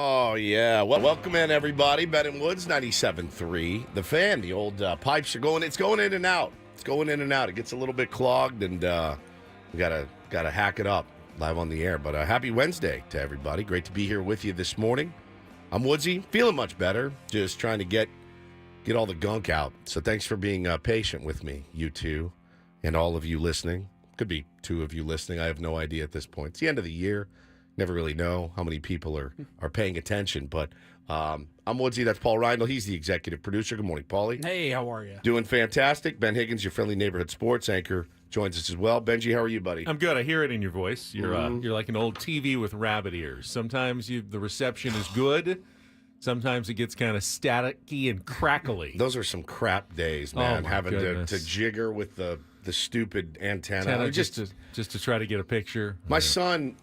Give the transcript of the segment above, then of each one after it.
Oh, yeah. Well, welcome in, everybody. Ben and Woods, 97.3. The Fan, the old pipes are going, it's going in and out. It's going in and out. It gets a little bit clogged, and we gotta hack it up live on the air. But happy Wednesday to everybody. Great to be here with you this morning. I'm Woodsy, feeling much better, just trying to get all the gunk out. So thanks for being patient with me, you two, and all of you listening. Could be two of you listening. I have no idea at this point. It's the end of the year. Never really know how many people are paying attention, but I'm Woodsy. That's Paul Reindl. He's the executive producer. Good morning, Paulie. Hey, how are you? Doing fantastic. Ben Higgins, your friendly neighborhood sports anchor, joins us as well. Benji, how are you, buddy? I'm good. I hear it in your voice. You're like an old TV with rabbit ears. Sometimes the reception is good. Sometimes it gets kind of staticky and crackly. Those are some crap days, man. Having goodness. to jigger with the stupid antenna. Just to try to get a picture. My son,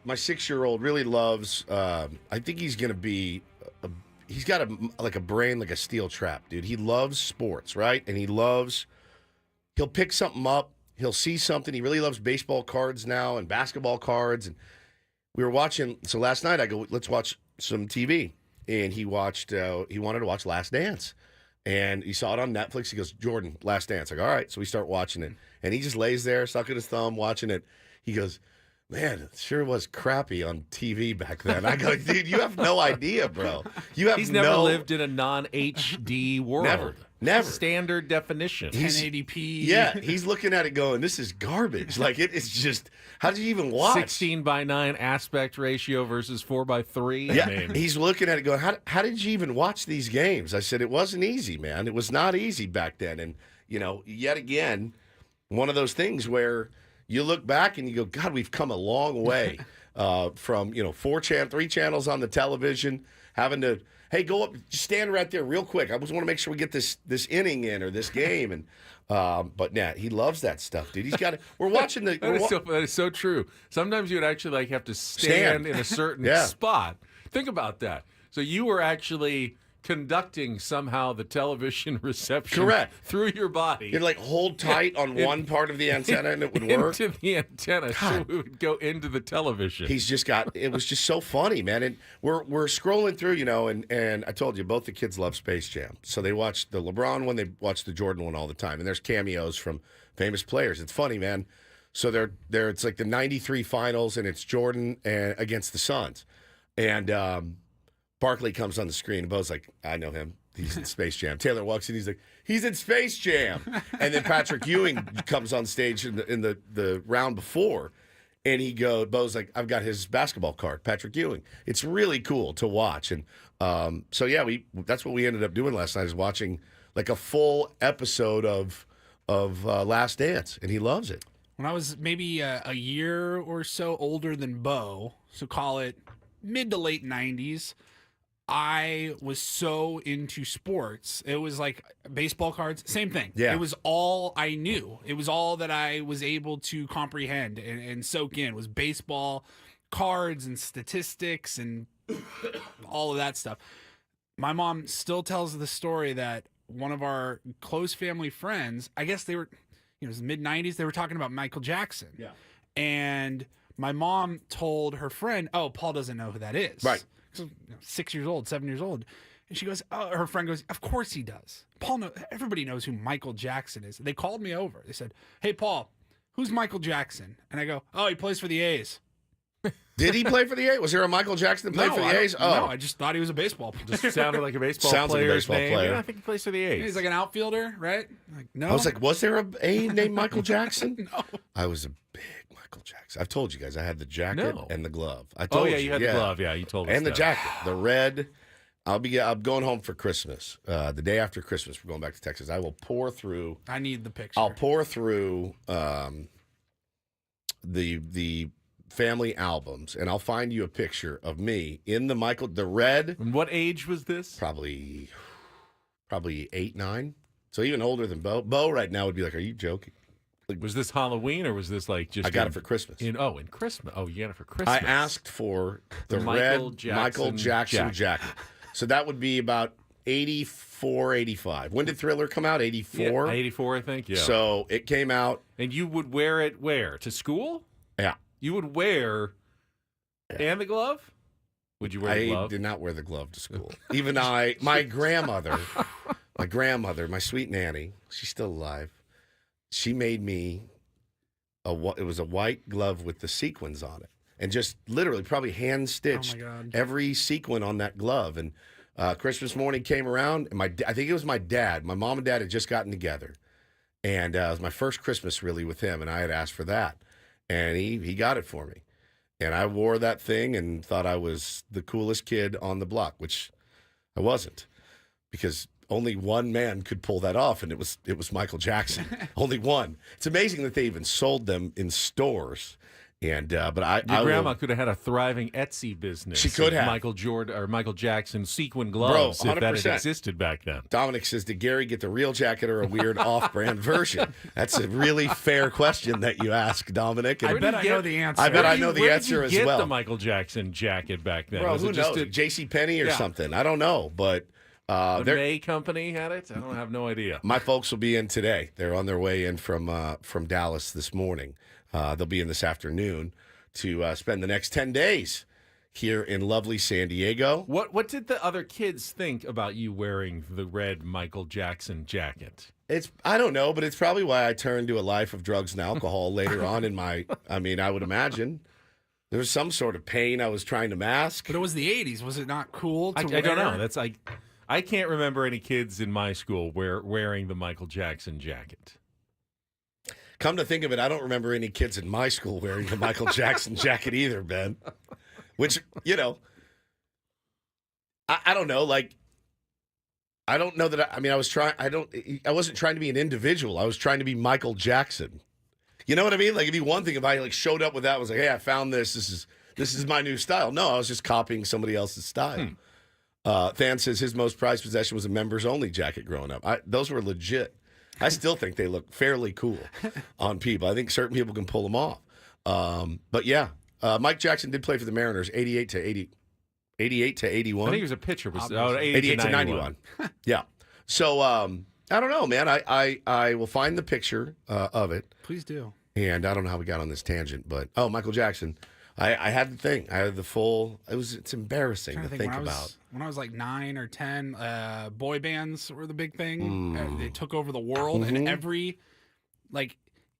my 6-year-old, really loves. I think he's going to be. He's got a brain like a steel trap, dude. He loves sports, right? And he'll pick something up. He'll see something. He really loves baseball cards now and basketball cards. And we were watching. So last night I go, let's watch some TV. And he wanted to watch Last Dance. And he saw it on Netflix. He goes, Jordan, Last Dance. I go, all right. So we start watching it. And he just lays there, sucking his thumb, watching it. He goes, man, it sure was crappy on TV back then. I go, dude, you have no idea, bro. He's never lived in a non-HD world. Never. Standard definition. 1080p. Yeah, he's looking at it going, this is garbage. Like, it's just, how did you even watch? 16:9 aspect ratio versus 4:3. Yeah, I mean, he's looking at it going, how did you even watch these games? I said, it wasn't easy, man. It was not easy back then. And, yet again, one of those things where you look back and you go, God, we've come a long way from, 3 channels on the television, having to, hey, go up, just stand right there real quick. I just want to make sure we get this inning in or this game. And but yeah, he loves that stuff, dude. He's got it. We're watching the. that is so true. Sometimes you would actually have to stand in a certain spot. Think about that. So you were actually conducting somehow the television reception correct through your body. You'd hold tight on one part of the antenna and it would work. Into the antenna, so it would go into the television. He's just got, it was just so funny, man. And we're scrolling through, and I told you, both the kids love Space Jam. So they watch the LeBron one, they watch the Jordan one all the time. And there's cameos from famous players. It's funny, man. So they're it's like the 93 finals, and it's Jordan against the Suns. And Barkley comes on the screen, and Bo's like, I know him. He's in Space Jam. Taylor walks in, he's like, he's in Space Jam. And then Patrick Ewing comes on stage in the round before, and Bo's like, I've got his basketball card, Patrick Ewing. It's really cool to watch. And so, yeah, that's what we ended up doing last night, is watching like a full episode of Last Dance, and he loves it. When I was maybe a year or so older than Bo, so call it mid to late 90s, I was so into sports. It was like baseball cards, same thing. Yeah. It was all I knew. It was all that I was able to comprehend and soak in, was baseball cards and statistics and all of that stuff. My mom still tells the story that one of our close family friends, I guess they were, it was mid-90s, they were talking about Michael Jackson. Yeah. And my mom told her friend, oh, Paul doesn't know who that is. Right. So, 6 years old, 7 years old. And she goes, oh, her friend goes, of course he does. Everybody knows who Michael Jackson is. They called me over. They said, hey, Paul, who's Michael Jackson? And I go, oh, he plays for the A's. Did he play for the A's? Was there a Michael Jackson that played for the A's? No, I just thought he was a baseball player. Just sounded like a baseball Sounds like a player's baseball name. player. Yeah, I think he plays for the A's. He's like an outfielder, right? Like, no. I was like, was there a named Michael Jackson? No. I was a big Michael Jackson. I've told you guys I had the jacket and the glove. I Oh, told yeah, you had the glove. Yeah, you told us and the that. jacket, the red. I'm going home for Christmas. The day after Christmas, we're going back to Texas. I will pour through. I need the picture. I'll pour through the family albums, and I'll find you a picture of me in the red. And what age was this? Probably 8, 9. So even older than Bo. Bo right now would be like, "Are you joking?" Like, was this Halloween or was this like just? I got it for Christmas. In Christmas. Oh, you got it for Christmas. I asked for the Michael red Jackson Michael Jackson jacket. So that would be about 84, 85. When did Thriller come out? 84? Yeah, 84, I think. Yeah. So it came out. And you would wear it where? To school? Yeah. You would wear and the glove? Would you wear the glove? I did not wear the glove to school. Even my grandmother, my sweet nanny, she's still alive. She made me it was a white glove with the sequins on it, and just literally probably hand stitched every sequin on that glove. And Christmas morning came around, and I think it was my dad. My mom and dad had just gotten together, and it was my first Christmas really with him, and I had asked for that, and he got it for me. And I wore that thing and thought I was the coolest kid on the block, which I wasn't, because only one man could pull that off, and it was Michael Jackson. Only one. It's amazing that they even sold them in stores. And but Your grandma could have had a thriving Etsy business. She could have. Michael Jackson sequin gloves, if that had existed back then. Dominic says, did Gary get the real jacket or a weird off-brand version? That's a really fair question that you ask, Dominic. And I bet I know the answer. I bet I know the answer as well. Where did you get the Michael Jackson jacket back then? Bro, was who it just knows? JCPenney or something. I don't know, but the May Company had it? I don't have no idea. My folks will be in today. They're on their way in from Dallas this morning. They'll be in this afternoon to spend the next 10 days here in lovely San Diego. What did the other kids think about you wearing the red Michael Jackson jacket? I don't know, but it's probably why I turned to a life of drugs and alcohol later on in I would imagine. There was some sort of pain I was trying to mask. But it was the 80s. Was it not cool to wear? I don't know. I can't remember any kids in my school wearing the Michael Jackson jacket. Come to think of it, I don't remember any kids in my school wearing the Michael Jackson jacket either, Ben. Which, I don't know. Like, I don't know that. I wasn't trying to be an individual. I was trying to be Michael Jackson. You know what I mean? Like, it'd be one thing if I showed up with that, was like, hey, I found this. This is my new style. No, I was just copying somebody else's style. Than says his most prized possession was a members only jacket growing up. Those were legit. I still think they look fairly cool on people. I think certain people can pull them off. But yeah, Mike Jackson did play for the Mariners, 88 to 81. I think he was a pitcher. 88 to 91. Yeah. So I don't know, man. I will find the picture of it. Please do. And I don't know how we got on this tangent, but Michael Jackson. I had the thing. I had the full. It's embarrassing to think about. When I was like 9 or 10, boy bands were the big thing. They took over the world, and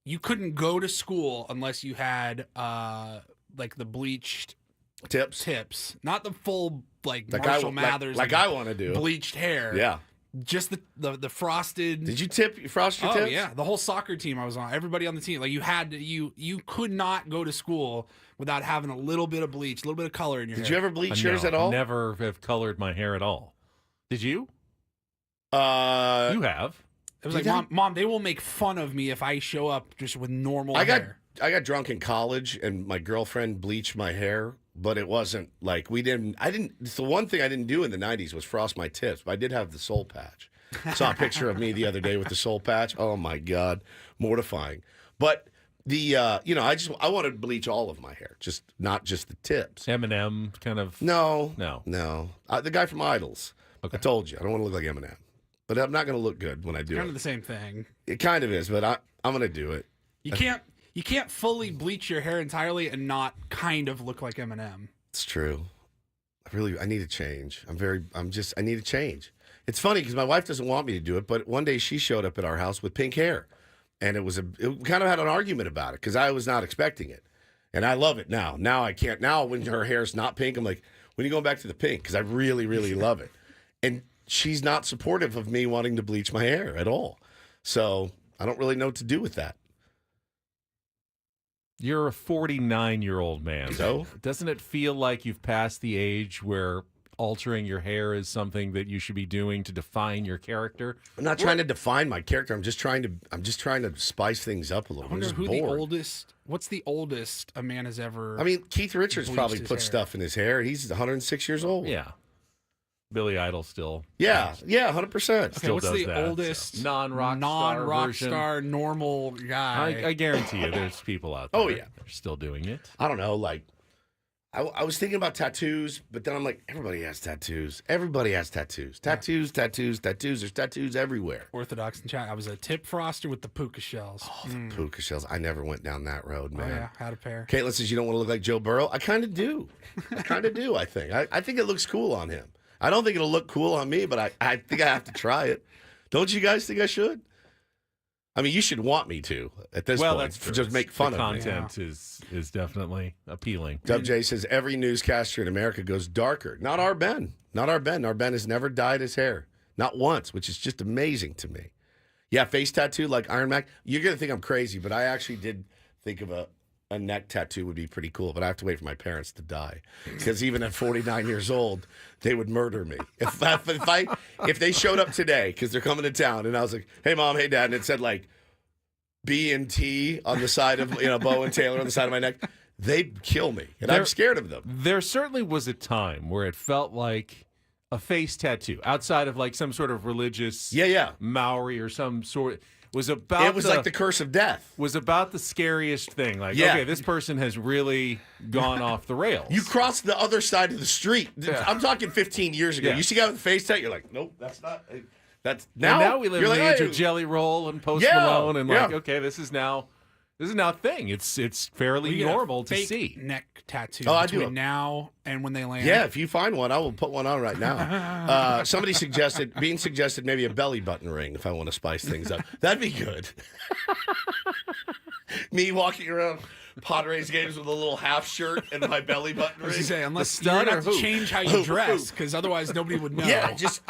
you couldn't go to school unless you had like the bleached tips, not the full Marshall Mathers, like I want to do bleached hair. Yeah. Just the frosted. Did you frost your tips? Oh yeah, the whole soccer team I was on. Everybody on the team, like you could not go to school without having a little bit of bleach, a little bit of color in your hair. Did you ever bleach yours at all? Never have colored my hair at all. Did you? You have. It was like, Mom, they will make fun of me if I show up just with normal hair. I got drunk in college, and my girlfriend bleached my hair, but it wasn't like it's the one thing I didn't do in the 90s was frost my tips, but I did have the soul patch. Saw a picture of me the other day with the soul patch. Oh my God, mortifying. But I wanted to bleach all of my hair, not just the tips. Eminem kind of. No. The guy from Idols. Okay. I told you I don't want to look like Eminem, but I'm not going to look good when I do it. Kind of the same thing. It kind of is, but I'm going to do it. You can't fully bleach your hair entirely and not kind of look like Eminem. It's true. I need to change. I need to change. It's funny because my wife doesn't want me to do it, but one day she showed up at our house with pink hair. And it kind of had an argument about it because I was not expecting it. And I love it now. Now I can't. Now when her hair's not pink, I'm like, when are you going back to the pink? Because I really, really love it. And she's not supportive of me wanting to bleach my hair at all. So I don't really know what to do with that. You're a 49-year-old man. So? Doesn't it feel like you've passed the age where altering your hair is something that you should be doing to define your character? I'm not trying to define my character. I'm just trying to spice things up a little. I wonder what's the oldest a man has ever. I mean, Keith Richards probably put stuff in his hair. He's 106 years old. Yeah. Billy Idol still. Yeah, 100%. Okay, what's the oldest non-rock star normal guy? I guarantee you there's people out there. Oh, yeah. They're still doing it. I don't know, like I was thinking about tattoos, but then I'm like, everybody has tattoos. Everybody has tattoos. Tattoos, tattoos, tattoos. There's tattoos everywhere. Orthodox and chat. I was a tip froster with the puka shells. Oh, the puka shells. I never went down that road, man. Oh, yeah, had a pair. Caitlin says you don't want to look like Joe Burrow. I kind of do. I kind of do, I think. I think it looks cool on him. I don't think it'll look cool on me, but I think I have to try it. Don't you guys think I should? I mean, you should want me to at this point. That's true. Just make fun the of me. content is definitely appealing. Dub J says every newscaster in America goes darker. Not our Ben. Not our Ben. Our Ben has never dyed his hair. Not once, which is just amazing to me. Yeah, face tattoo like Iron Mac. You're going to think I'm crazy, but I actually did think of a neck tattoo would be pretty cool, but I have to wait for my parents to die. Because even at 49 years old, they would murder me. If they showed up today, because they're coming to town, and I was like, hey, Mom, hey, Dad, and it said like B and T on the side of, Bo and Taylor on the side of my neck, they'd kill me. And I'm scared of them. There certainly was a time where it felt like a face tattoo outside of like some sort of religious Maori or some sort. It was like the curse of death. Was about the scariest thing. Like, okay, this person has really gone off the rails. You crossed the other side of the street. Yeah. I'm talking 15 years ago. Yeah. You see a guy with a face tattoo, you're like, nope, that's not. That's now we live in the age of Jelly Roll and Post Malone, and okay, this is now a thing. It's fairly normal to see. Neck tattoo. Oh, I do now and when they land. Yeah, if you find one, I will put one on right now. Somebody suggested maybe a belly button ring if I want to spice things up. That'd be good. Me walking around Padres games with a little half shirt and my belly button ring. Say, unless you have to change how you dress, because otherwise nobody would know. Yeah, just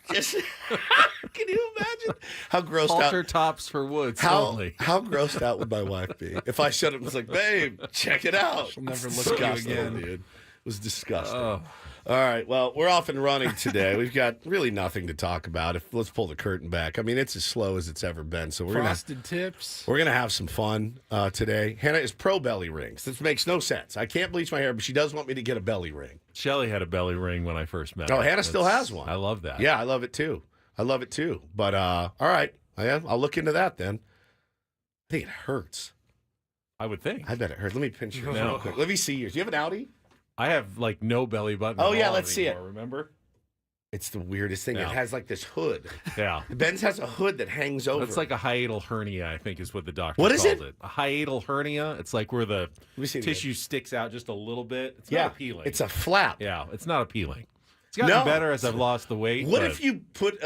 can you imagine how grossed Halter out? Tops for Woods. How grossed out would my wife be if I showed up and was like, babe, check it out. She'll never look at you again. Dude. It was disgusting. Oh. All right, well, we're off and running today. We've got really nothing to talk about. Let's pull the curtain back. I mean, it's as slow as it's ever been. So Frosted tips. We're gonna have some fun today. Hannah is pro belly rings. This makes no sense. I can't bleach my hair, but she does want me to get a belly ring. Shelly had a belly ring when I first met her. Oh, Hannah still has one. I love that. Yeah, I love it too. But all right, I'll look into that then. I think it hurts. I would think. I bet it hurts. Let me pinch yours real quick. Let me see yours. Do you have an Audi? I have like no belly button. Oh yeah, let's see it. Remember? It's the weirdest thing. Yeah. It has like this hood. Yeah. Ben's has a hood that hangs over. It's like a hiatal hernia, I think is what the doctor called it. A hiatal hernia. It's like where the tissue sticks out just a little bit. It's not appealing. It's a flap. Yeah, it's not appealing. It's gotten better as I've lost the weight. What if you put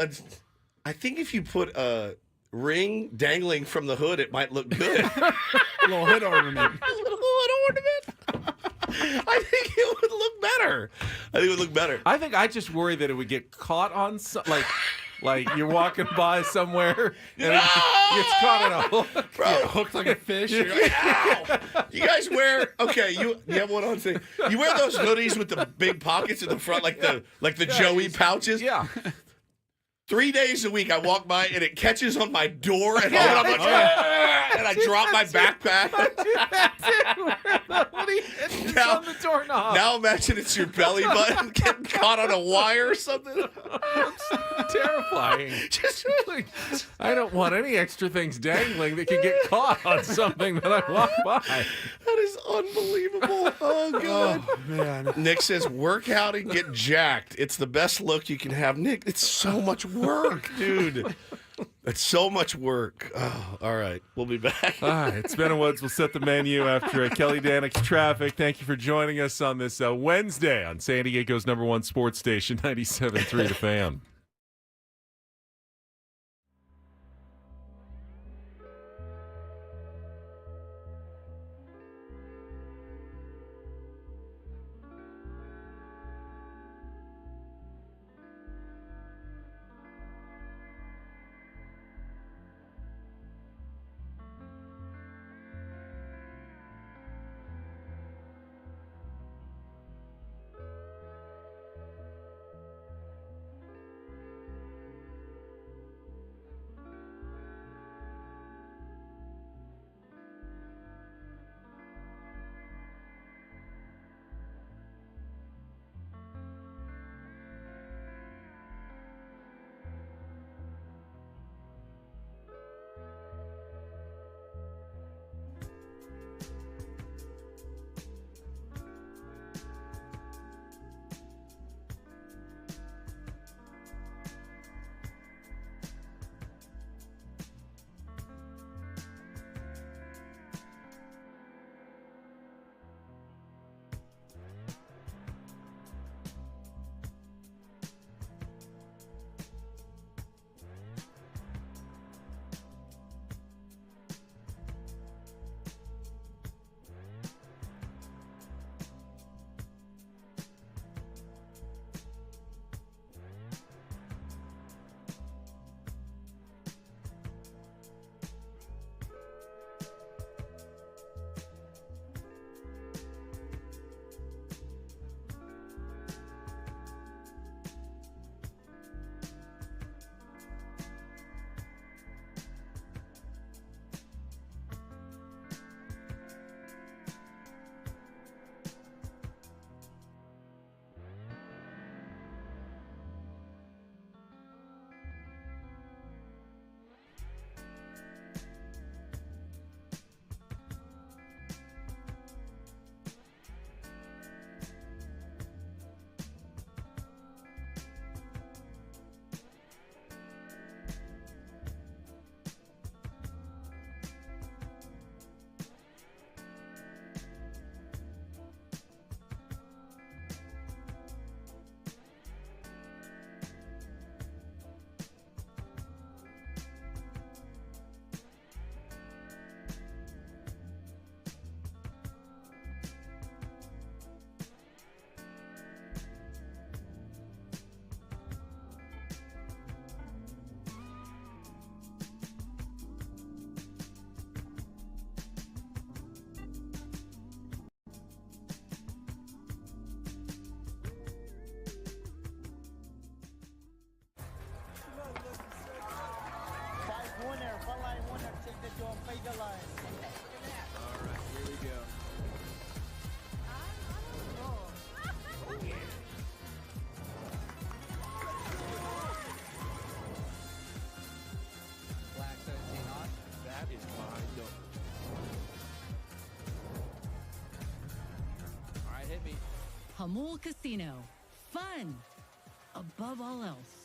I think if you put a ring dangling from the hood, it might look good. A little hood ornament. A little hood ornament. I think it would look better. I think I just worry that it would get caught on like you're walking by somewhere and it gets caught in a hook. Bro, hooked like a fish. You're like, ow! You guys wear you have one on thing. You wear those hoodies with the big pockets in the front, like the Joey pouches. Yeah. 3 days a week, I walk by and it catches on my door and and I drop my backpack. It's on the doorknob. Now imagine it's your belly button getting caught on a wire or something. It's terrifying. I don't want any extra things dangling that can get caught on something that I walk by. That is unbelievable. Oh, God. Oh, man. Nick says, work out and get jacked. It's the best look you can have. Nick, it's so much work, dude. It's so much work. Oh, all right. We'll be back. All right. It's Ben and Woods. We'll set the menu after Kelly Danick's Traffic. Thank you for joining us on this Wednesday on San Diego's #1 sports station, 97.3 The Fan. All right, here we go. Flag 17 on. That is wide open. All right, hit me. Hamul Casino. Fun above all else.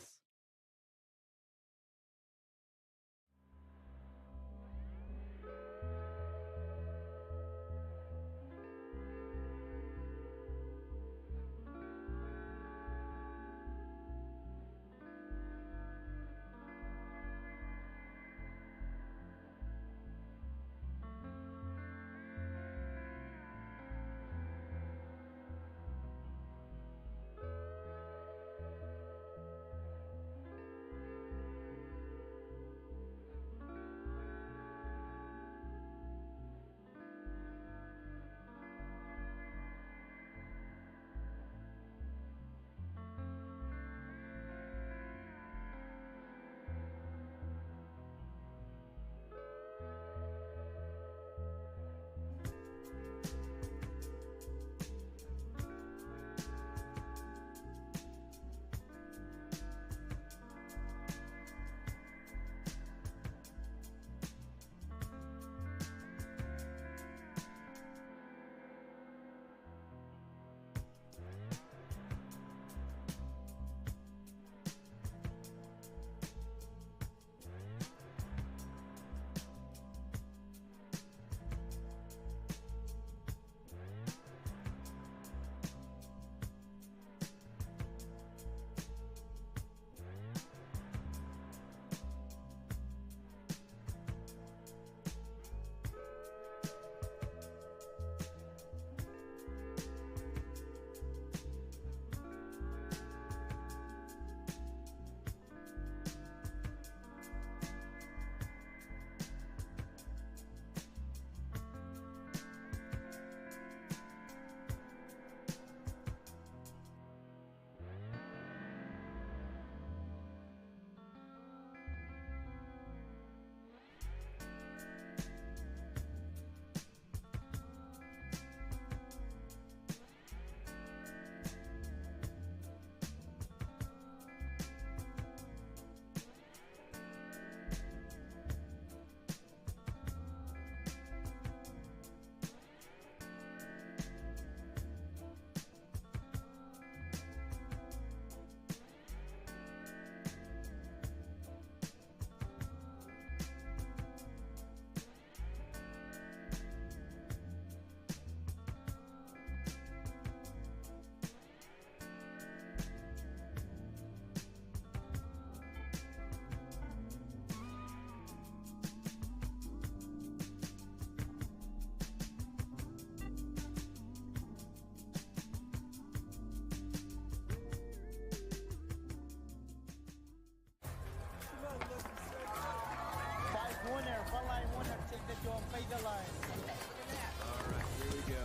All right, here we go.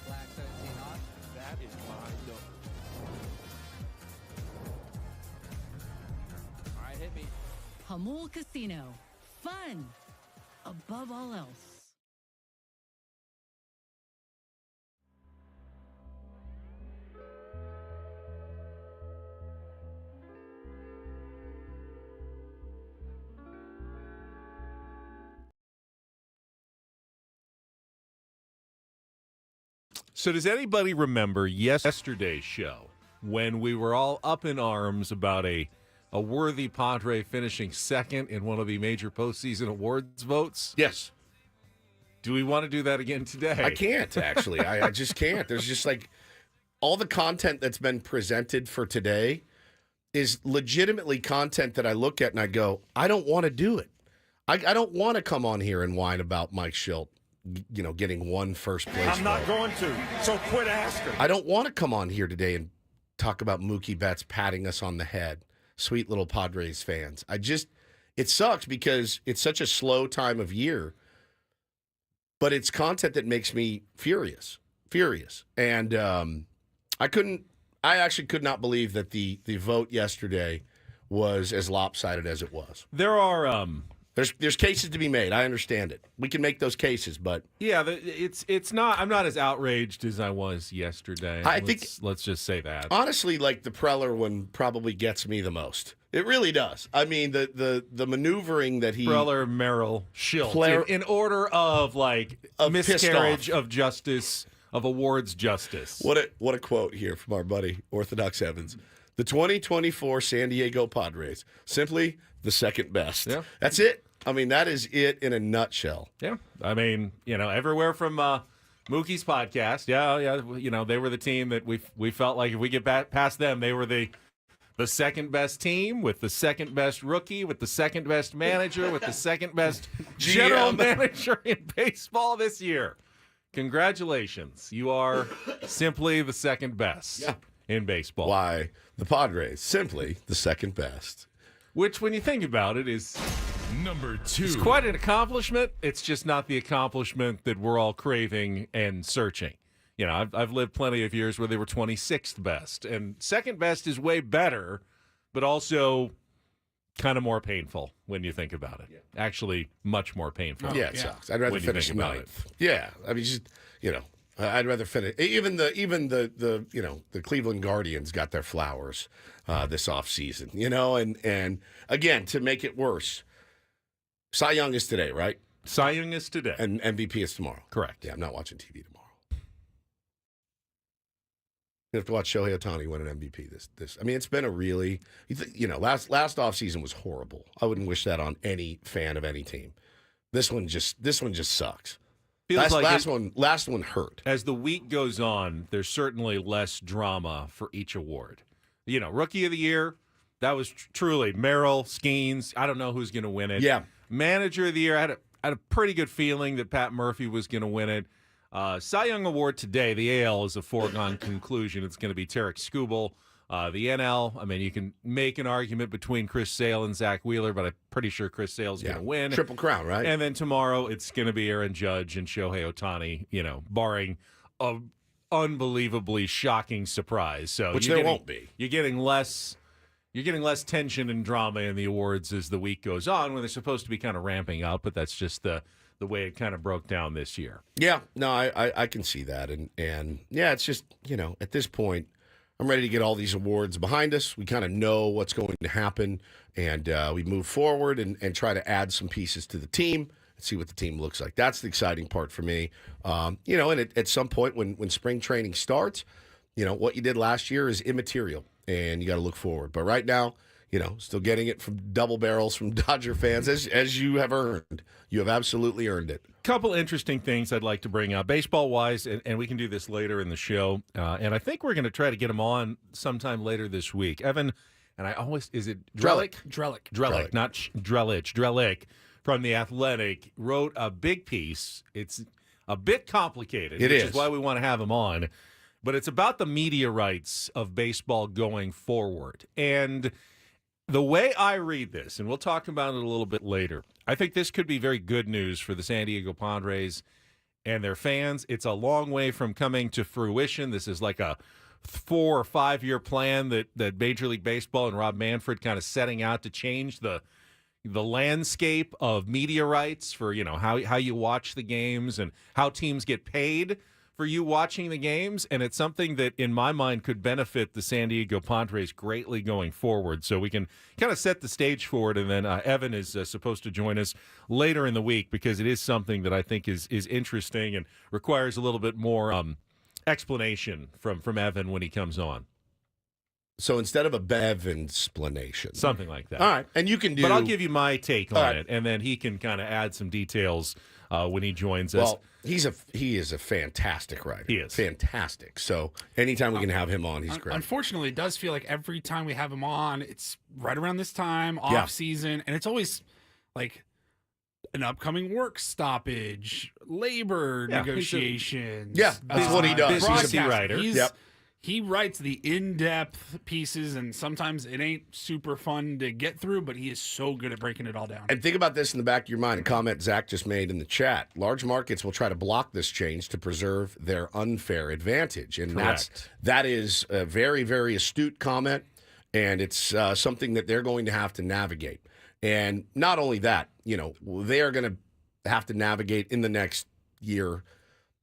Flag 17 on. That is wide open. All right, hit me. Hamul Casino. Fun above all else. So does anybody remember yesterday's show when we were all up in arms about a worthy Padre finishing second in one of the major postseason awards votes? Yes. Do we want to do that again today? I can't, actually. I just can't. There's just like all the content that's been presented for today is legitimately content that I look at and I go, I don't want to do it. I don't want to come on here and whine about Mike Shildt, getting one first place. I'm not going to, so quit asking. I don't want to come on here today and talk about Mookie Betts patting us on the head. Sweet little Padres fans. It sucks because it's such a slow time of year, but it's content that makes me furious. furious. And I actually could not believe that the vote yesterday was as lopsided as it was. There are There's cases to be made. I understand it. We can make those cases, but it's not. I'm not as outraged as I was yesterday. Let's just say that. Honestly, like the Preller one probably gets me the most. It really does. I mean, the maneuvering that he Preller, Merrill, Shildt, in order of miscarriage of justice, of awards justice. What a quote here from our buddy Orthodox Evans. The 2024 San Diego Padres, simply the second best. Yeah. That's it. I mean, that is it in a nutshell. Yeah. I mean, everywhere from Mookie's podcast. Yeah. They were the team that we felt like if we get past them, they were the second best team with the second best rookie, with the second best manager, with the second best general manager in baseball this year. Congratulations. You are simply the second best in baseball. Why? The Padres, simply the second best. Which, when you think about it, is number 2. It's quite an accomplishment. It's just not the accomplishment that we're all craving and searching. I've lived plenty of years where they were 26th best, and second best is way better, but also kind of more painful when you think about it. Yeah. Actually, much more painful. It sucks. I'd rather finish ninth. Yeah, I mean, I'd rather finish. Even the Cleveland Guardians got their flowers this offseason, and again, to make it worse, Cy Young is today, right? Cy Young is today. And MVP is tomorrow. Correct. Yeah, I'm not watching TV tomorrow. You have to watch Shohei Ohtani win an MVP. I mean, it's been a really, last offseason was horrible. I wouldn't wish that on any fan of any team. This one just sucks. Last one hurt. As the week goes on, there's certainly less drama for each award. Rookie of the Year, that was truly Merrill, Skeens. I don't know who's going to win it. Yeah. Manager of the Year, I had a pretty good feeling that Pat Murphy was going to win it. Cy Young Award today, the AL is a foregone conclusion. It's going to be Tarek Skubal. The NL, I mean, you can make an argument between Chris Sale and Zach Wheeler, but I'm pretty sure Chris Sale's going to win. Triple Crown, right? And then tomorrow it's going to be Aaron Judge and Shohei Ohtani, barring a unbelievably shocking surprise. So which there won't be. You're getting less tension and drama in the awards as the week goes on, when they're supposed to be kind of ramping up, but that's just the way it kind of broke down this year. Yeah, no, I can see that. And yeah, it's just, at this point, I'm ready to get all these awards behind us. We kind of know what's going to happen, and we move forward and try to add some pieces to the team and see what the team looks like. That's the exciting part for me. And at some point when spring training starts, what you did last year is immaterial, and you got to look forward. But right now, still getting it from double barrels from Dodger fans, as you have earned. You have absolutely earned it. Couple interesting things I'd like to bring up, baseball-wise, and we can do this later in the show. And I think we're going to try to get him on sometime later this week. Evan, and is it Drellick? Drellick, not Drellich. Drellick from The Athletic wrote a big piece. It's a bit complicated, which is why we want to have him on. But it's about the media rights of baseball going forward. And the way I read this, and we'll talk about it a little bit later, I think this could be very good news for the San Diego Padres and their fans. It's a long way from coming to fruition. This is like a 4 or 5 year plan that Major League Baseball and Rob Manfred kind of setting out to change the landscape of media rights for, how you watch the games and how teams get paid for you watching the games, and it's something that, in my mind, could benefit the San Diego Padres greatly going forward. So we can kind of set the stage for it, and then Evan is supposed to join us later in the week, because it is something that I think is interesting and requires a little bit more explanation from Evan when he comes on. So instead of a Bevan explanation. Something like that. All right, and you can do... But I'll give you my take on it, and then he can kind of add some details when he joins us. Well, he is a fantastic writer. He is. Fantastic. So anytime we can have him on, he's great. Unfortunately, it does feel like every time we have him on, it's right around this time, off season, and it's always like an upcoming work stoppage, labor negotiations. That's what he does. He's a writer. He writes the in-depth pieces, and sometimes it ain't super fun to get through, but he is so good at breaking it all down. And think about this in the back of your mind, a comment Zach just made in the chat. Large markets will try to block this change to preserve their unfair advantage. And that is a very, very astute comment, and it's something that they're going to have to navigate. And not only that, they are going to have to navigate in the next year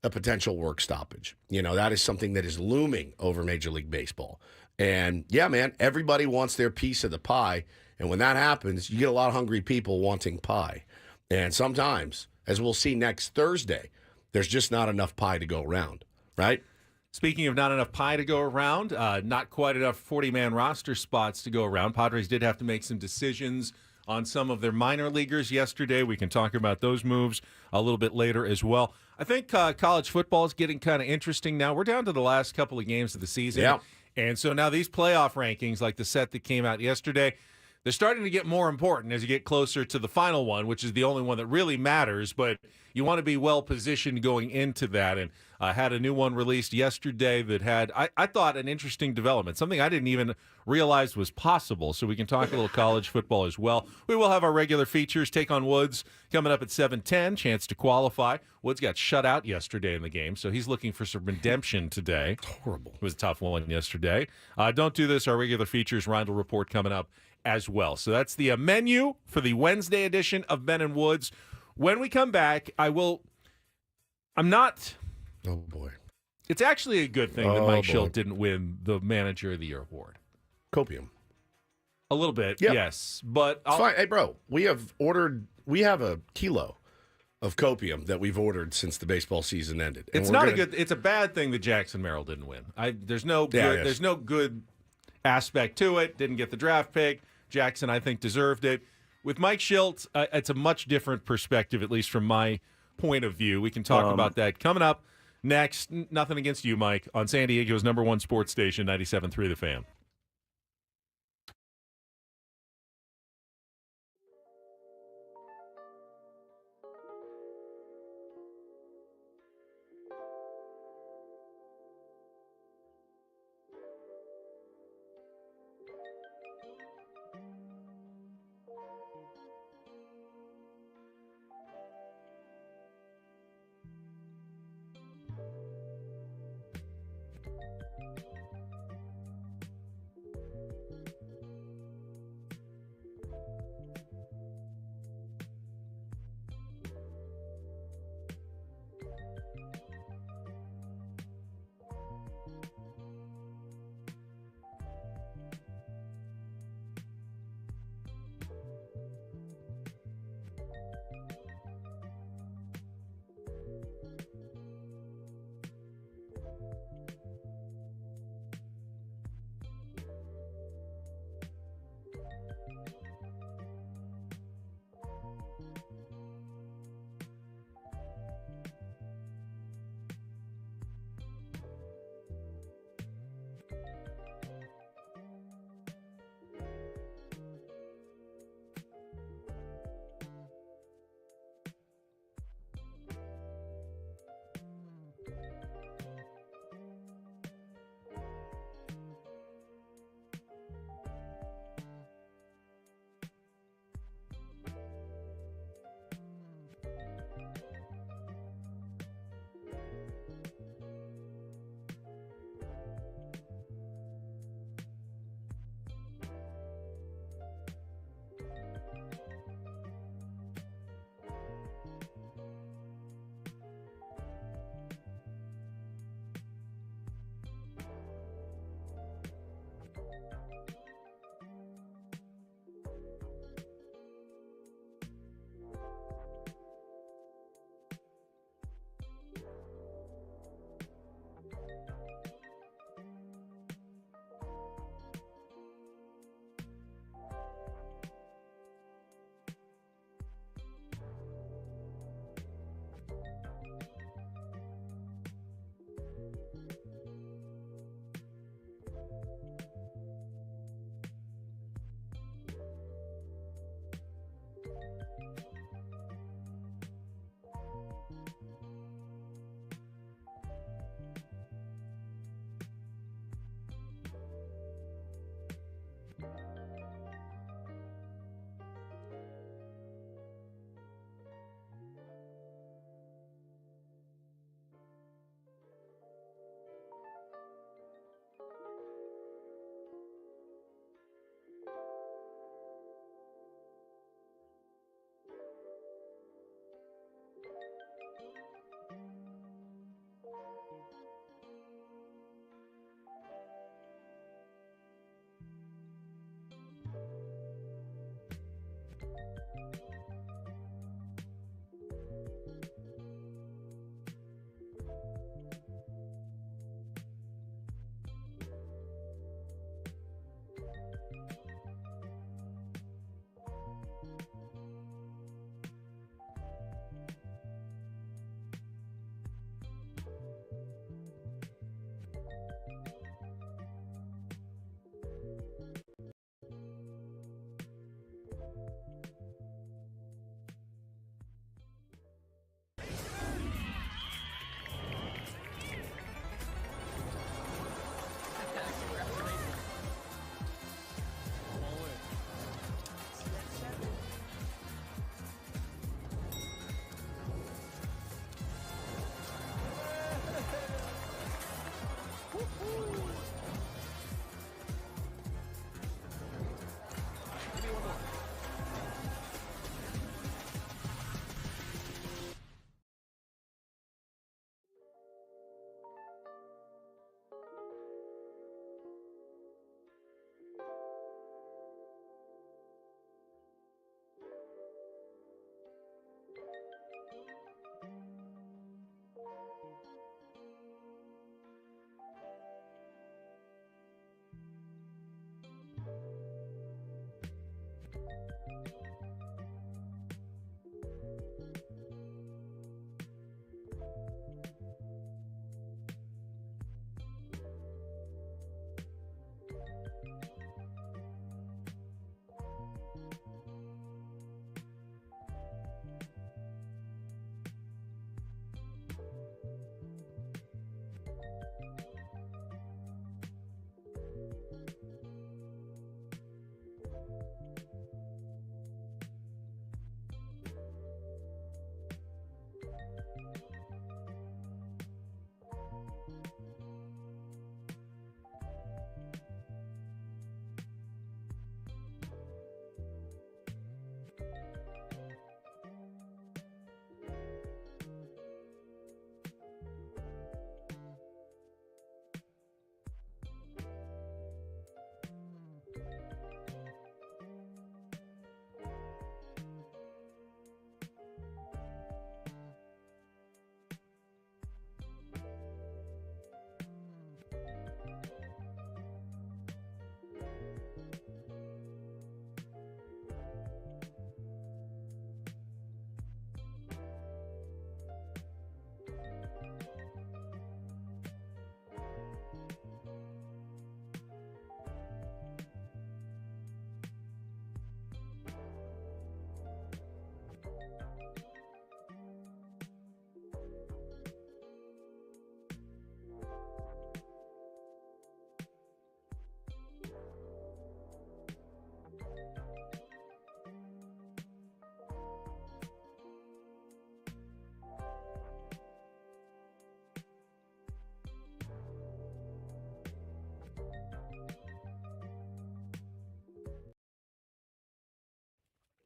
a potential work stoppage. That is something that is looming over Major League Baseball. And yeah, man, everybody wants their piece of the pie. And when that happens, you get a lot of hungry people wanting pie. And sometimes, as we'll see next Thursday, there's just not enough pie to go around, right? Speaking of not enough pie to go around, not quite enough 40-man roster spots to go around. Padres did have to make some decisions on some of their minor leaguers yesterday. We can talk about those moves a little bit later as well. I think college football is getting kind of interesting now. We're down to the last couple of games of the season. Yeah. And so now these playoff rankings, like the set that came out yesterday, they're starting to get more important as you get closer to the final one, which is the only one that really matters. But you want to be well-positioned going into that. And I had a new one released yesterday that had, I thought, an interesting development, something I didn't even realize was possible. So we can talk a little college football as well. We will have our regular features, Take on Woods, coming up at 7:10, chance to qualify. Woods got shut out yesterday in the game, so he's looking for some redemption today. Horrible. It was a tough one yesterday. Don't do this, our regular features, Rindle Report coming up as well. So that's the menu for the Wednesday edition of Ben and Woods. When we come back, I'm not... Oh, boy. It's actually a good thing that Mike Shildt didn't win the Manager of the Year award. Copium. A little bit, Yep. yes. But It's fine. Hey, bro, we have a kilo of copium that we've ordered since the baseball season ended. And it's a bad thing that Jackson Merrill didn't win. There's no good aspect to it. Didn't get the draft pick. Jackson, I think, deserved it. With Mike Shildt, it's a much different perspective, at least from my point of view. We can talk about that coming up next. Nothing against you, Mike, on San Diego's #1 sports station, 97.3 The Fan.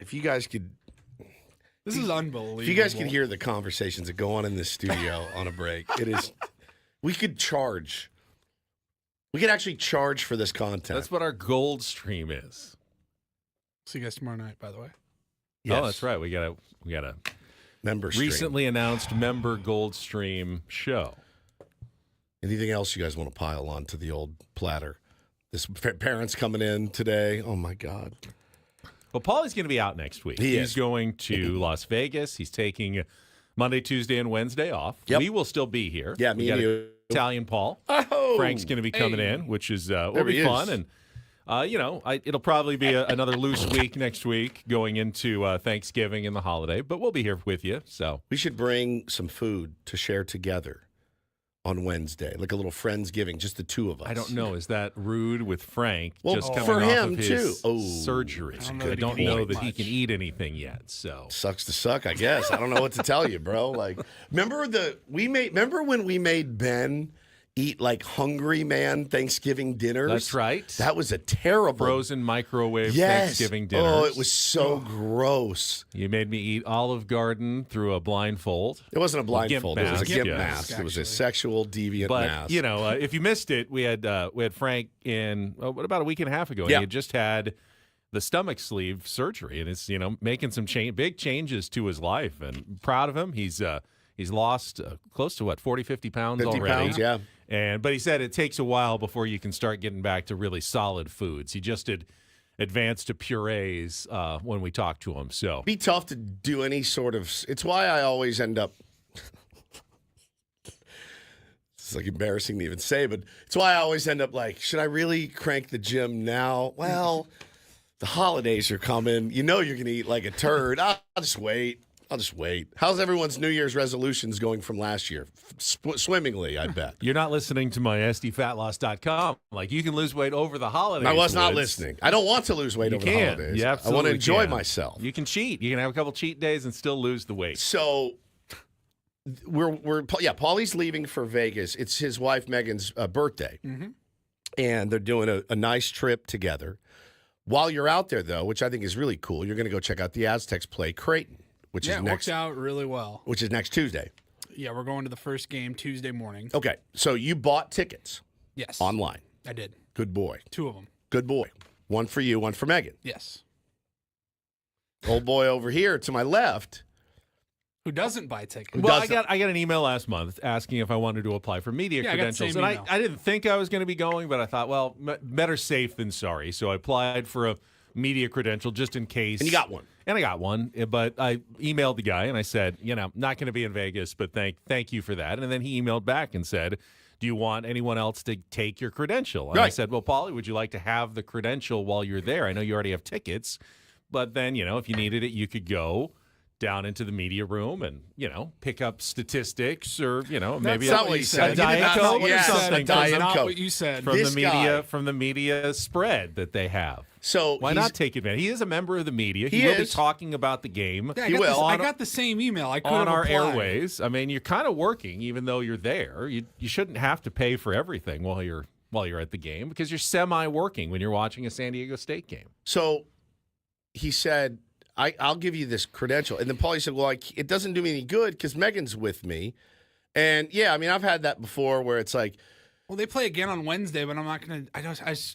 if you guys could, This is unbelievable. if you guys could hear the conversations that go on in this studio on a break, it is. We could charge. We could actually charge for this content. That's what our gold stream is. See you guys tomorrow night, by the way. Yes. Oh, that's right. We got a Member stream. recently announced member gold stream show. Anything else you guys want to pile on to the old platter? This parents coming in today. Oh my God. Well, Paulie's going to be out next week. He He's is. going to Las Vegas. He's taking Monday, Tuesday, and Wednesday off. Yep. We will still be here. Yeah, We me got and you. Italian Paul. Oh, Frank's going to be coming Hey. in, which is will There be he fun. is. And it'll probably be another loose week next week going into Thanksgiving and the holiday, but we'll be here with you. So We should bring some food to share together on Wednesday, like a little Friendsgiving, just the two of us. I don't know. Is that rude with Frank Well, just coming for off him, of his too. Oh, surgery? I don't know I that he don't can know eat that he much. can eat anything yet. So Sucks to suck, I guess. I don't know what to tell you, bro. Like, remember when we made Ben eat like Hungry Man Thanksgiving dinners? that's right. That was a terrible Frozen microwave yes. Thanksgiving dinner. Oh, it was so gross. You made me eat Olive Garden through a blindfold. It wasn't a blindfold. It was a mask, gimp yes. mask. It was a Actually. sexual deviant But mask. if you missed it, we had Frank in what about a week and a half ago. And Yeah. he had just had the stomach sleeve surgery, and it's making some big changes to his life. And proud of him. He's lost close to 40, 50 pounds 50 already. pounds, yeah. But he said it takes a while before you can start getting back to really solid foods. He just did advanced to purees when we talked to him. So Be tough to do any sort of. It's why I always end up. It's like embarrassing to even say, but it's why I always end up like, should I really crank the gym now? Well, the holidays are coming. You know you're going to eat like a turd. I'll just wait. How's everyone's New Year's resolutions going from last year? Swimmingly, I bet. you're not listening to my SDFatLoss.com. Like, you can lose weight over the holidays. I was not Woods. listening. I don't want to lose weight You over can. the holidays. You I want to absolutely enjoy can. myself. You can cheat. You can have a couple cheat days and still lose the weight. So Paulie's leaving for Vegas. It's his wife Megan's birthday, and they're doing a nice trip together. While you're out there, though, which I think is really cool, you're going to go check out the Aztecs play Creighton, which Yeah, is it next, worked out really well. which is next Tuesday. Yeah, we're going to the first game Tuesday morning. Okay, so you bought tickets Yes. online. I did. Good boy. 2 of them. Good boy. One for you, one for Megan. Yes. Old boy over here to my left. Who doesn't buy tickets? Well, does I got an email last month asking if I wanted to apply for media Yeah, I got the credentials, same and email. I didn't think I was going to be going, but I thought, well, better safe than sorry. So I applied for a media credential just in case. And you got one. And I got one, but I emailed the guy and I said, not going to be in Vegas, but thank you for that. And then he emailed back and said, do you want anyone else to take your credential? And I Right. said, well, Paulie, would you like to have the credential while you're there? I know you already have tickets, but then, if you needed it, you could go down into the media room and, pick up statistics or, maybe not what you said. a Diet That's Coke not- or yeah, something a Diet from, Not Coke. what you said. from This the media guy- from the media spread that they have. So Why he's- not take advantage? He is a member of the media. He He will be is. talking about the game Yeah, I He got will. this- I On- got the same email. I could on have our applied. airways. I mean, you're kind of working, even though you're there. You shouldn't have to pay for everything while you're at the game because you're semi-working when you're watching a San Diego State game. So he said, I'll give you this credential. And then Paulie said, well, it doesn't do me any good because Megan's with me. And, yeah, I mean, I've had that before where it's like, Well, they play again on Wednesday, but I'm not gonna.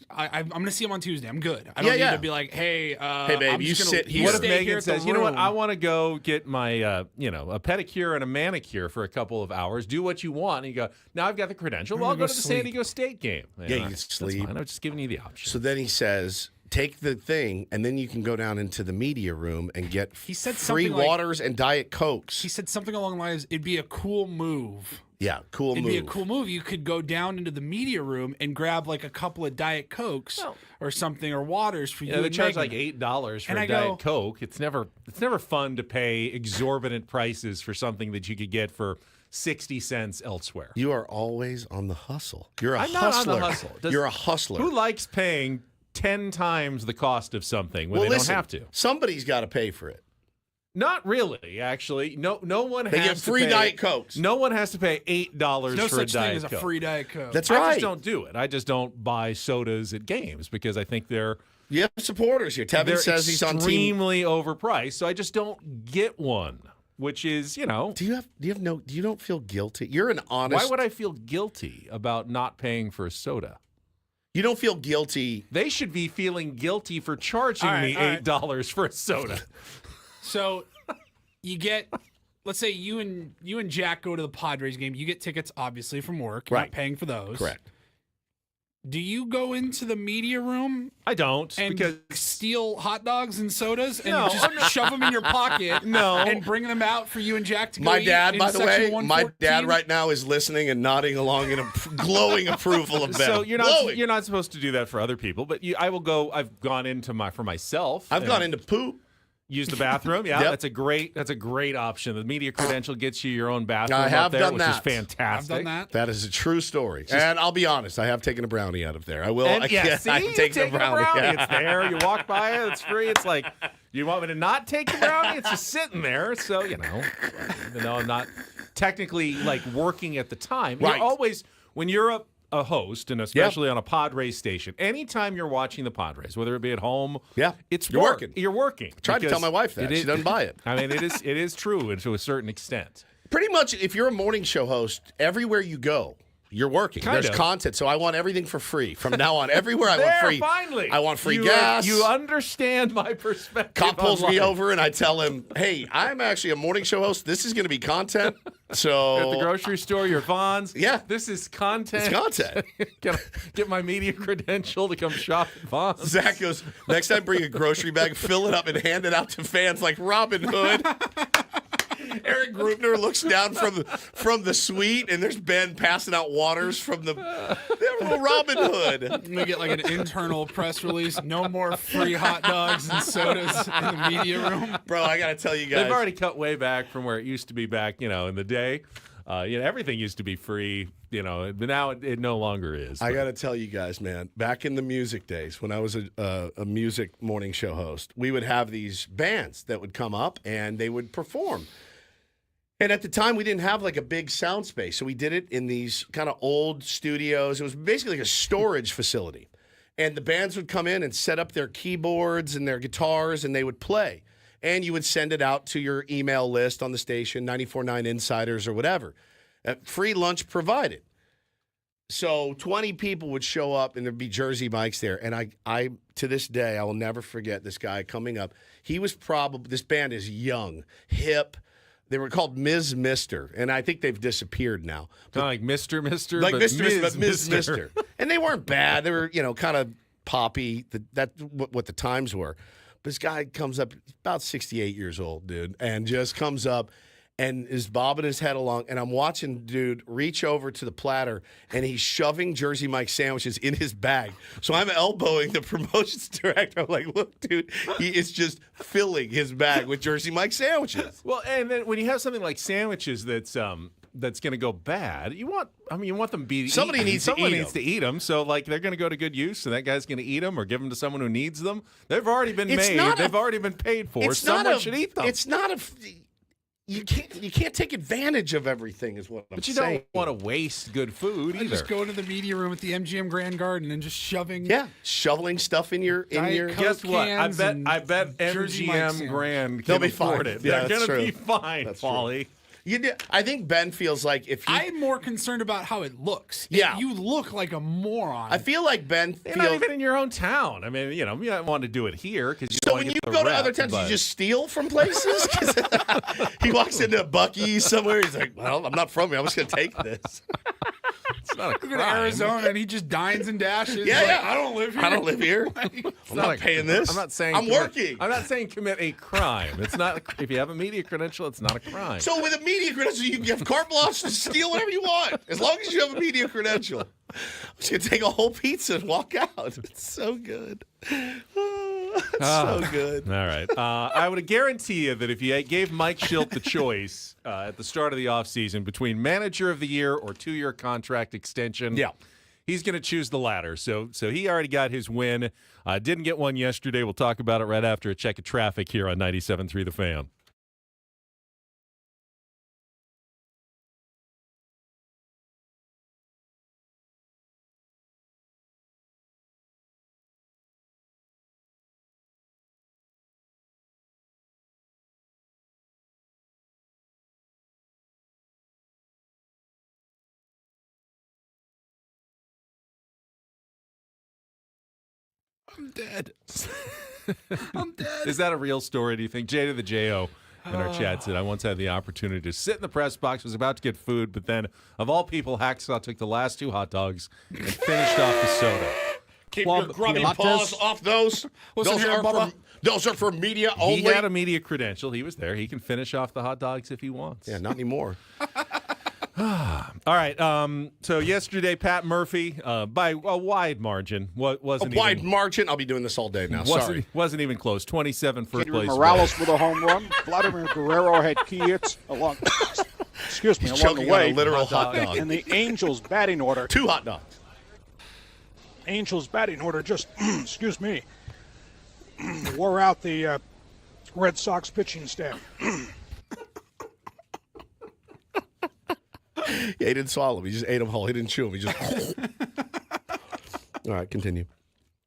I'm gonna see them on Tuesday. I'm good. I don't Yeah, need yeah. to be like, hey, babe, I'm you just gonna, sit here. What if stay here Megan at the says, you know what, room." I want to go get my, a pedicure and a manicure for a couple of hours. Do what you want. And you go, now I've got the credential. Well, I'll gonna go go to the sleep. San Diego State game. Yeah, you can That's sleep. fine. I'm just giving you the option. so then he says, take the thing, and then you can go down into the media room and get He said free something like- waters and Diet Cokes. He said something along the lines, "It'd be a cool move. Yeah, cool It'd move. be a cool move. You could go down into the media room and grab like a couple of Diet Cokes or something or waters for you. They and charge Megan. like $8 for And a I Diet go- Coke. It's never fun to pay exorbitant prices for something that you could get for 60 cents elsewhere. You are always on the hustle. You're a I'm not on hustler. the hustle. You're a hustler. Who likes paying 10 times the cost of something when well, they listen, don't have to? somebody's got to pay for it. Not really, actually. No one They has get to free pay, Diet Cokes. No one has to pay $8 There's no for a such Diet thing as a Coke. free Diet Coke. That's I right. just don't do it. I just don't buy sodas at games because I think they're You have supporters here. Tevin They're says he's on team. extremely overpriced, so I just don't get one. Which is, you know, Do you don't feel guilty? You're an honest. why would I feel guilty about not paying for a soda? You don't feel guilty. They should be feeling guilty for charging All right, me all right. $8 for a soda. So you get, let's say you and Jack go to the Padres game. You get tickets, obviously, from work. You're Right. not paying for those. Correct. Do you go into the media room I don't and because steal hot dogs and sodas and No, just shove them in your pocket? No. And bring them out for you and Jack to go My eat dad, in by the section way, my 114? dad right now is listening and nodding along in a glowing approval of Ben. so Glowing. you're not supposed to do that for other people, but I will go. I've gone into for myself. I've and gone into poop. use the bathroom. Yeah, Yep. that's a great option. The media credential gets you your own bathroom I have up there, done which is that. fantastic. I've done that. That is a true story. And I'll be honest, I have taken a brownie out of there. I will. And I you take take the brownie. It's there. You walk by it. It's free. It's like, you want me to not take the brownie? It's just sitting there. So, even though I'm not technically like working at the time, Right. you're always, when you're a host, and especially on a Padres station, anytime you're watching the Padres, whether it be at home, Yeah. it's You're work. working. You're working. Tried to Because tell my wife that. She doesn't buy it. I mean, it is true, and to a certain extent. Pretty much, if you're a morning show host, everywhere you go, you're working. Kind There's of. content, so I want everything for free. From now on, everywhere I want free. Finally. I want free You gas. You understand my perspective. Cop pulls on me life. over, and I tell him, hey, I'm actually a morning show host. This is going to be content. So At the grocery store, your Vons. Yeah. This is content. It's content. Get my media credential to come shop at Vons. Zach goes, next time bring a grocery bag, fill it up, and hand it out to fans like Robin Hood. Eric Grubner looks down from the suite, and there's Ben passing out waters from the Robin Hood. I'm gonna get like an internal press release. No more free hot dogs and sodas in the media room. Bro, I got to tell you guys. They've already cut way back from where it used to be back, in the day. Everything used to be free, but now it no longer is. I got to tell you guys, man, back in the music days when I was a music morning show host, we would have these bands that would come up and they would perform. And at the time, we didn't have like a big sound space. So we did it in these kind of old studios. It was basically like a storage facility. And the bands would come in and set up their keyboards and their guitars, and they would play. And you would send it out to your email list on the station, 94.9 Insiders or whatever. Free lunch provided. So 20 people would show up, and there'd be Jersey Mike's there. And I to this day, I will never forget this guy coming up. He was this band is young, hip. They were called Ms. Mister, and I think they've disappeared now. Not like Mr. Mister, Like but Mr. Ms. but Ms. Mister. Mister. And they weren't bad. They were, kind of poppy. That's what the times were. But this guy comes up, about 68 years old, dude, and just comes up and is bobbing his head along. And I'm watching dude reach over to the platter, and he's shoving Jersey Mike sandwiches in his bag. So I'm elbowing the promotions director. I'm like, look, dude, he is just filling his bag with Jersey Mike sandwiches. Well, and then when you have something like sandwiches that's going to go bad, you want them to be Somebody eaten. needs to Someone eat needs 'em. to eat them. So like they're going to go to good use, and that guy's going to eat them or give them to someone who needs them. They've already been It's made. not a- They've already been paid for. It's not Someone should eat them. It's not you can't take advantage of everything is what I'm But you saying. don't want to waste good food I either. just go into the media room at the MGM Grand Garden and just shoving. Yeah, shoveling stuff in your Diet Coke. Guess what? cans and I bet Jersey Mike MGM sandwich. Grand They'll can be fine. afford it. Yeah, They're that's going to be true. fine, That's true. Paulie. I think Ben feels like if he, I'm more concerned about how it looks. Yeah. You look like a moron. I feel like Ben You're not feels. even in your own town. I mean, you don't want to do it here because you So don't when get you the go to rep, other towns, but- you just steal from places. 'Cause he walks into Buc-ee's somewhere. He's like, "Well, I'm not from here. I'm just gonna take this." It's not a Look at crime. Arizona and he just dines and dashes. Yeah, Like, yeah. I don't live here. I don't live here. I'm not paying this. I'm not saying I'm working. I'm not saying commit a crime. It's not. If you have a media credential, it's not a crime. So with a media credential, you can have carte blanche to steal whatever you want, as long as you have a media credential. I'm just gonna take a whole pizza and walk out. It's so good. It's so good. All right. I would guarantee you that if you gave Mike Shildt the choice at the start of the offseason between manager of the year or 2-year contract extension, Yeah. he's going to choose the latter. So he already got his win. Didn't get one yesterday. We'll talk about it right after a check of traffic here on 97.3 The Fan. I'm dead. I'm dead. Is that a real story, do you think? Jay to the J.O. in our chat said, I once had the opportunity to sit in the press box, was about to get food, but then, of all people, Hacksaw took the last 2 hot dogs and finished off the soda. Keep your grubby paws off those. Those are for media only. He had a media credential. He was there. He can finish off the hot dogs if he wants. Yeah, not anymore. All right. So yesterday, Pat Murphy, by a wide margin, wasn't Wide even, margin. I'll be doing this all day now. Sorry. wasn't even close. 27 first place. Morales with a home run. Vladimir Guerrero had key hits along. Excuse me, He's along the choking on way. a literal hot dog. And the Angels batting order. 2 hot dogs. Angels batting order just, excuse me, wore out the Red Sox pitching staff. Yeah, he didn't swallow them. He just ate them whole. He didn't chew them. He just. All right, continue.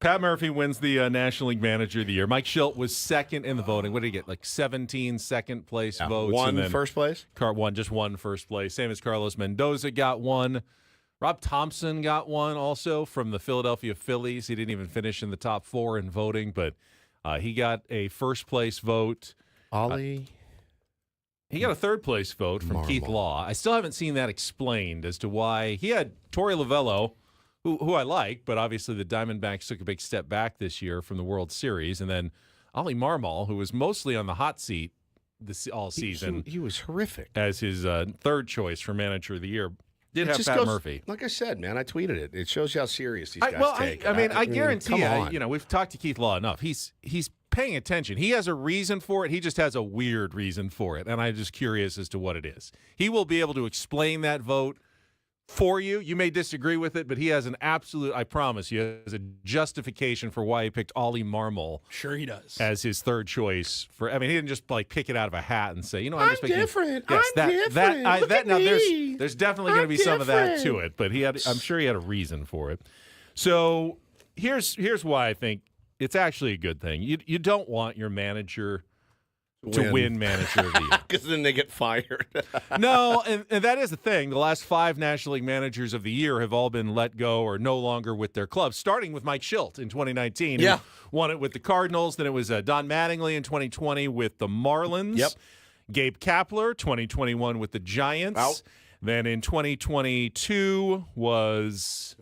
Pat Murphy wins the National League Manager of the Year. Mike Shildt was second in the voting. What did he get? Like 17 second place votes. One and then first place? Just one first place. Same as Carlos Mendoza got one. Rob Thompson got one also from the Philadelphia Phillies. He didn't even finish in the top 4 in voting, but he got a first place vote. Ollie. He got a third place vote from Marmol. Keith Law. I still haven't seen that explained as to why he had Torey Lovello, who I like, but obviously the Diamondbacks took a big step back this year from the World Series, and then Ollie Marmol, who was mostly on the hot seat all season. He was horrific. As his third choice for Manager of the Year. Did It have just Pat goes- Murphy. Like I said, man, I tweeted it. It shows you how serious these guys take. I guarantee come you, on. we've talked to Keith Law enough. He's paying attention. He has a reason for it. He just has a weird reason for it, and I'm just curious as to what it is. He will be able to explain that vote for you. You may disagree with it, but he has an absolute, I promise you, has a justification for why he picked Ollie Marmol Sure he does. as his third choice. He didn't just pick it out of a hat and say, I'm just picking. different. Yes, I'm different. Look at now me. there's definitely going to be some of that to it, but I'm sure he had a reason for it. So here's why I think it's actually a good thing. You don't want your manager to win Manager of the Year. Because then they get fired. No, and that is the thing. The last 5 National League Managers of the Year have all been let go or no longer with their clubs, starting with Mike Shildt in 2019. Yeah. Who won it with the Cardinals. Then it was Don Mattingly in 2020 with the Marlins. Yep. Gabe Kapler, 2021 with the Giants. Out. Then in 2022 was...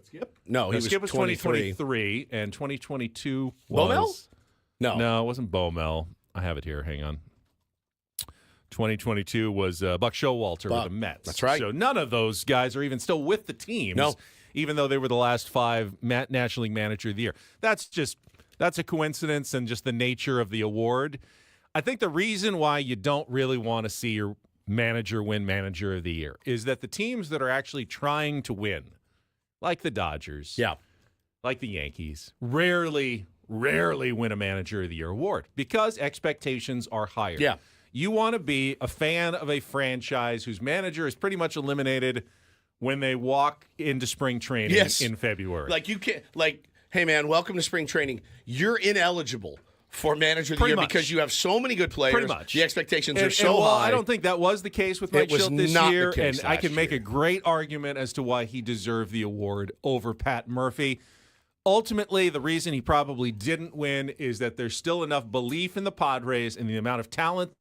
No, he was Skip was 23. 2023, and 2022 was... Bomel? No. It wasn't Bomel. I have it here. Hang on. 2022 was Buck Showalter with the Mets. That's right. So none of those guys are even still with the teams, No. even though they were the last 5 National League Manager of the Year. That's a coincidence and just the nature of the award. I think the reason why you don't really want to see your manager win Manager of the Year is that the teams that are actually trying to win, like the Dodgers, like the Yankees, rarely win a Manager of the Year award because expectations are higher. Yeah. You want to be a fan of a franchise whose manager is pretty much eliminated when they walk into spring training in February. Like you can't, hey man, welcome to spring training. You're ineligible for Manager of the Year because you have so many good players. Pretty much. The expectations are so high. I don't think that was the case with Mike It was Shildt this not the year, case and I last can make year. a great argument as to why he deserved the award over Pat Murphy. Ultimately, the reason he probably didn't win is that there's still enough belief in the Padres and the amount of talent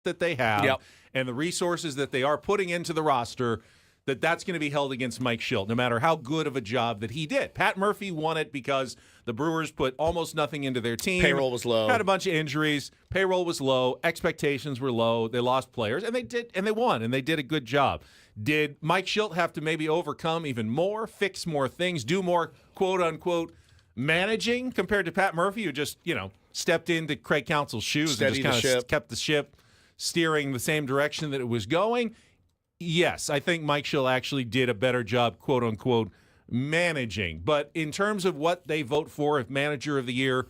that they have and the resources that they are putting into the roster that's going to be held against Mike Shildt, no matter how good of a job that he did. Pat Murphy won it because the Brewers put almost nothing into their team. Payroll was low. Had a bunch of injuries. Payroll was low. Expectations were low. They lost players, and they won, and they did a good job. Did Mike Shildt have to maybe overcome even more, fix more things, do more quote-unquote managing compared to Pat Murphy, who just, stepped into Craig Counsell's shoes Steady and the just kind ship. of kept the ship steering the same direction that it was going? Yes, I think Mike Shildt actually did a better job, quote-unquote, managing. But in terms of what they vote for as Manager of the Year,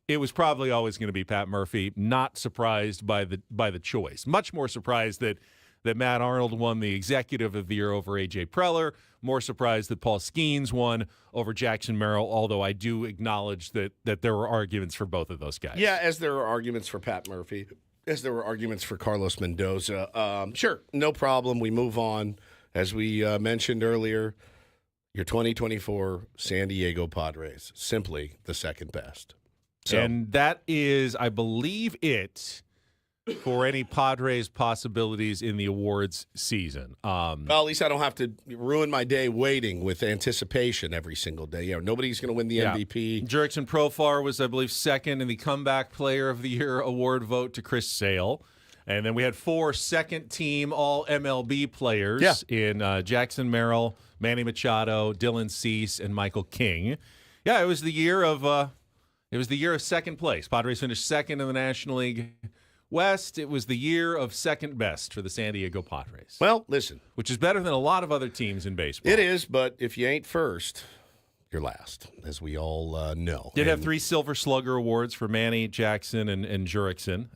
it was probably always going to be Pat Murphy. Not surprised by the choice. Much more surprised that Matt Arnold won the Executive of the Year over A.J. Preller. More surprised that Paul Skeens won over Jackson Merrill, although I do acknowledge that there were arguments for both of those guys. Yeah, as there were arguments for Pat Murphy, as there were arguments for Carlos Mendoza. Sure, no problem. We move on. As we mentioned earlier, Your 2024 San Diego Padres, simply the second best. So, And that is, I believe, it for any Padres possibilities in the awards season. well, at least I don't have to ruin my day waiting with anticipation every single day. Nobody's going to win the MVP. Jurickson Profar was, I believe, second in the Comeback Player of the Year award vote to Chris Sale. And then we had 4 second-team All-MLB players in Jackson Merrill, Manny Machado, Dylan Cease, and Michael King. Yeah, it was the year of second place. Padres finished second in the National League West. It was the year of second best for the San Diego Padres. Well, listen. Which is better than a lot of other teams in baseball. It is, but if you ain't first, you're last, as we all know. Did have 3 Silver Slugger awards for Manny, Jackson, and Jurickson.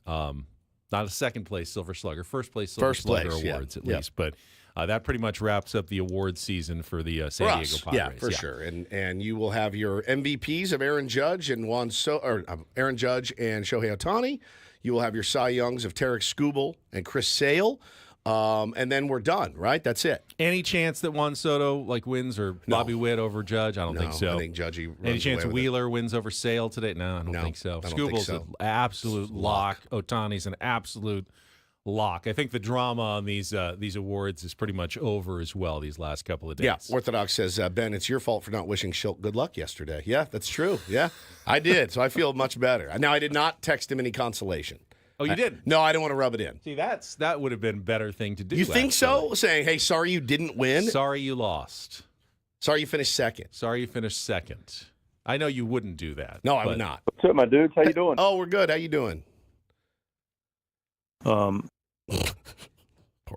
Not a second-place Silver Slugger. First-place Silver Slugger awards, at least. But that pretty much wraps up the award season for the San Diego Padres. Yeah, for sure. And you will have your MVPs of Aaron Judge and Aaron Judge and Shohei Ohtani. You will have your Cy Youngs of Tarek Skubal and Chris Sale. And then we're done, right? That's it. Any chance that Juan Soto wins or Bobby Witt over Judge? I don't think so. I think Judge. Any chance Wheeler wins over Sale today? No, I don't think so. Skubal's an absolute lock. Ohtani's an absolute lock. I think the drama on these awards is pretty much over as well these last couple of days. Yeah, Orthodox says, Ben, it's your fault for not wishing Shildt good luck yesterday. Yeah, that's true. Yeah, I did, so I feel much better. Now, I did not text him any consolation. Oh, you didn't? No, I don't want to rub it in. See, that would have been a better thing to do. You think so? Saying, hey, sorry you didn't win? Sorry you lost. Sorry you finished second. Sorry you finished second. I know you wouldn't do that. No, I would not. What's up, my dudes? How you doing? Oh, we're good. How you doing? Poor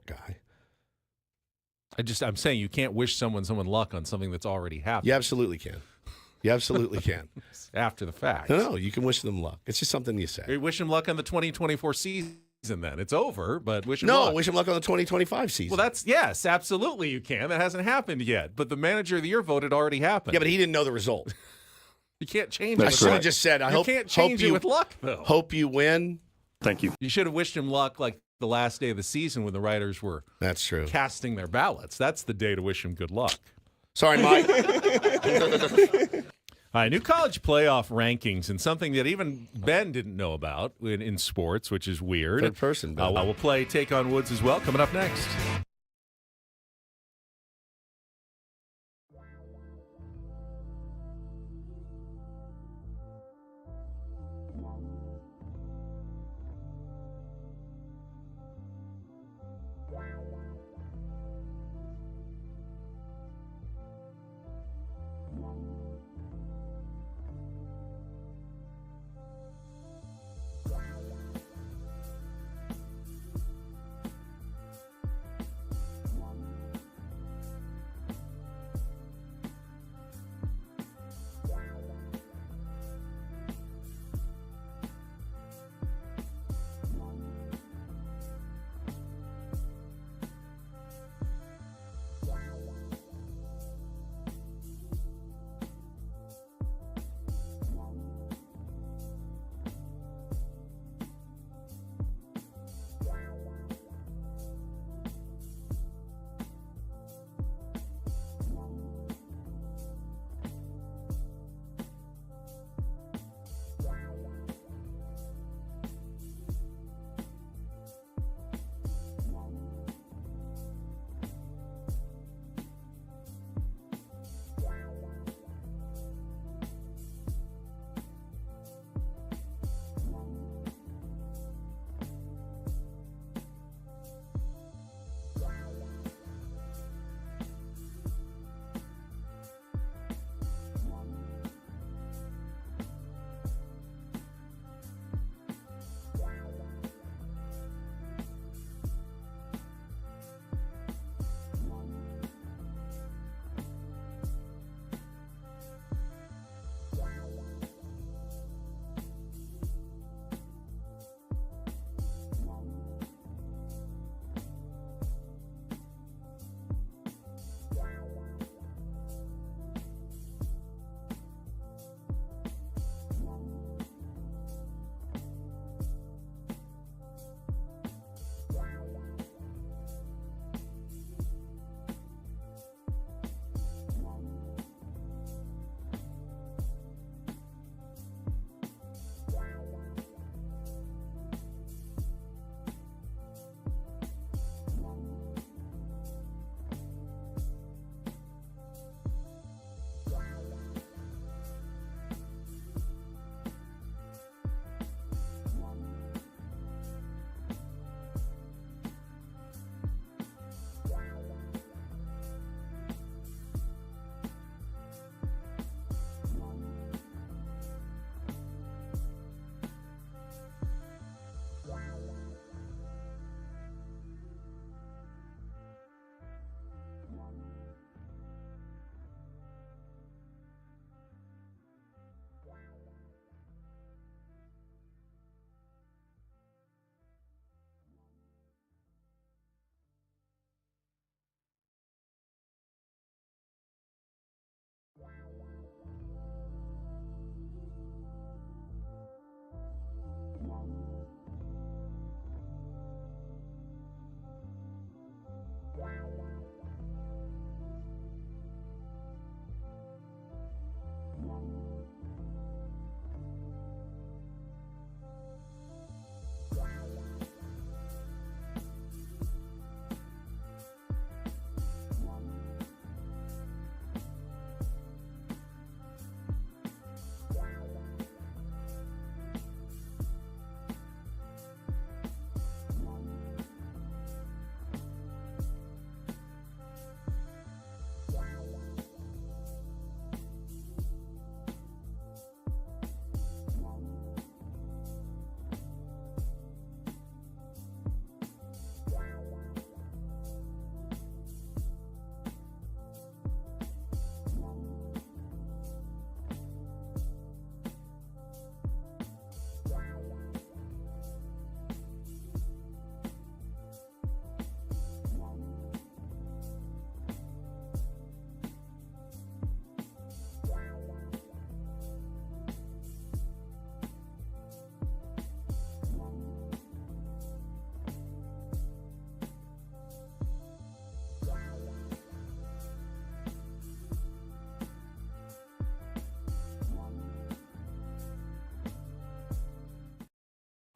guy. I'm saying you can't wish someone luck on something that's already happened. You absolutely can. You absolutely can. After the fact. No, you can wish them luck. It's just something you say. You wish them luck on the 2024 season then. It's over, but wish them luck. No, wish them luck on the 2025 season. Well, yes, absolutely you can. That hasn't happened yet. But the Manager of the Year vote had already happened. Yeah, but he didn't know the result. You can't change I it. should have just said, You can't change it with luck, though. Hope you win. Thank you. You should have wished him luck like the last day of the season when the writers were That's true. casting their ballots. That's the day to wish him good luck. Sorry, Mike. All right, new college playoff rankings, and something that even Ben didn't know about in sports, which is weird. Third person, Ben. We'll play Take on Woods as well, coming up next.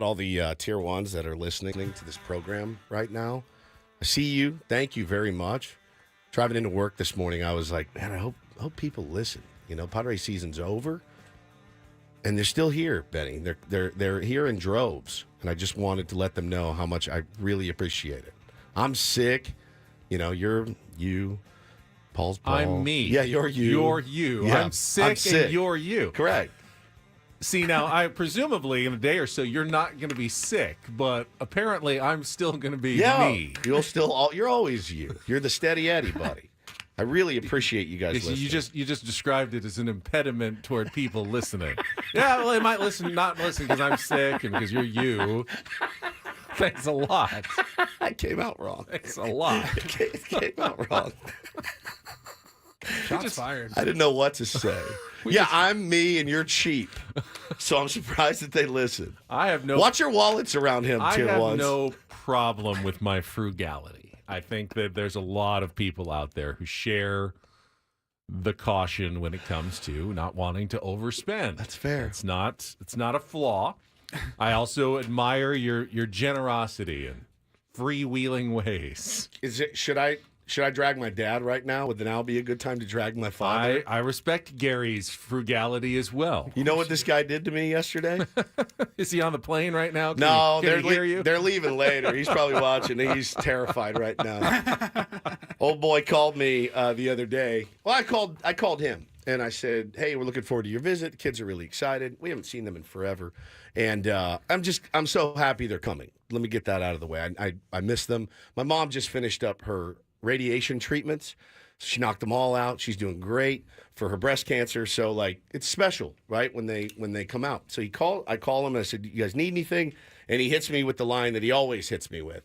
all the tier ones that are listening to this program right now. I see you. Thank you very much. Driving into work this morning, I was like, man, I hope people listen. You know, Padres season's over, and they're still here, Benny. They're here in droves, and I just wanted to let them know how much I really appreciate it. I'm sick. You know, you're you. Paul's Paul. I'm me. Yeah, you're you. You're you. Yeah, I'm sick and you're you. Correct. See, now, I presumably in a day or so you're not going to be sick, but apparently I'm still going to be me. You're always you. You're the steady Eddie, buddy. I really appreciate you guys listening. You just described it as an impediment toward people listening. Yeah, well, they might not listen because I'm sick and because you're you. Thanks a lot. I came out wrong. Thanks a lot. It came out wrong. Shots fired. I didn't know what to say. I'm me and you're cheap. So I'm surprised that they listen. Watch your wallets around him, I tier have ones. no problem with my frugality. I think that there's a lot of people out there who share the caution when it comes to not wanting to overspend. That's fair. It's not a flaw. I also admire your generosity and freewheeling ways. Should I drag my dad right now? Would now be a good time to drag my father? I respect Gary's frugality as well. You know what this guy did to me yesterday? Is he on the plane right now? No, can he hear you? They're leaving later. He's probably watching. He's terrified right now. Old boy called me the other day. Well, I called him and I said, "Hey, we're looking forward to your visit. The kids are really excited. We haven't seen them in forever, and I'm so happy they're coming. Let me get that out of the way. I miss them. My mom just finished up her radiation treatments. She knocked them all out. She's doing great for her breast cancer. So like it's special, right? When they come out. So I call him and I said, "You guys need anything?" And he hits me with the line that he always hits me with.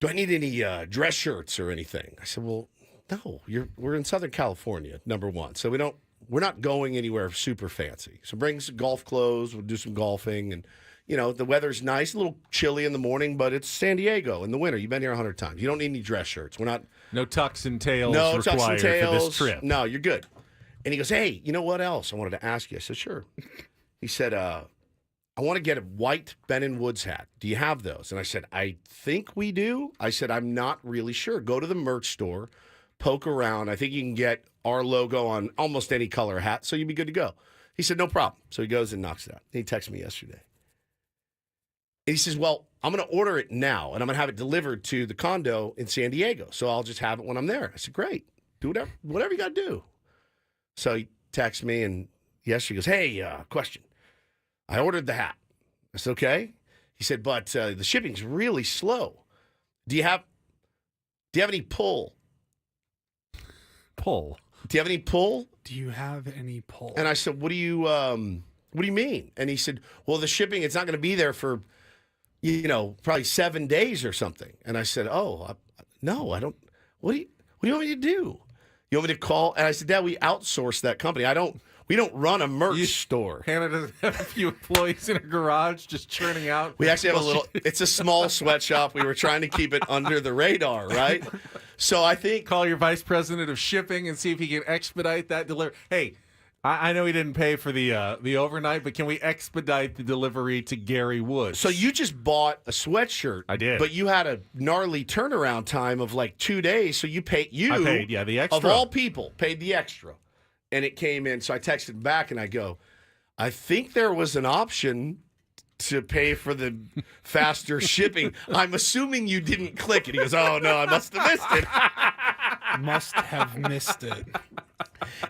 "Do I need any dress shirts or anything?" I said, "Well, no. We're in Southern California, number one. So we're not going anywhere super fancy. So bring some golf clothes. We'll do some golfing and you know, the weather's nice, a little chilly in the morning, but it's San Diego in the winter. You've been here 100 times. You don't need any dress shirts. We're not. No tucks and tails required for this trip. No, you're good." And he goes, "Hey, you know what else I wanted to ask you?" I said, "Sure." He said, "I want to get a white Ben & Woods hat. Do you have those?" And I said, "I think we do." I said, "I'm not really sure. Go to the merch store, poke around. I think you can get our logo on almost any color hat, so you'd be good to go." He said, "No problem." So he goes and knocks it out. He texted me yesterday. And he says, "Well, I'm going to order it now, and I'm going to have it delivered to the condo in San Diego. So I'll just have it when I'm there." I said, "Great. Do whatever you got to do." So he texts me, and yesterday he goes, "Hey, question. I ordered the hat." I said, "Okay." He said, "But the shipping's really slow. Do you have any pull?" Pull? "Do you have any pull?" Do you have any pull? And I said, What do you mean?" And he said, "Well, the shipping, it's not going to be there for, probably 7 days or something." And I said, "No, I don't. What do you want me to do? You want me to call?" And I said, "Dad, we outsource that company. We don't run a merch store." Hannah doesn't have a few employees in her garage just churning out. We actually have it's a small sweatshop. We were trying to keep it under the radar, right? So I think. Call your vice president of shipping and see if he can expedite that delivery. Hey, I know he didn't pay for the overnight, but can we expedite the delivery to Gary Woods? So you just bought a sweatshirt. I did. But you had a gnarly turnaround time of like 2 days, so I paid the extra. Of all people, paid the extra. And it came in, so I texted back and I go, "I think there was an option to pay for the faster shipping. I'm assuming you didn't click it." He goes, "Oh, no, I must have missed it." Must have missed it.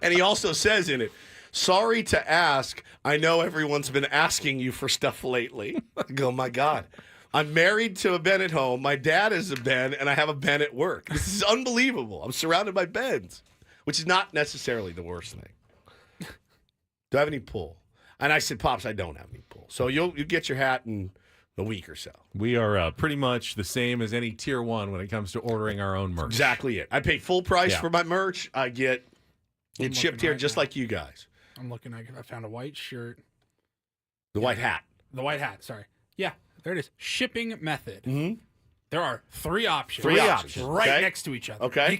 And he also says in it, "Sorry to ask. I know everyone's been asking you for stuff lately." I go, "My God. I'm married to a Ben at home. My dad is a Ben, and I have a Ben at work. This is unbelievable. I'm surrounded by Bens," which is not necessarily the worst thing. "Do I have any pull?" And I said, "Pops, I don't have any pull. So you'll get your hat in a week or so." We are pretty much the same as any tier one when it comes to ordering our own merch. Exactly it. I pay full price for my merch. I get it shipped here just like you guys. I'm looking. I found a white shirt. The white hat. The white hat. Sorry. Yeah, there it is. Shipping method. Mm-hmm. There are three options. Three options. Right Okay. next to each other. Okay.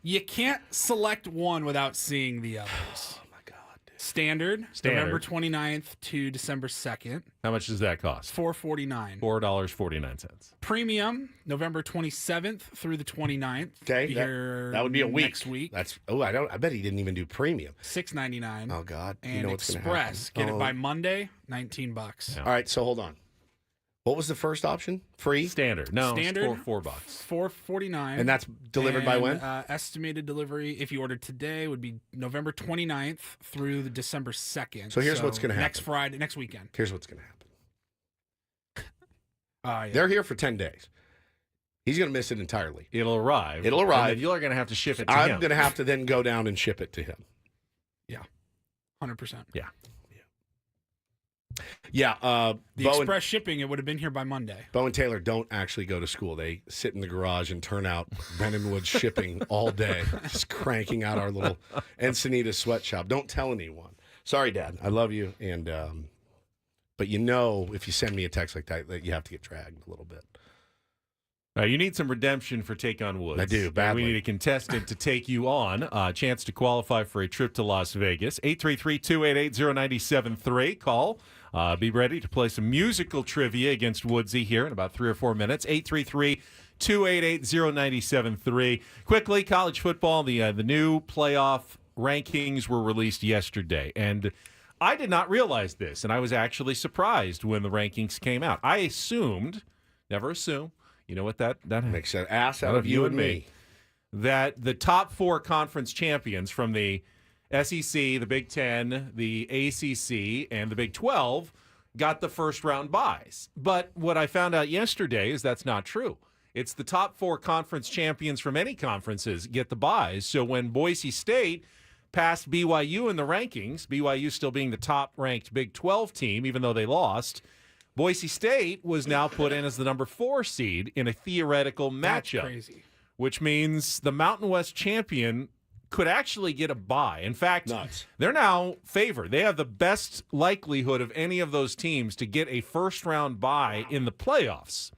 You can't select one without seeing the others. Oh my God, dude. Standard. November 29th to December 2nd. How much does that cost? $4.49. $4.49. Premium, November 27th through the 29th. Okay, that would be a week. Next week. I bet he didn't even do premium. $6.99. Oh God, And you know what's going to happen. Express, get it by Monday, $19. Yeah. All right, so hold on. What was the first option? Free? Standard. No, Standard. it's $4. $4.49. And that's delivered by when? Estimated delivery, if you ordered today, would be November 29th through the December 2nd. So here's what's gonna Next happen. Friday, next weekend. Here's what's going to happen. Yeah. They're here for 10 days. He's going to miss it entirely. It'll arrive. It'll arrive. And then you're going to have to ship it to I'm him. going to have to then go down and ship it to him. 100%. Yeah. Yeah. The Bo express shipping, it would have been here by Monday. Bo and Taylor don't actually go to school. They sit in the garage and turn out Bentonwood shipping all day, just cranking out our little Encinitas sweatshop. Don't tell anyone. Sorry, Dad. I love you. And but if you send me a text like that you have to get dragged a little bit. You need some redemption for Take on Woods. I do, badly. We need a contestant to take you on. A chance to qualify for a trip to Las Vegas. 833-288-0973. Call. Be ready to play some musical trivia against Woodsy here in about 3 or 4 minutes. 833-288-0973. Quickly, college football, the new playoff rankings were released yesterday. And I did not realize this, and I was actually surprised when the rankings came out. I assumed, never assume, you know what that makes an ass out of you and me. That the top 4 conference champions from the SEC, the Big Ten, the ACC, and the Big 12 got the first round buys. But what I found out yesterday is that's not true. It's the top 4 conference champions from any conferences get the buys. So when Boise State passed BYU in the rankings, BYU still being the top-ranked Big 12 team, even though they lost, Boise State was now put in as the number 4 seed in a theoretical matchup. That's crazy. Which means the Mountain West champion could actually get a bye. In fact, they're now favored. They have the best likelihood of any of those teams to get a first-round bye in the playoffs.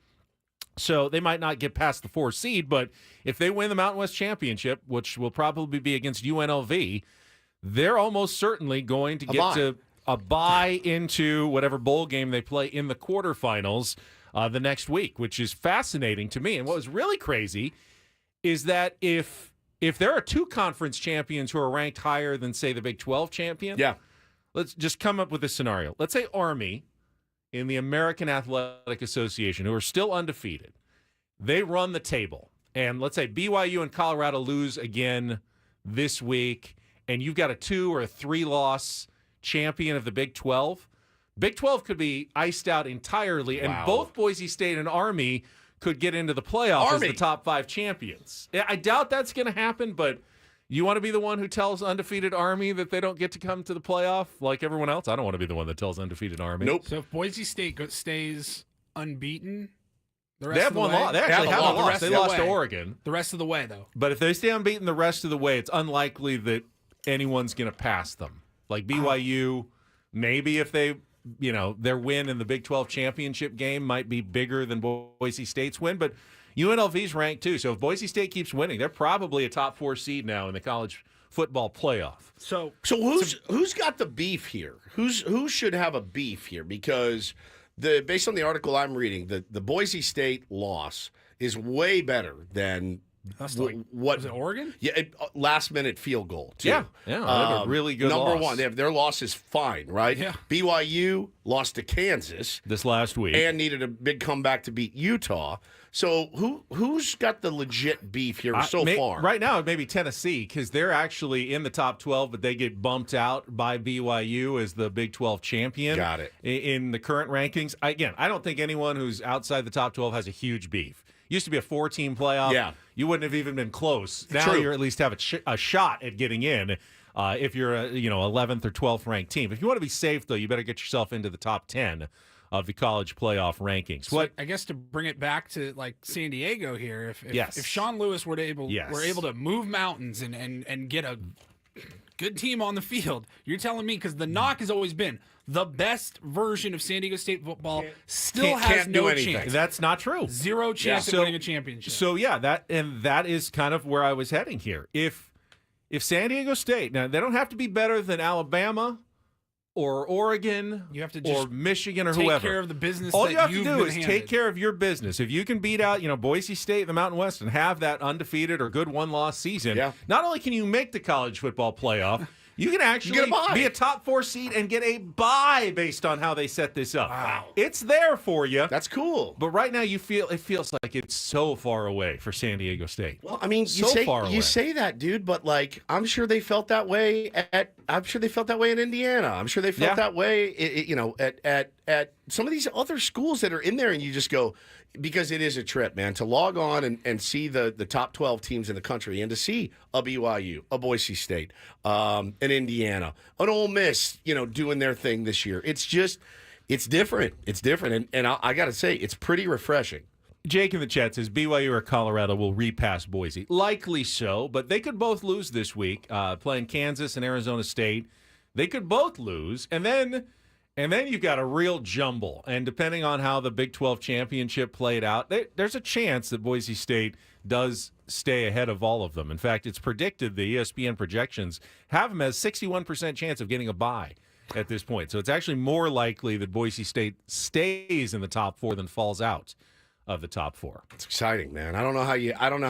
So they might not get past the 4 seed, but if they win the Mountain West championship, which will probably be against UNLV, they're almost certainly going to get to a bye into whatever bowl game they play in the quarterfinals the next week, which is fascinating to me. And what was really crazy is that if there are 2 conference champions who are ranked higher than, say, the Big 12 champion, let's just come up with a scenario. Let's say Army in the American Athletic Association, who are still undefeated, they run the table. And let's say BYU and Colorado lose again this week, and you've got a 2 or a 3 loss champion of the Big 12. Big 12 could be iced out entirely, and both Boise State and Army could get into the playoff as the top 5 champions. I doubt that's going to happen, but you want to be the one who tells undefeated Army that they don't get to come to the playoff like everyone else? I don't want to be the one that tells undefeated Army. Nope. So if Boise State stays unbeaten, the They rest have of the one way, loss. They actually have a loss. They lost to way. Oregon. The rest of the way, though. But if they stay unbeaten the rest of the way, it's unlikely that anyone's going to pass them. Like BYU, maybe if they, their win in the Big 12 championship game might be bigger than Boise State's win, but UNLV's ranked too. So if Boise State keeps winning, they're probably a top 4 seed now in the college football playoff. So who's got the beef here? Who should have a beef here? Because based on the article I'm reading, the Boise State loss is way better than what was it Oregon? Yeah, last minute field goal too. Yeah, they have a really good number loss. 1. Their loss is fine, right? Yeah. BYU lost to Kansas this last week and needed a big comeback to beat Utah. So who's got the legit beef here so far? Right now, it may be Tennessee because they're actually in the top 12, but they get bumped out by BYU as the Big 12 champion. Got it. In the current rankings. Again, I don't think anyone who's outside the top 12 has a huge beef. Used to be a 4-team playoff. Yeah. You wouldn't have even been close. Now True. you at least have a shot at getting in if you're a 11th or 12th ranked team. If you want to be safe, though, you better get yourself into the top 10 of the college playoff rankings. So I guess to bring it back to like San Diego here, if Sean Lewis were able to move mountains and get a good team on the field, you're telling me, because the knock has always been the best version of San Diego State football still has no chance. That's not true. Zero chance of winning a championship. So that is kind of where I was heading here. If San Diego State, now they don't have to be better than Alabama or Oregon You have to or just Michigan or take whoever. care of the business All that you have to you've do been is handed. take care of your business. If you can beat out, Boise State in the Mountain West and have that undefeated or good one-loss season, not only can you make the college football playoff, you can actually get a bye. be a top 4 seed and get a bye based on how they set this up. Wow. It's there for you. That's cool. But right now, it feels like it's so far away for San Diego State. Well, I mean, far away. you say that, dude, but like, I'm sure they felt that way in Indiana. I'm sure they felt that way, at some of these other schools that are in there, and you just go, because it is a trip, man, to log on and see the top 12 teams in the country and to see a BYU, a Boise State, an Indiana, an Ole Miss, doing their thing this year. It's different. It's different. And I got to say, it's pretty refreshing. Jake in the chat says BYU or Colorado will repass Boise. Likely so, but they could both lose this week, playing Kansas and Arizona State. They could both lose, and then you've got a real jumble. And depending on how the Big 12 championship played out, there's a chance that Boise State does stay ahead of all of them. In fact, it's predicted, the ESPN projections have them as 61% chance of getting a bye at this point. So it's actually more likely that Boise State stays in the top 4 than falls out of the top 4. It's exciting, man. I don't know how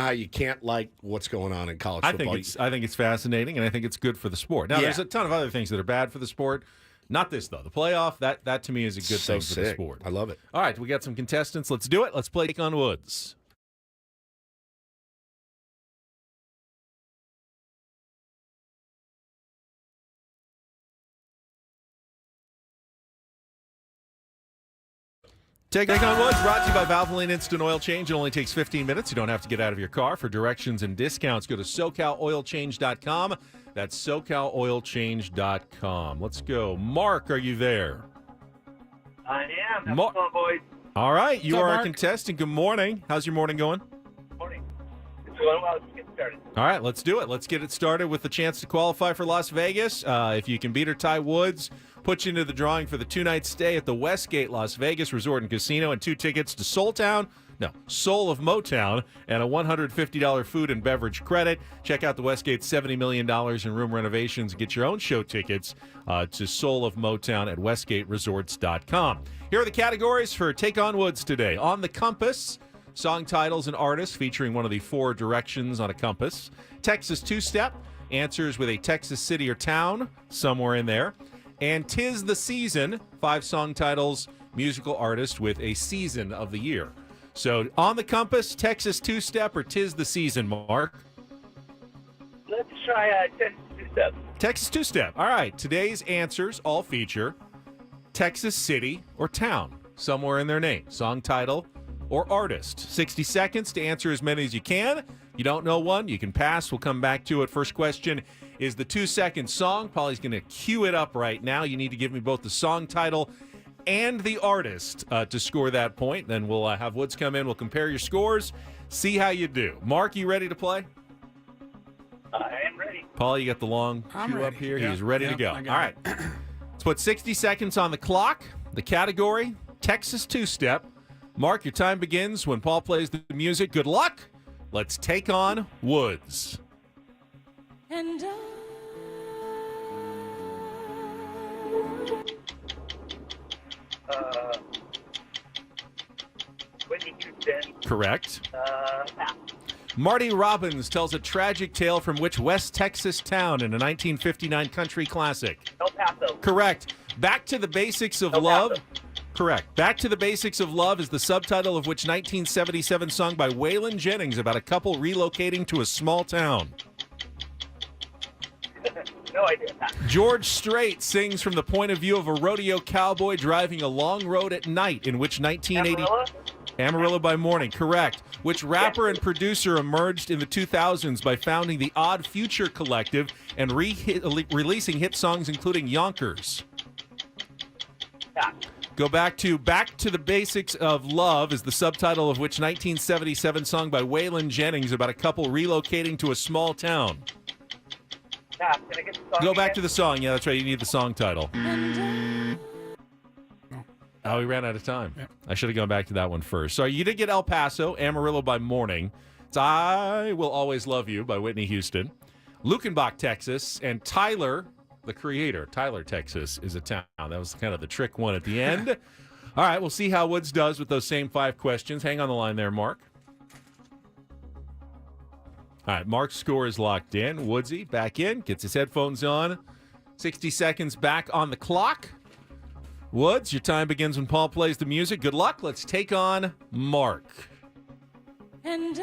you can't like what's going on in college football. I think it's fascinating, and I think it's good for the sport. Now, there's a ton of other things that are bad for the sport. Not this, though. The playoff, that to me is a good thing for the sport. I love it. All right, we got some contestants. Let's do it. Let's play Take on Woods. Take on Woods, brought to you by Valvoline Instant Oil Change. It only takes 15 minutes. You don't have to get out of your car. For directions and discounts, go to SoCalOilChange.com. That's SoCalOilChange.com. Let's go. Mark, are you there? I am. How's it going, boys? All right, you What's up, are Mark? a contestant. Good morning. How's your morning going? Morning. It's going well. Let's get started. All right, let's do it. Let's get it started with the chance to qualify for Las Vegas. If you can beat or tie Woods, put you into the drawing for the 2-night stay at the Westgate Las Vegas Resort and Casino and 2 tickets to Soul of Motown, and a $150 food and beverage credit. Check out the Westgate's $70 million in room renovations. Get your own show tickets to Soul of Motown at WestgateResorts.com. Here are the categories for Take on Woods today. On the Compass, song titles and artists featuring one of the 4 directions on a compass. Texas Two-Step, answers with a Texas city or town somewhere in there. And 'Tis the Season, 5 song titles, musical artist with a season of the year. So on the Compass, Texas Two-Step or 'Tis the Season, Mark? Let's try Texas Two-Step. Texas Two-Step. All right, today's answers all feature Texas city or town somewhere in their name, song title or artist. 60 seconds to answer as many as you can. You don't know one, you can pass. We'll come back to it. First question is the 2-second song. Polly's going to cue it up right now. You need to give me both the song title and the artist to score that point. Then we'll have Woods come in. We'll compare your scores, see how you do. Mark, you ready to play? I am ready. Paul, you got the long I'm cue up ready. here. Yeah. He's ready to Yeah, go. I All got right. Let's put 60 seconds on the clock. The category, Texas Two-Step. Mark, your time begins when Paul plays the music. Good luck. Let's take on Woods. And Whitney Houston. Correct. Pass. Marty Robbins tells a tragic tale from which West Texas town in a 1959 country classic? El Paso. Correct. Back to the Basics of El Love. Paso. Correct. Back to the Basics of Love is the subtitle of which 1977 song by Waylon Jennings about a couple relocating to a small town? No idea. Pass. George Strait sings from the point of view of a rodeo cowboy driving a long road at night in which 1980... Amarillo? Amarillo by Morning, correct. Which rapper and producer emerged in the 2000s by founding the Odd Future Collective and releasing hit songs including Yonkers? Pass. Go back to the Basics of Love is the subtitle of which 1977 song by Waylon Jennings about a couple relocating to a small town? Pass. Can I get the song Go back again? to the song. Yeah, that's right. You need the song title. Oh, we ran out of time. Yep. I should have gone back to that one first. So you did get El Paso, Amarillo by Morning. It's I Will Always Love You by Whitney Houston. Lukenbach, Texas, and Tyler the creator. Tyler, Texas is a town. That was kind of the trick one at the end. All right, we'll see how Woods does with those same 5 questions. Hang on the line there, Mark. All right, Mark's score is locked in. Woodsy back in, gets his headphones on. 60 seconds back on the clock. Woods, your time begins when Paul plays the music. Good luck. Let's take on Mark. And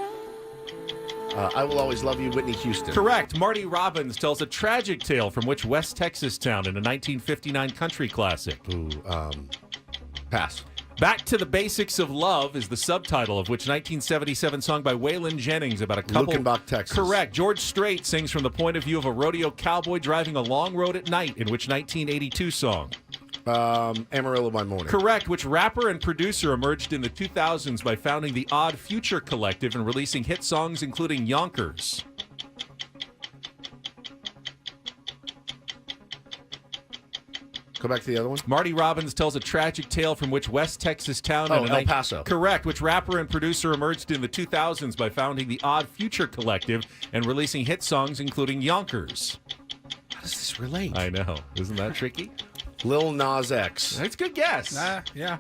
I Will Always Love You, Whitney Houston. Correct. Marty Robbins tells a tragic tale from which West Texas town in a 1959 country classic? Ooh, pass. Back to the Basics of Love is the subtitle of which 1977 song by Waylon Jennings about a couple. Luckenbach, Texas. Correct. George Strait sings from the point of view of a rodeo cowboy driving a long road at night in which 1982 song? Amarillo by Morning. Correct. Which rapper and producer emerged in the 2000s by founding the Odd Future Collective and releasing hit songs including Yonkers? Go back to the other one. Marty Robbins tells a tragic tale from which West Texas town... Oh, El Paso. Correct. Which rapper and producer emerged in the 2000s by founding the Odd Future Collective and releasing hit songs including Yonkers? How does this relate? I know. Isn't that tricky? Lil Nas X. That's a good guess. Yeah.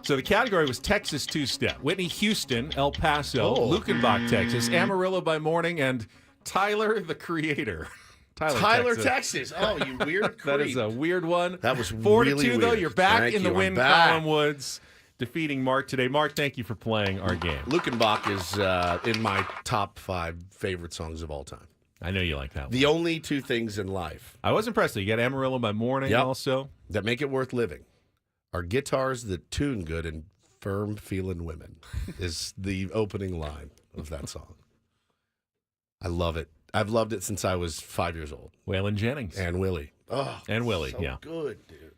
So the category was Texas two-step. Whitney Houston, El Paso, Oh. Luckenbach, Texas, Amarillo by Morning, and Tyler, the Creator. Tyler, Texas. Oh, you weird creep. That is a weird one. That was 4 to really 2, though. weird. You're back Thank in the you. I'm win back. column, Woods, defeating Mark today. Mark, thank you for playing our game. Luckenbach is in my top 5 favorite songs of all time. I know you like that one. The only 2 things in life I was impressed. You got Amarillo by Morning Yep. also. that make it worth living are guitars that tune good and firm feeling women is the opening line of that song. I love it. I've loved it since I was 5 years old. Waylon Jennings. And Willie. Oh, And Willie, so yeah. good, dude.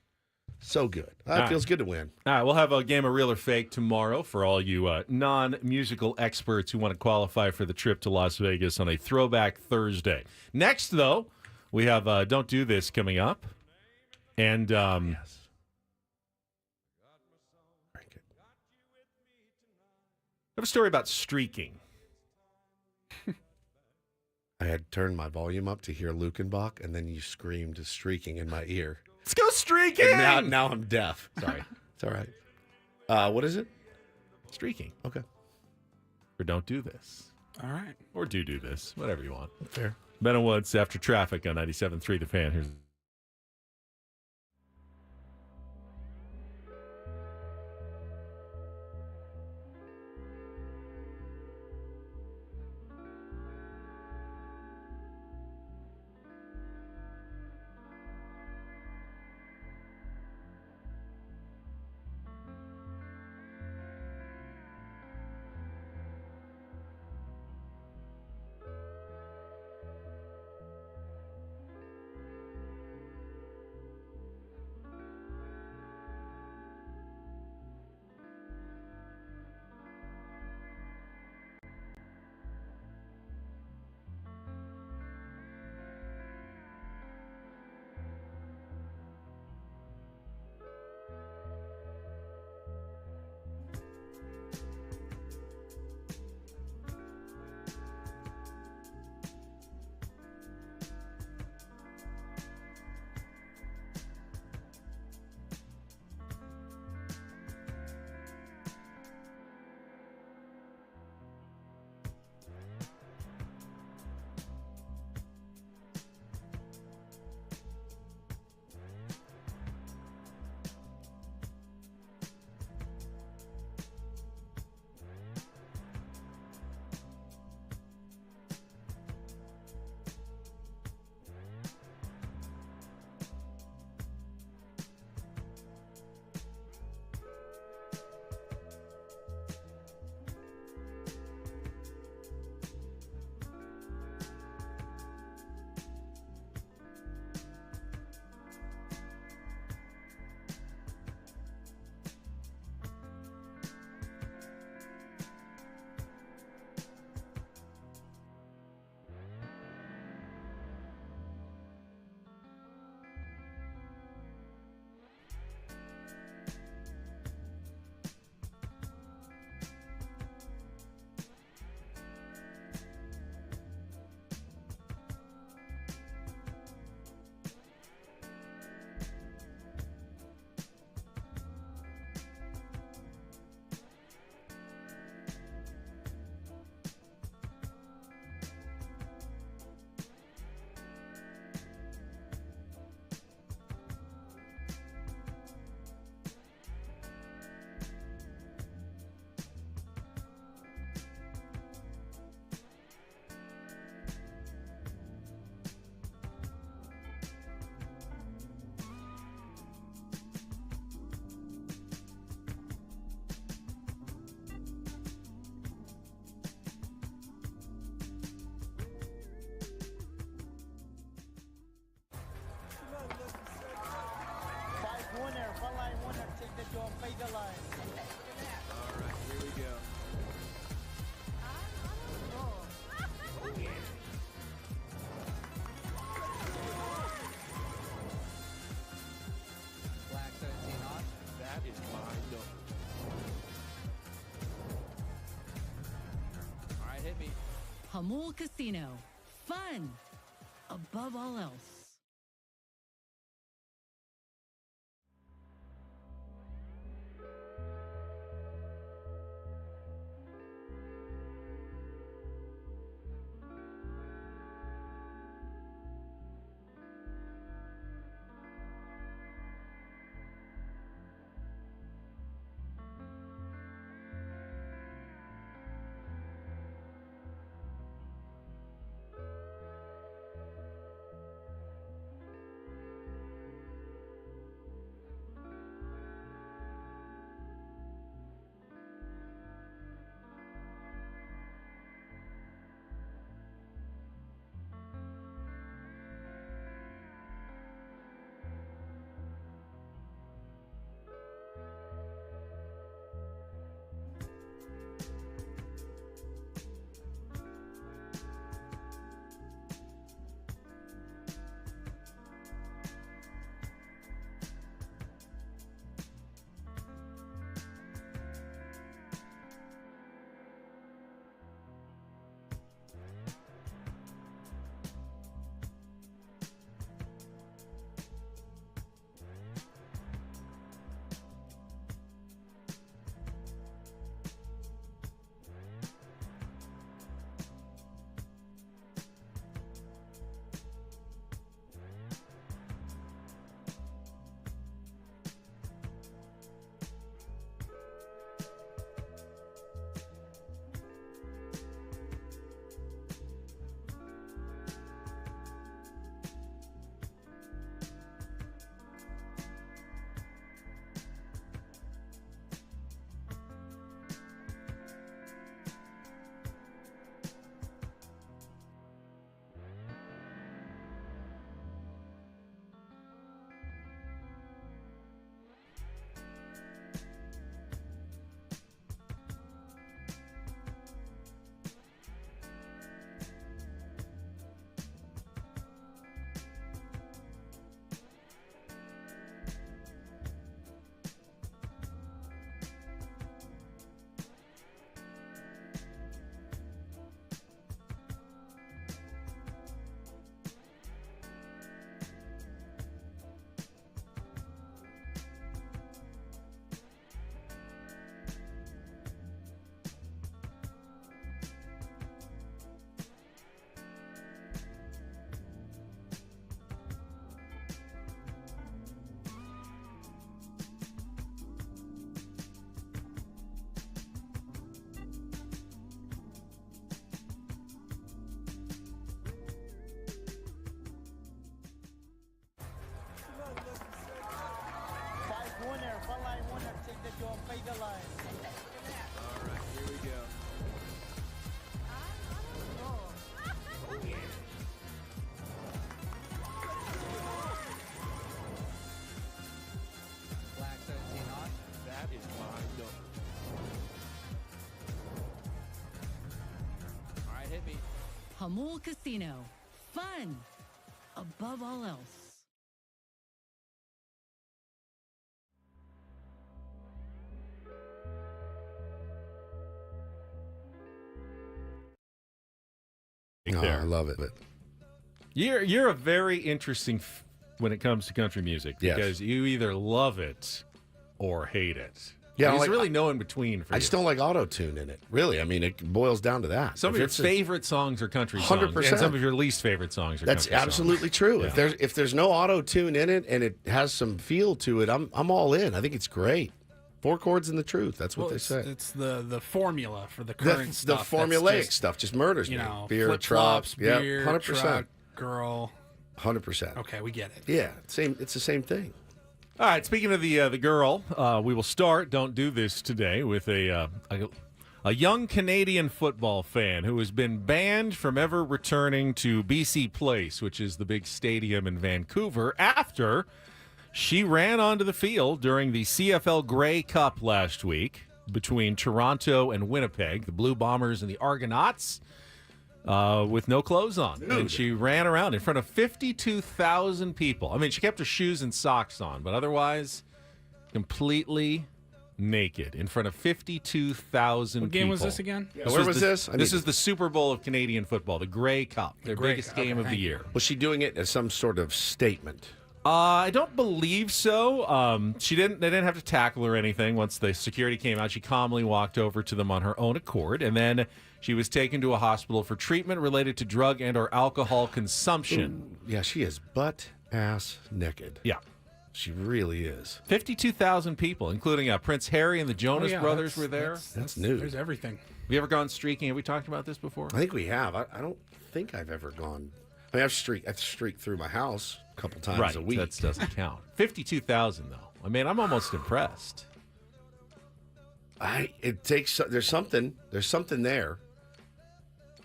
So good. All right. It feels good to win. All right, we'll have a game of real or fake tomorrow for all you non-musical experts who want to qualify for the trip to Las Vegas on a Throwback Thursday. Next, though, we have Don't Do This coming up. And Yes. Crank it. I have a story about streaking. I had turned my volume up to hear Luckenbach, and then you screamed streaking in my ear. Let's go streaking! And now I'm deaf. Sorry. It's all right. What is it? Streaking. Okay. Or Don't Do This. All right. Or Do This. Whatever you want. Fair. Ben and Woods after traffic on 97.3 The Fan. Here's All right, here we go. Black 17 on. That is wide open. All right, hit me. Hamul Casino. Fun above all else. All right, here we go. Black 17 on. That is wide open. All right, hit me. Hamul Casino. Fun above all else. Oh, There. I love it. You're a very interesting when it comes to country music Yes. because you either love it or hate it. Yeah, There's like- really no in between for I you. just don't like auto-tune in it. Really. I mean, it boils down to that. Some If of your it's a- favorite songs are country songs, 100%. and some of your least favorite songs are That's country songs. absolutely true. Yeah. If there's no auto-tune in it and it has some feel to it, I'm all in. I think it's great. 4 chords and the truth. That's what they say. It's the formula for the current The stuff. that's formulaic just, stuff just murders you me. know, Beer, flip-flops, trop, yeah, beer, 100%. truck, girl. 100%. Okay, we get it. Yeah, same. It's the same thing. All right, speaking of the girl, we will start, don't do this today, with a young Canadian football fan who has been banned from ever returning to BC Place, which is the big stadium in Vancouver, after She ran onto the field during the CFL Grey Cup last week between Toronto and Winnipeg, the Blue Bombers and the Argonauts, with no clothes on. And she ran around in front of 52,000 people. I mean, she kept her shoes and socks on, but otherwise completely naked in front of 52,000 What game people. was this again? Where was this? This is the Super Bowl of Canadian football, the Grey Cup, their Grey biggest Cup. game Okay, of the thank you. year. Was she doing it as some sort of statement? I don't believe so. They didn't have to tackle her or anything. Once the security came out, she calmly walked over to them on her own accord, and then she was taken to a hospital for treatment related to drug and or alcohol consumption. Yeah, she is butt-ass naked. Yeah. She really is. 52,000 people, including Prince Harry and the Jonas Oh, yeah, Brothers were there. That's new. There's everything. Have you ever gone streaking? Have we talked about this before? I think we have. I don't think I've ever gone. I mean, I've streaked through my house a couple times a week. That doesn't count. 52,000, though. I mean, I'm almost impressed. There's something there.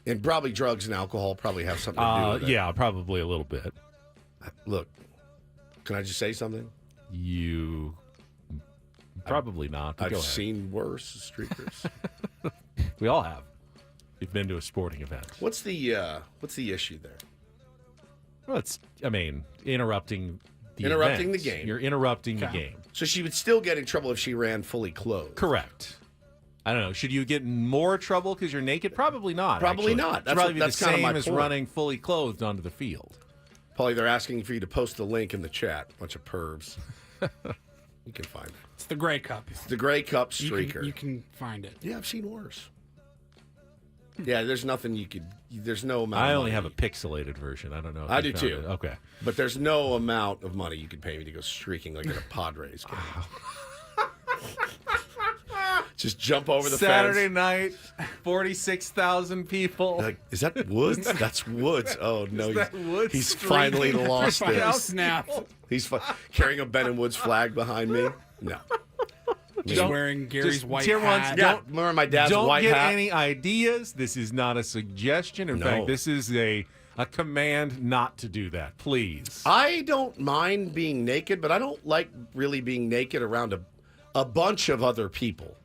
And probably drugs and alcohol probably have something to do with it. Yeah, probably a little bit. Look, can I just say something? You probably not. But I've go ahead. seen worse streakers. We all have. You've been to a sporting event. What's the issue there? Well, interrupting the Interrupting event. the game. You're interrupting the Okay. game. So she would still get in trouble if she ran fully clothed. Correct. I don't know. Should you get in more trouble because you're naked? Probably not. Probably actually. not. It's That's probably what- that's the kinda same my as point. running fully clothed onto the field. Probably they're asking for you to post the link in the chat. Bunch of pervs. You can find it. It's the Grey Cup. It's the Grey Cup streaker. You can find it. Yeah, I've seen worse. Yeah, there's nothing you could. There's no amount. I of only money. have a pixelated version. I don't know. If I you do found too. it. Okay. But there's no amount of money you could pay me to go streaking like at a Padres game. Just jump over the Saturday fence. night, 46,000 people. Like, is that Woods? That's Woods. Oh no, that Woods he's streaking? finally lost Oh, it. snap. He's carrying a Ben and Woods flag behind me. No. Just Don't- wearing Gary's just white tier ones, hat. Yeah, remember my dad's Don't white get hat? any ideas. This is not a suggestion. In No. fact, this is a command not to do that. Please. I don't mind being naked, but I don't like really being naked around a bunch of other people.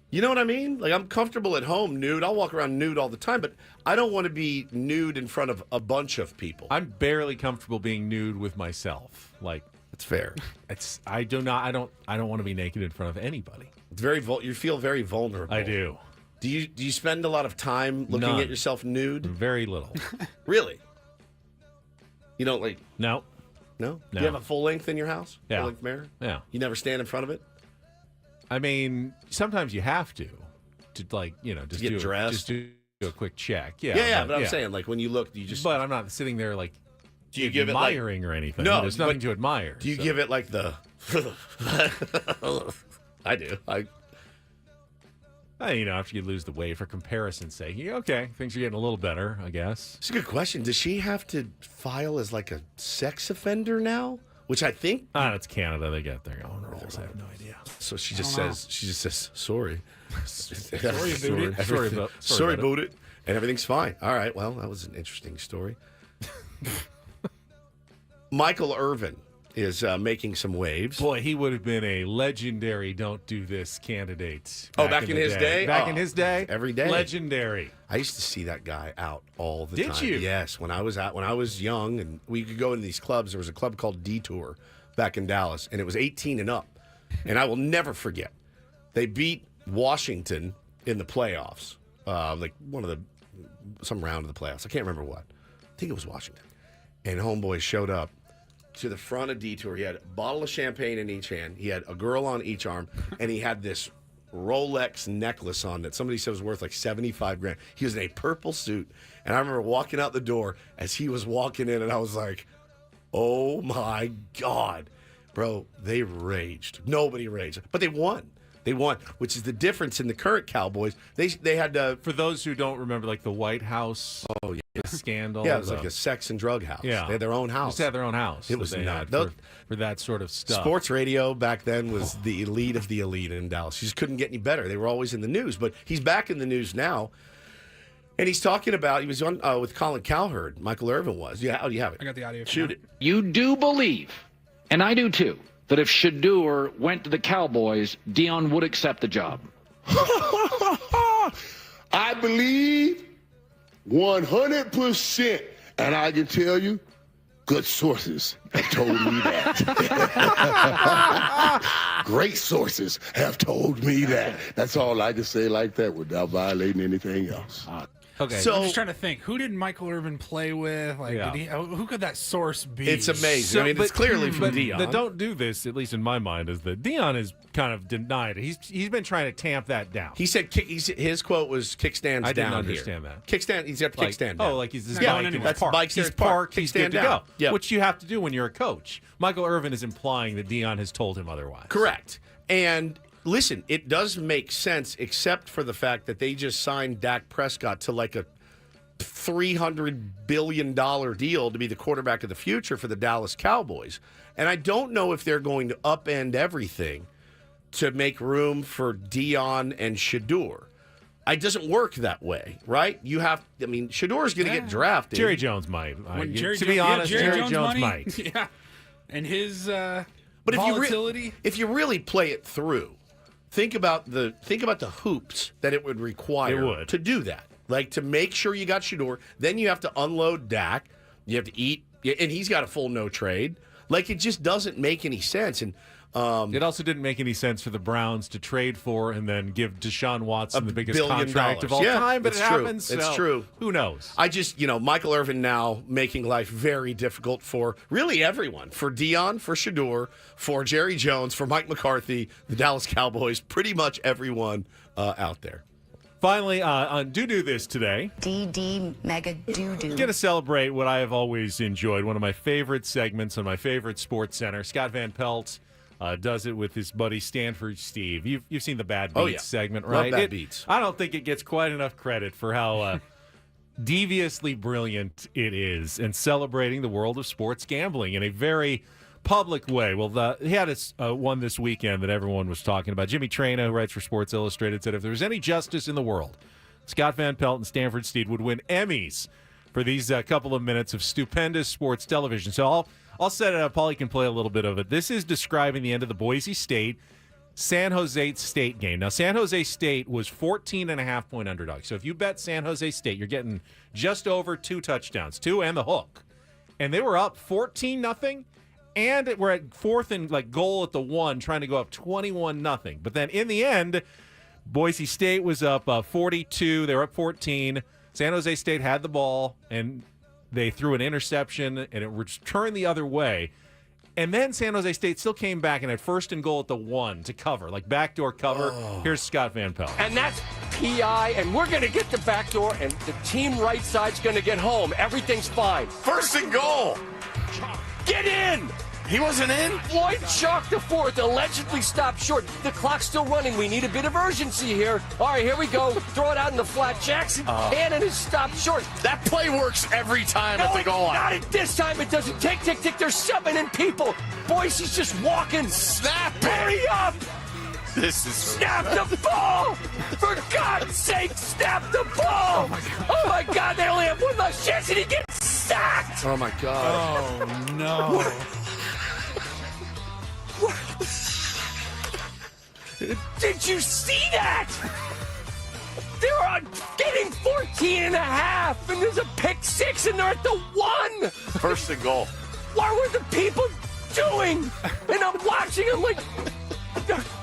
You know what I mean? Like, I'm comfortable at home nude. I'll walk around nude all the time, but I don't want to be nude in front of a bunch of people. I'm barely comfortable being nude with myself. Like, That's fair. I don't want to be naked in front of anybody. It's very you feel very vulnerable. I do. Do you spend a lot of time looking None. at yourself nude? Very little. Really? You don't like No. no? Do No. you have a full length in your house? Yeah. Full length mirror? Yeah. You never stand in front of it? I mean, sometimes you have to like, just get do dressed? just do a quick check. Yeah. Yeah, but I'm saying like when you look, do you just But I'm not sitting there like do you give it like admiring or anything. No, There's nothing but to admire. do you give it like the I do. After you lose the weight for comparison's sake, okay, things are getting a little better, I guess. It's a good question. Does she have to file as like a sex offender now? Which I think It's Canada. They got their own rules. I have no idea. so she just says sorry. Sorry, booty. Sorry about boot it. And everything's fine. All right, well, that was an interesting story. Michael Irvin is making some waves. Boy, he would have been a legendary "Don't Do This" candidate. Back in his day? Back Oh, in his day, every day. legendary. I used to see that guy out all the Did time. you? Yes, when I was young and we could go in these clubs. There was a club called Detour back in Dallas, and it was 18 and up. And I will never forget. They beat Washington in the playoffs, like some round of the playoffs. I can't remember what. I think it was Washington. And homeboy showed up to the front of Detour. He had a bottle of champagne in each hand. He had a girl on each arm, and he had this Rolex necklace on that somebody said was worth like 75 grand. He was in a purple suit, and I remember walking out the door as he was walking in, and I was like, oh my God. Bro, they raged. Nobody raged. But they won. They won, which is the difference in the current Cowboys. They had For those who don't remember, like the White House scandal. yeah, it was like a sex and drug house. Yeah. They had their own house. Just had their own house. It that was they nuts. had for that sort of stuff. Sports radio back then was the elite of the elite in Dallas. You just couldn't get any better. They were always in the news, but he's back in the news now. And he's talking about, he was on with Colin Cowherd, Michael Irvin was. Yeah, how do you have it? I got the audio. Shoot it. You do believe And I do too, that if Shador went to the Cowboys, Dion would accept the job. I believe 100%, and I can tell you, good sources have told me that. Great sources have told me that. That's all I can say like that without violating anything else. Okay. So I'm just trying to think, who did Michael Irvin play with? Like, Yeah. who could that source be? It's amazing. I mean, it's clearly from Dion. The don't do this, at least in my mind, is that Dion is kind of denied it. He's been trying to tamp that down. He said his quote was kickstands I down didn't understand here. that. Kickstand. He's got the kickstand down. Oh, like he's his Yeah, bike. no, no, and no. he's parked. Bike's He's there, parked. He's good to Kickstand go. down. Yep. Which you have to do when you're a coach. Michael Irvin is implying that Dion has told him otherwise. Correct. And listen, it does make sense, except for the fact that they just signed Dak Prescott to like a $300 billion deal to be the quarterback of the future for the Dallas Cowboys. And I don't know if they're going to upend everything to make room for Dion and Shador. It doesn't work that way, right? Shador's going to get drafted. Jerry Jones might. Jerry To be Jones- honest, Jerry Jones money? might. Yeah, and his But volatility. if you really play it through, think about the hoops that it would require It would. to do that. Like to make sure you got Shador, then you have to unload Dak. You have to eat, and he's got a full no trade. Like it just doesn't make any sense. And It also didn't make any sense for the Browns to trade for and then give Deshaun Watson the biggest $1 billion. contract of all Yeah, time, but it's it true. happens. It's so true. Who knows? I just, Michael Irvin now making life very difficult for really everyone. For Dion, for Shador, for Jerry Jones, for Mike McCarthy, the Dallas Cowboys, pretty much everyone out there. Finally, on Do This today, DD Mega Doo-Doo. going to celebrate what I have always enjoyed, one of my favorite segments on my favorite sports center. Scott Van Pelt does it with his buddy Stanford Steve. You've seen the Bad Beats segment, right? Love Bad Beats. I don't think it gets quite enough credit for how deviously brilliant it is in celebrating the world of sports gambling in a very public way. Well, he had one this weekend that everyone was talking about. Jimmy Traina, who writes for Sports Illustrated, said if there was any justice in the world, Scott Van Pelt and Stanford Steve would win Emmys for these couple of minutes of stupendous sports television. So I'll set it up. Paulie can play a little bit of it. This is describing the end of the Boise State San Jose State game. Now, San Jose State was 14.5-point underdog. So if you bet San Jose State, you're getting just over 2 touchdowns, 2 and the hook. And they were up 14-0. And we're at fourth and goal at the 1, trying to go up 21-0. But then in the end, Boise State was up 42. They were up 14. San Jose State had the ball, and they threw an interception, and it was turned the other way. And then San Jose State still came back and had first and goal at the 1 to cover, backdoor cover. Here's Scott Van Pelt. And that's PI, and we're going to get the backdoor, and the team right side's going to get home. Everything's fine. First and goal. Get in! He wasn't in? Floyd Chalk the fourth allegedly stopped short. The clock's still running. We need a bit of urgency here. All right, here we go. Throw it out in the flat. Jackson Cannon is stopped short. That play works every time at the goal line. Not at this time. It doesn't. Tick, tick, tick. They're subbing in people. Boise's just walking. Snap it. Hurry up. This is Snap the ball! For God's sake, snap the ball! Oh my God, they only have one last chance and he gets sacked! Oh my God. Oh no. Did you see that? They're getting 14 and a half, and there's a pick 6, and they're at the 1. First and goal. What were the people doing? And I'm watching, I'm like,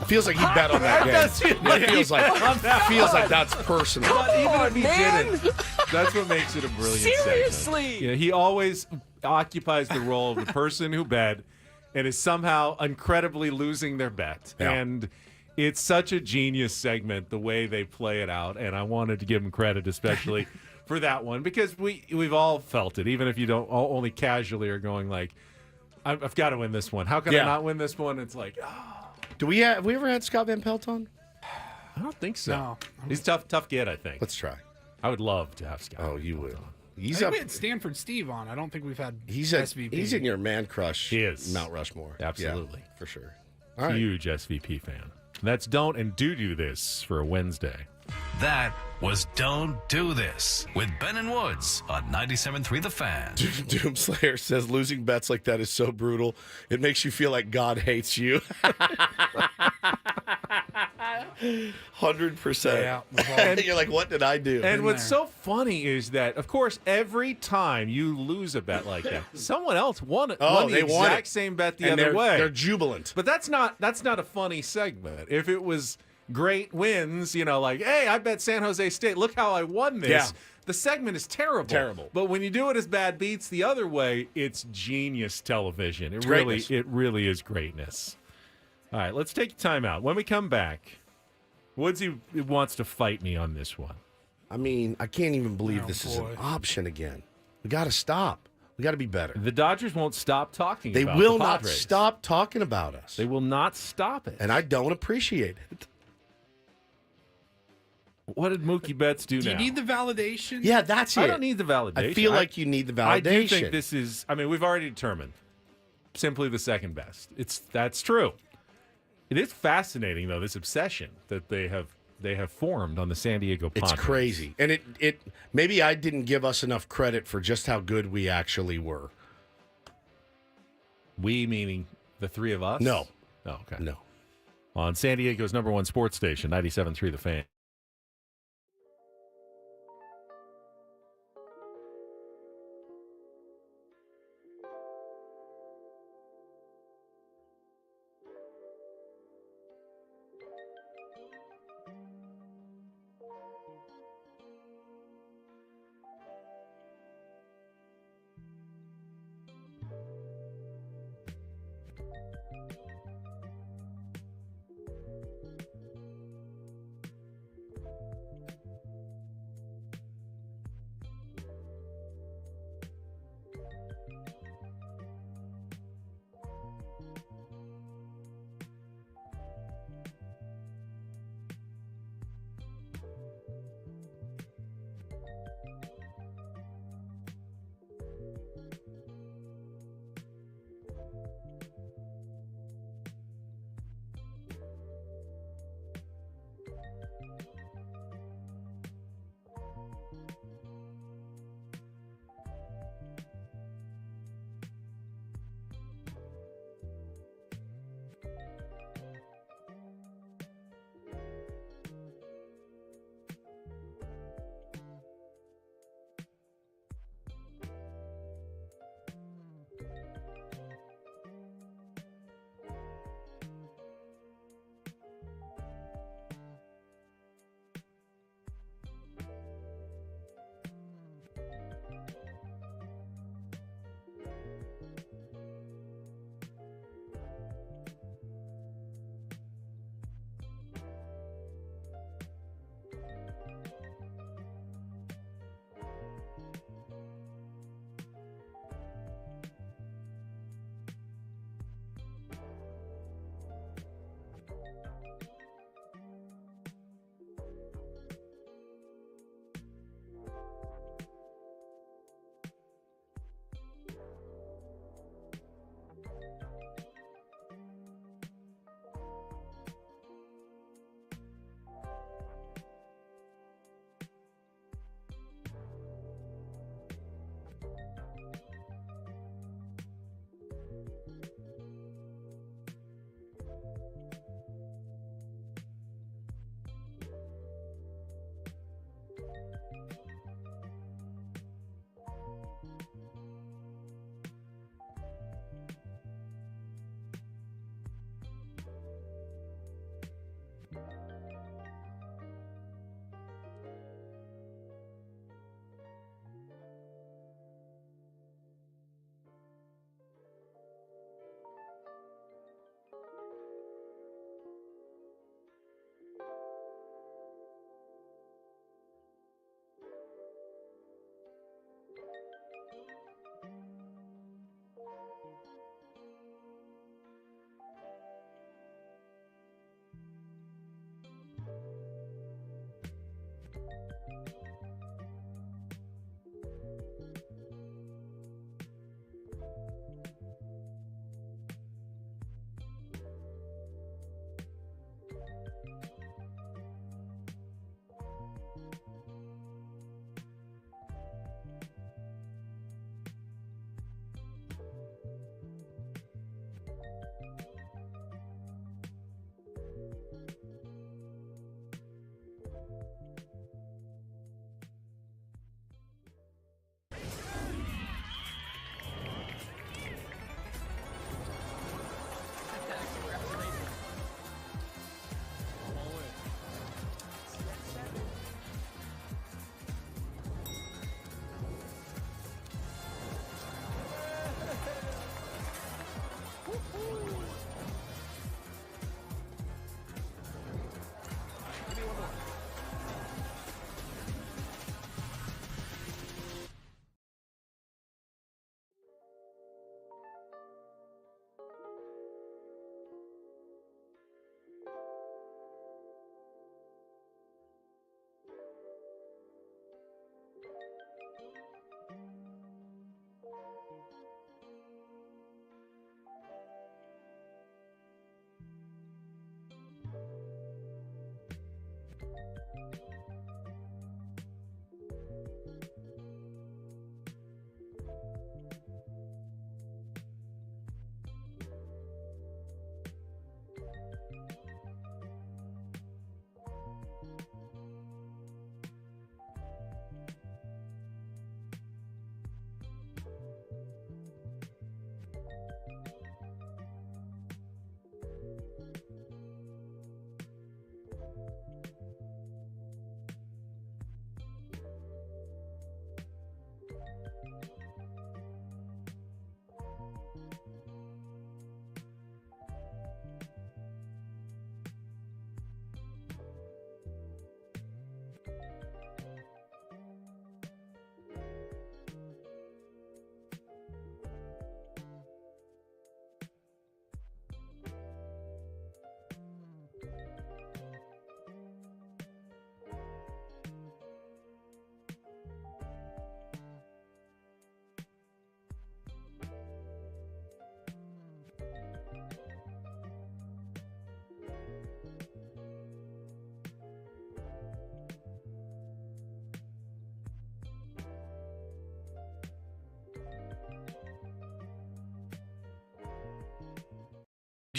Feels like he bet on that game. It feels like that's personal. But even if he man. didn't, that's what makes it a brilliant Seriously? segment. Yeah, he always occupies the role of the person who bet and is somehow incredibly losing their bet. Yeah. And it's such a genius segment, the way they play it out. And I wanted to give him credit, especially for that one, because we've all felt it, even if you don't only casually are going I've got to win this one. How can I not win this one? It's like, Have we ever had Scott Van Pelt on? I don't think so. No. He's tough kid, I think. Let's try. I would love to have Scott. Oh, you would. I think we had Stanford Steve on. I don't think we've had SVP. He's in your man crush. He is. Mount Rushmore. Absolutely. Yeah, for sure. All right. Huge SVP fan. That's Don't and Do This for a Wednesday. That was Don't Do This with Ben and Woods on 97.3 The Fan. Doomslayer says losing bets like that is so brutal. It makes you feel like God hates you. 100%. Yeah. You're like, what did I do? And what's so funny is that, of course, every time you lose a bet like that, someone else won the exact same bet the other way. They're jubilant. But that's not a funny segment. If it was great wins, like, hey, I bet San Jose State. Look how I won this. Yeah. The segment is terrible. Terrible. But when you do it as bad beats the other way, it's genius television. It really is greatness. All right, let's take a time out. When we come back, Woodsy wants to fight me on this one. I mean, I can't even believe this is an option again. We got to stop. We got to be better. The Dodgers won't stop talking They about will the not Padres. stop talking about us. They will not stop it. And I don't appreciate it. What did Mookie Betts do now? Do you need the validation? Yeah, that's it. I don't need the validation. I feel like you need the validation. I do think this is, we've already determined simply the second best. That's true. It is fascinating, though, this obsession that they have formed on the San Diego Padres. It's crazy. And it maybe I didn't give us enough credit for just how good we actually were. We meaning the three of us? No. Oh, okay. No. On San Diego's #1 sports station, 97.3 The Fan.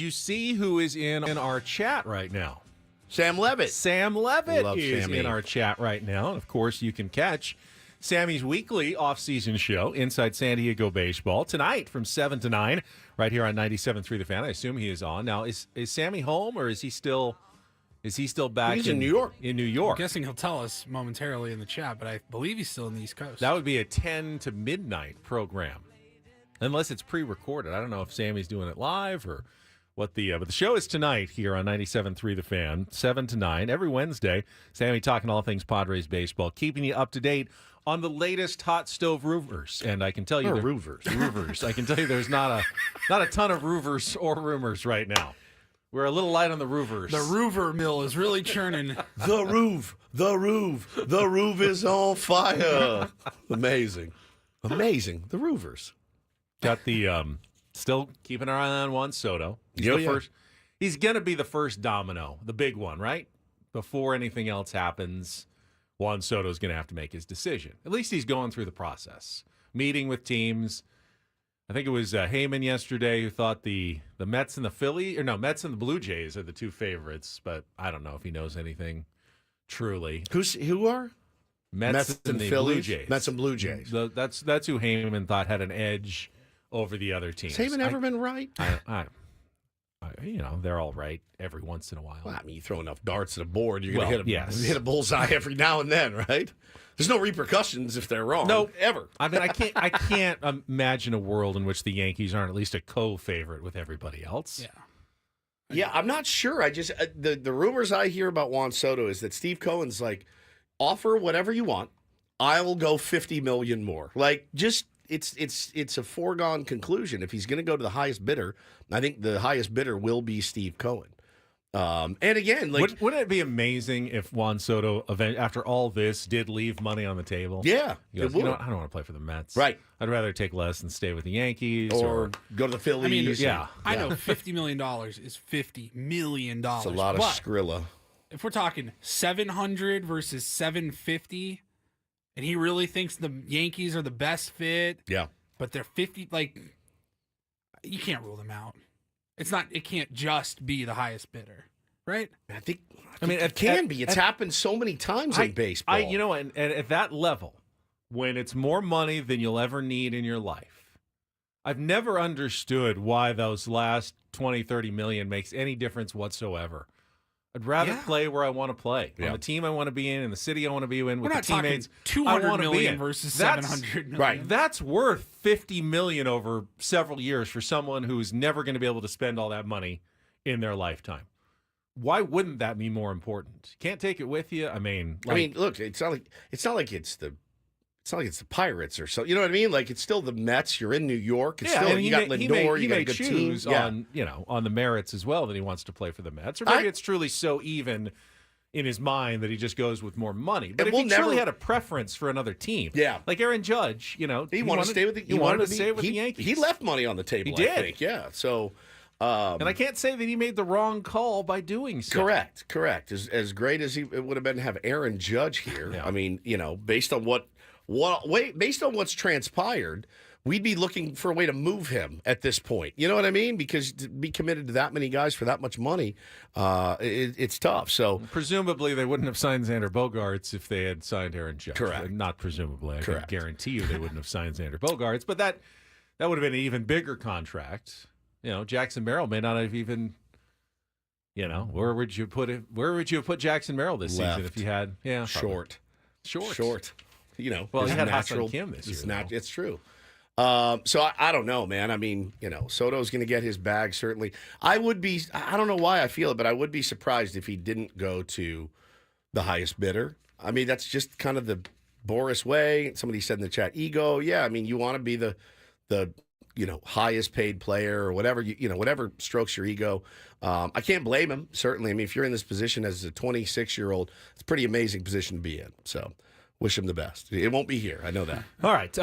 you see who is in our chat right now? Sam Levitt. Sam Levitt Love is Sammy. in our chat right now. And of course, you can catch Sammy's weekly off-season show, Inside San Diego Baseball, tonight from 7 to 9, right here on 97.3 The Fan. I assume he is on. Now, is Sammy home, or is he still back He's in New York. In New York. I'm guessing he'll tell us momentarily in the chat, but I believe he's still in the East Coast. That would be a 10 to midnight program, unless it's pre-recorded. I don't know if Sammy's doing it live or what but the show is tonight here on 97.3 The Fan, 7 to 9, every Wednesday. Sammy talking all things Padres baseball, keeping you up to date on the latest hot stove rumors. And I can tell you... rumors. I can tell you there's not a ton of rumors or rumors right now. We're a little light on the roofers. The roofer mill is really churning. The roof is on fire. Amazing. The roofers. Got the still keeping our eye on Juan Soto. He's going to be the first domino, the big one, right? Before anything else happens, Juan Soto's going to have to make his decision. At least he's going through the process, meeting with teams. I think it was Heyman yesterday who thought the Mets and the Mets and the Blue Jays are the two favorites, but I don't know if he knows anything truly. Who are? Mets and the Blue Jays. Mets and Blue Jays. That's who Heyman thought had an edge over the other teams. Has Heyman ever been right? They're all right every once in a while. Well, I mean, you throw enough darts at a board, you're going to hit a bullseye every now and then, right? There's no repercussions if they're wrong. No, ever. I mean, I can't imagine a world in which the Yankees aren't at least a co-favorite with everybody else. Yeah. Yeah, I'm not sure. I just the rumors I hear about Juan Soto is that Steve Cohen's like, offer whatever you want, I'll go $50 million more. Like, just it's a foregone conclusion. If he's going to go to the highest bidder, I think the highest bidder will be Steve Cohen. And again, like, wouldn't it be amazing if Juan Soto, after all this, did leave money on the table? Yeah, he goes, I don't want to play for the Mets. Right. I'd rather take less and stay with the Yankees or go to the Phillies. I mean, yeah. I know $50 million is $50 million. It's a lot of Skrilla. If we're talking 700 versus 750, and he really thinks the Yankees are the best fit, yeah, but they're 50, like, you can't rule them out. It can't just be the highest bidder, right? I think it can be. It's happened so many times in baseball. And at that level, when it's more money than you'll ever need in your life, I've never understood why those last 20, 30 million makes any difference whatsoever. I'd rather play where I want to play, on the team I want to be in the city I want to be in, with the teammates I want to be in. Versus 700 million. Right. That's worth $50 million over several years for someone who's never going to be able to spend all that money in their lifetime. Why wouldn't that be more important? Can't take it with you. I mean, look, it's not like it's the Pirates or so. You know what I mean? Like, it's still the Mets. You're in New York. It's still, you got Lindor. You got a good team. On the merits as well that he wants to play for the Mets. Or maybe it's truly so even in his mind that he just goes with more money. But if he truly had a preference for another team, like Aaron Judge, he wanted to stay with the Yankees. He left money on the table. He did. I think. Yeah. So. And I can't say that he made the wrong call by doing so. Correct. As great as it would have been to have Aaron Judge here. I mean, based on based on what's transpired, we'd be looking for a way to move him at this point. You know what I mean? Because to be committed to that many guys for that much money, it's tough. So presumably they wouldn't have signed Xander Bogaerts if they had signed Aaron Judge. Correct. Not presumably. I can guarantee you they wouldn't have signed Xander Bogaerts. But that would have been an even bigger contract. Jackson Merrill may not have even. Where would you put it? Where would you have put Jackson Merrill this season if you had? Yeah, short. Well, he had natural Kim this year. It's true. So I don't know, man. I mean, Soto's going to get his bag, certainly. I don't know why I feel it, but I would be surprised if he didn't go to the highest bidder. I mean, that's just kind of the Boris way. Somebody said in the chat, ego. Yeah, I mean, you want to be the highest paid player or whatever, whatever strokes your ego. I can't blame him, certainly. I mean, if you're in this position as a 26-year-old, it's a pretty amazing position to be in. So wish him the best. It won't be here. I know that. All right.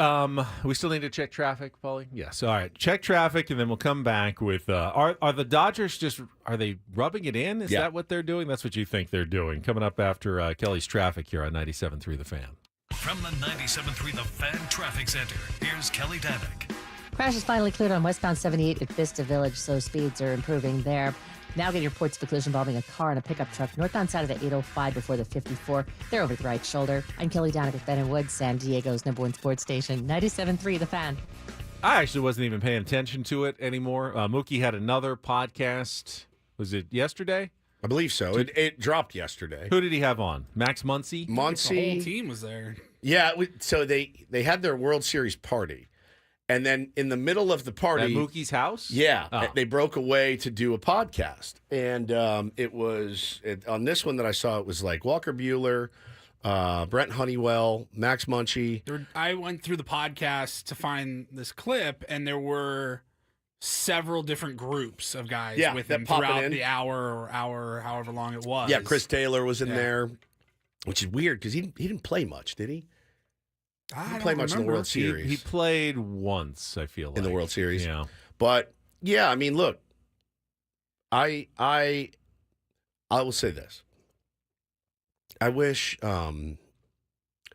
We still need to check traffic, Paulie? Yes. All right. Check traffic, and then we'll come back with are the Dodgers are they rubbing it in? Is that what they're doing? That's what you think they're doing. Coming up after Kelly's traffic here on 97.3 The Fan. From the 97.3 The Fan Traffic Center, here's Kelly Danick. Crash is finally cleared on westbound 78 at Vista Village, so speeds are improving there. Now getting reports of a collision involving a car and a pickup truck northbound side of the 805 before the 54. They're over the right shoulder. I'm Kelly Donick with Ben and Woods, San Diego's #1 sports station, 97.3 The Fan. I actually wasn't even paying attention to it anymore. Mookie had another podcast. Was it yesterday? I believe so. It dropped yesterday. Who did he have on? Max Muncy? The whole team was there. Yeah, so they had their World Series party. And then in the middle of the party... At Mookie's house? Yeah. Oh. They broke away to do a podcast. And it was... on this one that I saw, it was like Walker Buehler, Brent Honeywell, Max Muncy. I went through the podcast to find this clip, and there were several different groups of guys with him throughout the hour, however long it was. Yeah, Chris Taylor was in there, which is weird because he didn't play much, did he? I didn't play much in the World Series. He played once, I feel like. In the World Series. Yeah. But, yeah, I mean, look, I will say this. I wish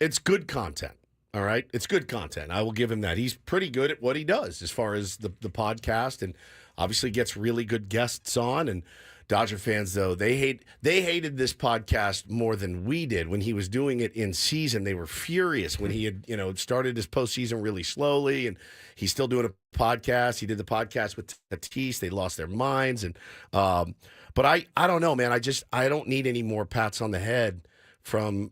it's good content, all right? It's good content. I will give him that. He's pretty good at what he does as far as the podcast, and obviously gets really good guests on. And Dodger fans, though, they hated this podcast more than we did when he was doing it in season. They were furious when he had started his postseason really slowly, and he's still doing a podcast. He did the podcast with Tatis. They lost their minds, and but I don't know, man. I don't need any more pats on the head from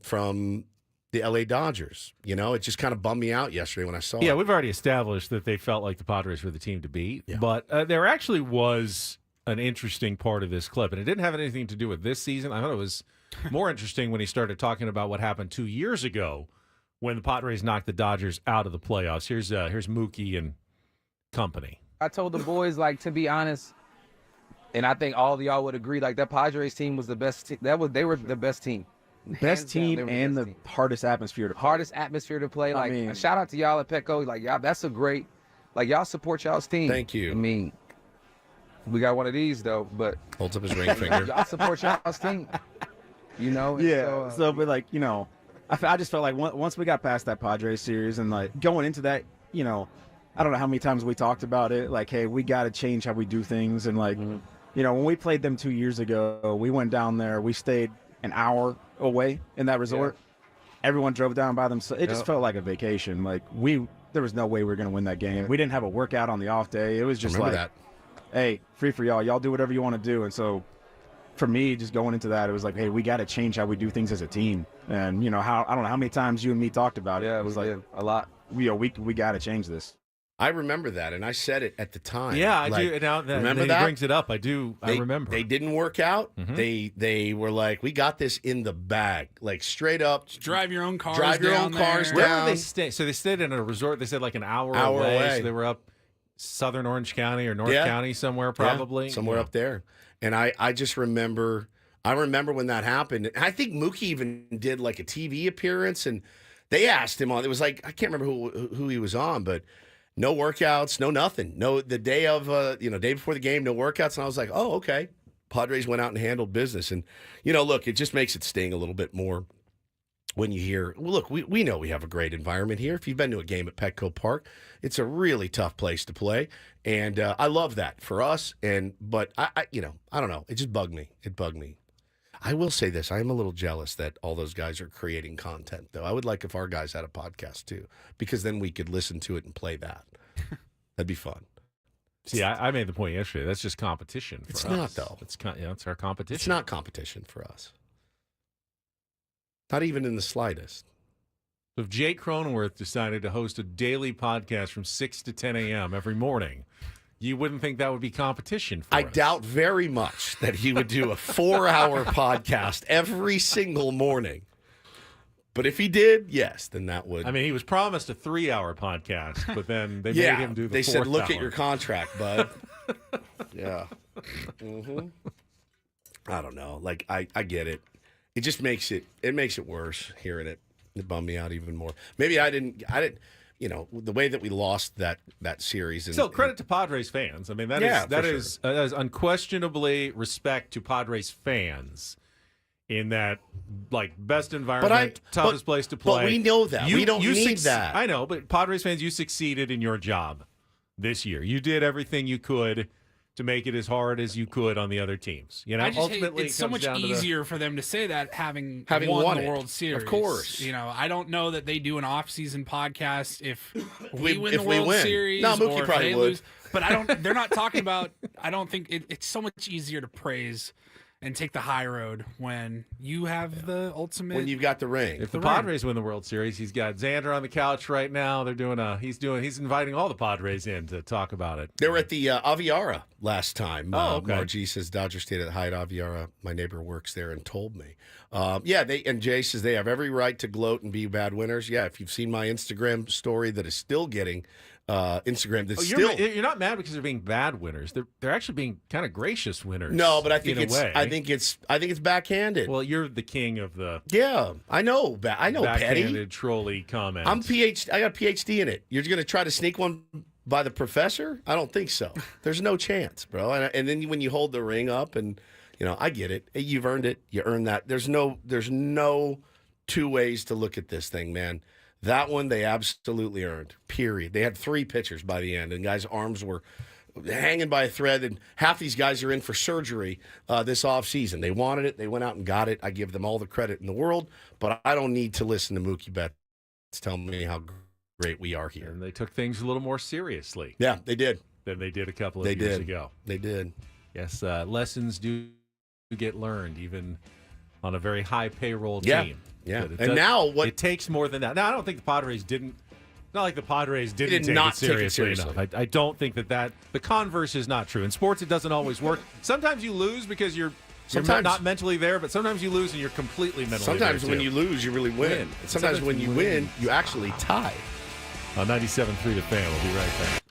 the LA Dodgers. It just kind of bummed me out yesterday when I saw it. Yeah, we've already established that they felt like the Padres were the team to beat. Yeah. But there actually was an interesting part of this clip, and it didn't have anything to do with this season. I thought it was more interesting when he started talking about what happened 2 years ago when the Padres knocked the Dodgers out of the playoffs. Here's Mookie and company. I told the boys, to be honest, and I think all of y'all would agree, that Padres team was the best. They were the best team. Best team and the hardest atmosphere to play. Hardest atmosphere to play. I mean, shout out to y'all at Petco. Y'all, that's a great. Y'all support y'all's team. Thank you. I mean, we got one of these though, but holds up his ring finger. Y'all support y'all's team. Yeah. So, but I just felt like once we got past that Padres series and going into that, I don't know how many times we talked about it. Hey, we got to change how we do things. And when we played them 2 years ago, we went down there. We stayed an hour away in that resort. Yeah. Everyone drove down by themselves. It just felt like a vacation. There was no way we were going to win that game. We didn't have a workout on the off day. It was just that. Hey, free for y'all. Y'all do whatever you want to do. And so for me, just going into that, it was hey, we got to change how we do things as a team. And, I don't know how many times you and me talked about it. Yeah, it was a lot. We got to change this. I remember that, and I said it at the time. Yeah, I do. Now that remember he that? brings it up, I do. I remember. They didn't work out. Mm-hmm. They were we got this in the bag, straight up. Just drive your own cars. Drive your own cars down. Where were they stay? So they stayed in a resort. They said an hour away. So they were up southern Orange County or North County somewhere, probably. Yeah, somewhere up there. And I just remember. I remember when that happened. I think Mookie even did a TV appearance, and they asked him on. It was I can't remember who he was on, but. No workouts, no nothing. No, the day of, day before the game, no workouts. And I was like, oh, okay. Padres went out and handled business. And, look, it just makes it sting a little bit more when you hear, look, we know we have a great environment here. If you've been to a game at Petco Park, it's a really tough place to play. And I love that for us. But I don't know. It just bugged me. It bugged me. I will say this. I am a little jealous that all those guys are creating content, though. I would like if our guys had a podcast, too, because then we could listen to it and play that. That'd be fun. See, I made the point yesterday. That's just competition for us. It's not, though. It's our competition. It's not competition for us. Not even in the slightest. If Jake Cronenworth decided to host a daily podcast from 6 to 10 a.m. every morning, you wouldn't think that would be competition for us. I doubt very much that he would do a 4-hour podcast every single morning. But if he did, yes, then that would. I mean, he was promised a 3-hour podcast, but then they made him do the 4th they said, look hour. at your contract, bud. Yeah. Mm-hmm. I don't know. I get it. It just makes it worse hearing it. It bummed me out even more. Maybe I didn't, the way that we lost that series. Still, credit to Padres fans. I mean, that is unquestionably respect to Padres fans in that, best environment, toughest place to play. But we know that. We don't need that. I know, but Padres fans, you succeeded in your job. this year. You did everything you could to make it as hard as you could on the other teams. You know, I just ultimately hate, it's it so comes much down to easier for them to say that having won the it. World Series. Of course. You know, I don't know that they do an off-season podcast if we win if the we World win. Series No, Mookie or if probably they would. lose. But I don't. They're not talking about. I don't think it's so much easier to praise and take the high road when you have the ultimate. When you've got the ring. If the Padres win the World Series, he's got Xander on the couch right now. They're doing he's inviting all the Padres in to talk about it. They were at the Aviara last time. Oh, okay. Margie says Dodger Stayed at Hyatt Aviara. My neighbor works there and told me. Jay says they have every right to gloat and be bad winners. Yeah, if you've seen my Instagram story that is still getting Instagram, that's you're not mad because they're being bad winners. They're actually being kind of gracious winners. No, but I think I think it's backhanded. Well, you're the king of the I know petty backhanded trolley comments. I got a PhD in it. You're going to try to sneak one by the professor? I don't think so. There's no chance, bro. And then when you hold the ring up, and I get it. You've earned it. You earned that. There's no two ways to look at this thing, man. That one they absolutely earned, period. They had 3 pitchers by the end, and guys' arms were hanging by a thread, and half these guys are in for surgery this offseason. They wanted it. They went out and got it. I give them all the credit in the world, but I don't need to listen to Mookie Betts tell me how great we are here. And they took things a little more seriously. Yeah, they did. Than they did a couple of years ago. They did. Yes, lessons do get learned, even on a very high payroll Yeah. team. Yeah, But and now what? It takes more than that. Now, I don't think the Padres didn't. Not like the Padres didn't did take not it take it seriously seriously. enough. I don't think that the converse is not true. In sports, it doesn't always work. Sometimes you lose because you're not mentally there, but sometimes you lose and you're completely mentally Sometimes there, when too. you lose, you really win. And sometimes when you win, you actually tie. On 97.3 The Fan, we'll be right back.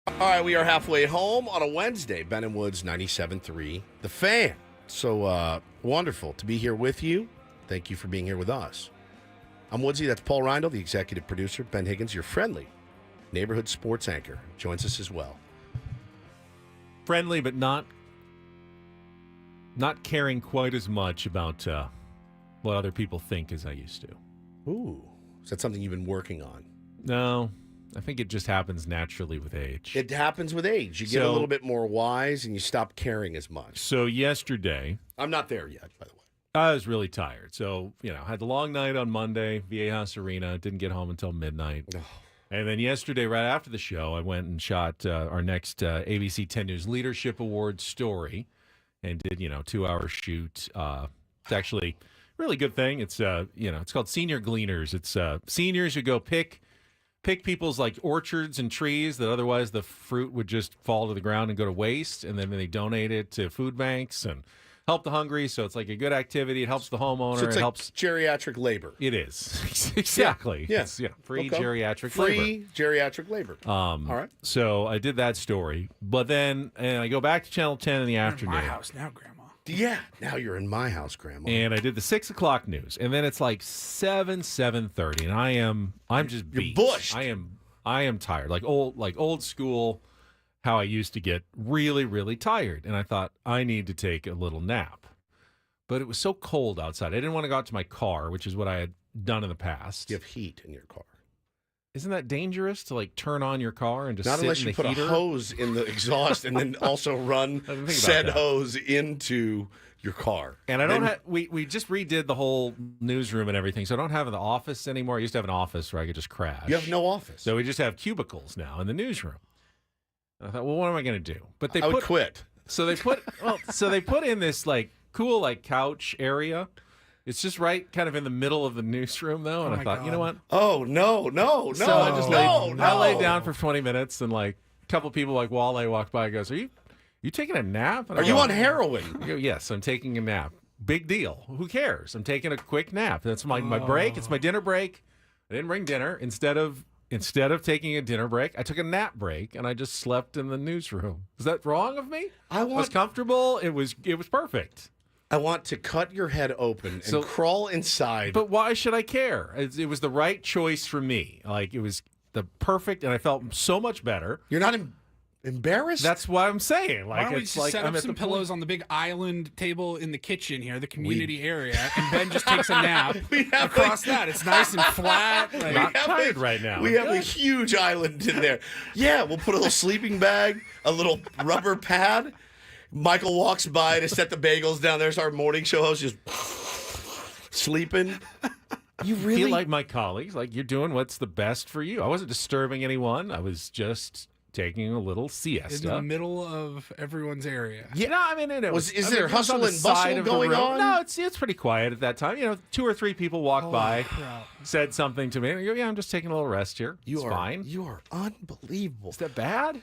All right, we are halfway home on a Wednesday. Ben and Woods, 97.3, The Fan. So wonderful to be here with you. Thank you for being here with us. I'm Woodsy. That's Paul Reindl, the executive producer. Ben Higgins, your friendly neighborhood sports anchor, joins us as well. Friendly, but not caring quite as much about what other people think as I used to. Ooh, is that something you've been working on? No, I think it just happens naturally with age. It happens with age. You get a little bit more wise and you stop caring as much. So yesterday... I'm not there yet, by the way. I was really tired. So, had the long night on Monday, Viejas Arena. Didn't get home until midnight. Oh. And then yesterday, right after the show, I went and shot our next ABC 10 News Leadership Awards story and did, 2-hour shoot. It's actually a really good thing. It's, it's called Senior Gleaners. It's seniors who go pick people's like orchards and trees that otherwise the fruit would just fall to the ground and go to waste. And then they donate it to food banks and help the hungry. So it's like a good activity. It helps the homeowner. So it's it like helps geriatric labor. It is. Exactly. Yeah. It's, free Okay. geriatric labor. Free geriatric labor. All right. So I did that story. But then I go back to Channel 10 in the afternoon. My house now, Grandma. Yeah. Now you're in my house, Grandma. And I did the 6 o'clock news. And then it's like 7:30. And I'm just beat. You're bushed. I am tired. Like old school, how I used to get really, really tired. And I thought, I need to take a little nap. But it was so cold outside. I didn't want to go out to my car, which is what I had done in the past. You have heat in your car. Isn't that dangerous to like turn on your car and just Not sit unless in you the put heater? a hose in the exhaust and then also run I didn't think about said that. hose into your car. And I don't have. We just redid the whole newsroom and everything, so I don't have the office anymore. I used to have an office where I could just crash. You have no office. So we just have cubicles now in the newsroom. And I thought, well, what am I going to do? But I would quit. So they put in this like cool like couch area. It's just right kind of in the middle of the newsroom though, and I thought, you know what? Oh no. So I just laid down for 20 minutes, and like a couple people like Wale walked by and goes, Are you taking a nap? And Are you on heroin? I go, yes, I'm taking a nap. Big deal. Who cares? I'm taking a quick nap. That's my break. It's my dinner break. I didn't bring dinner. Instead of taking a dinner break, I took a nap break and I just slept in the newsroom. Is that wrong of me? I was comfortable. It was perfect. I want to cut your head open and crawl inside. But why should I care? It was the right choice for me. Like it was the perfect, and I felt so much better. You're not embarrassed? That's what I'm saying. Like Why don't we it's just like set I'm up at some the pillows on the big island table in the kitchen here, the community area, and Ben just takes a nap across that. It's nice and flat. Like, Not tired right now. We have a huge island in there. Yeah, we'll put a little sleeping bag, a little rubber pad. Michael walks by to set the bagels down. There's our morning show host just sleeping. You really feel like my colleagues, like you're doing what's the best for you. I wasn't disturbing anyone. I was just taking a little siesta. in the middle of everyone's area. Yeah, no, I mean, is there hustle and bustle going on? No, it's pretty quiet at that time. 2 or 3 people walked by, said something to me, and I go, yeah, I'm just taking a little rest here. It's fine. You are unbelievable. Is that bad?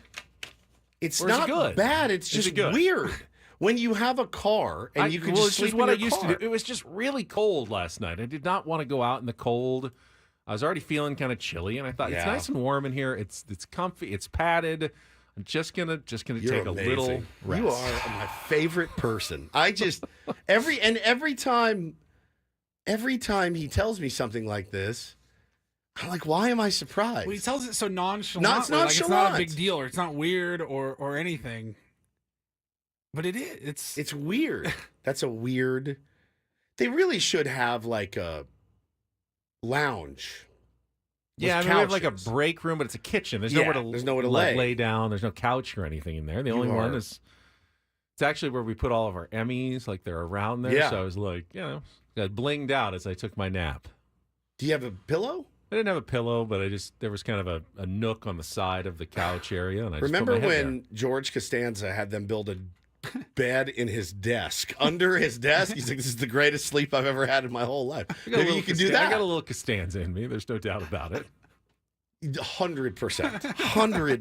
It's Or is it not good? bad. It's Is just it good? weird. When you have a car and you can just sleep what in I your used car. to do. It was just really cold last night. I did not want to go out in the cold. I was already feeling kind of chilly, and I thought it's nice and warm in here. It's comfy. It's padded. I'm just gonna take You're a amazing. little rest. You are my favorite person. I just every time he tells me something like this, I'm like, why am I surprised? Well, he tells it so nonchalant. No, it's like it's not a nonchalant. big deal, or it's not weird, or anything. But it is. It's weird. That's a weird. They really should have like a lounge. Yeah, I mean, we have like a break room, but it's a kitchen. There's nowhere to lay down. There's no couch or anything in there. The only one is, it's actually where we put all of our Emmys, like they're around there. Yeah. So I was like, I blinged out as I took my nap. Do you have a pillow? I didn't have a pillow, but there was kind of a nook on the side of the couch area. And I Remember just put my head when George Costanza had them build a bed in his desk, under his desk? He's like, this is the greatest sleep I've ever had in my whole life. Maybe you can do that. I got a little Costanza in me. There's no doubt about it. 100%,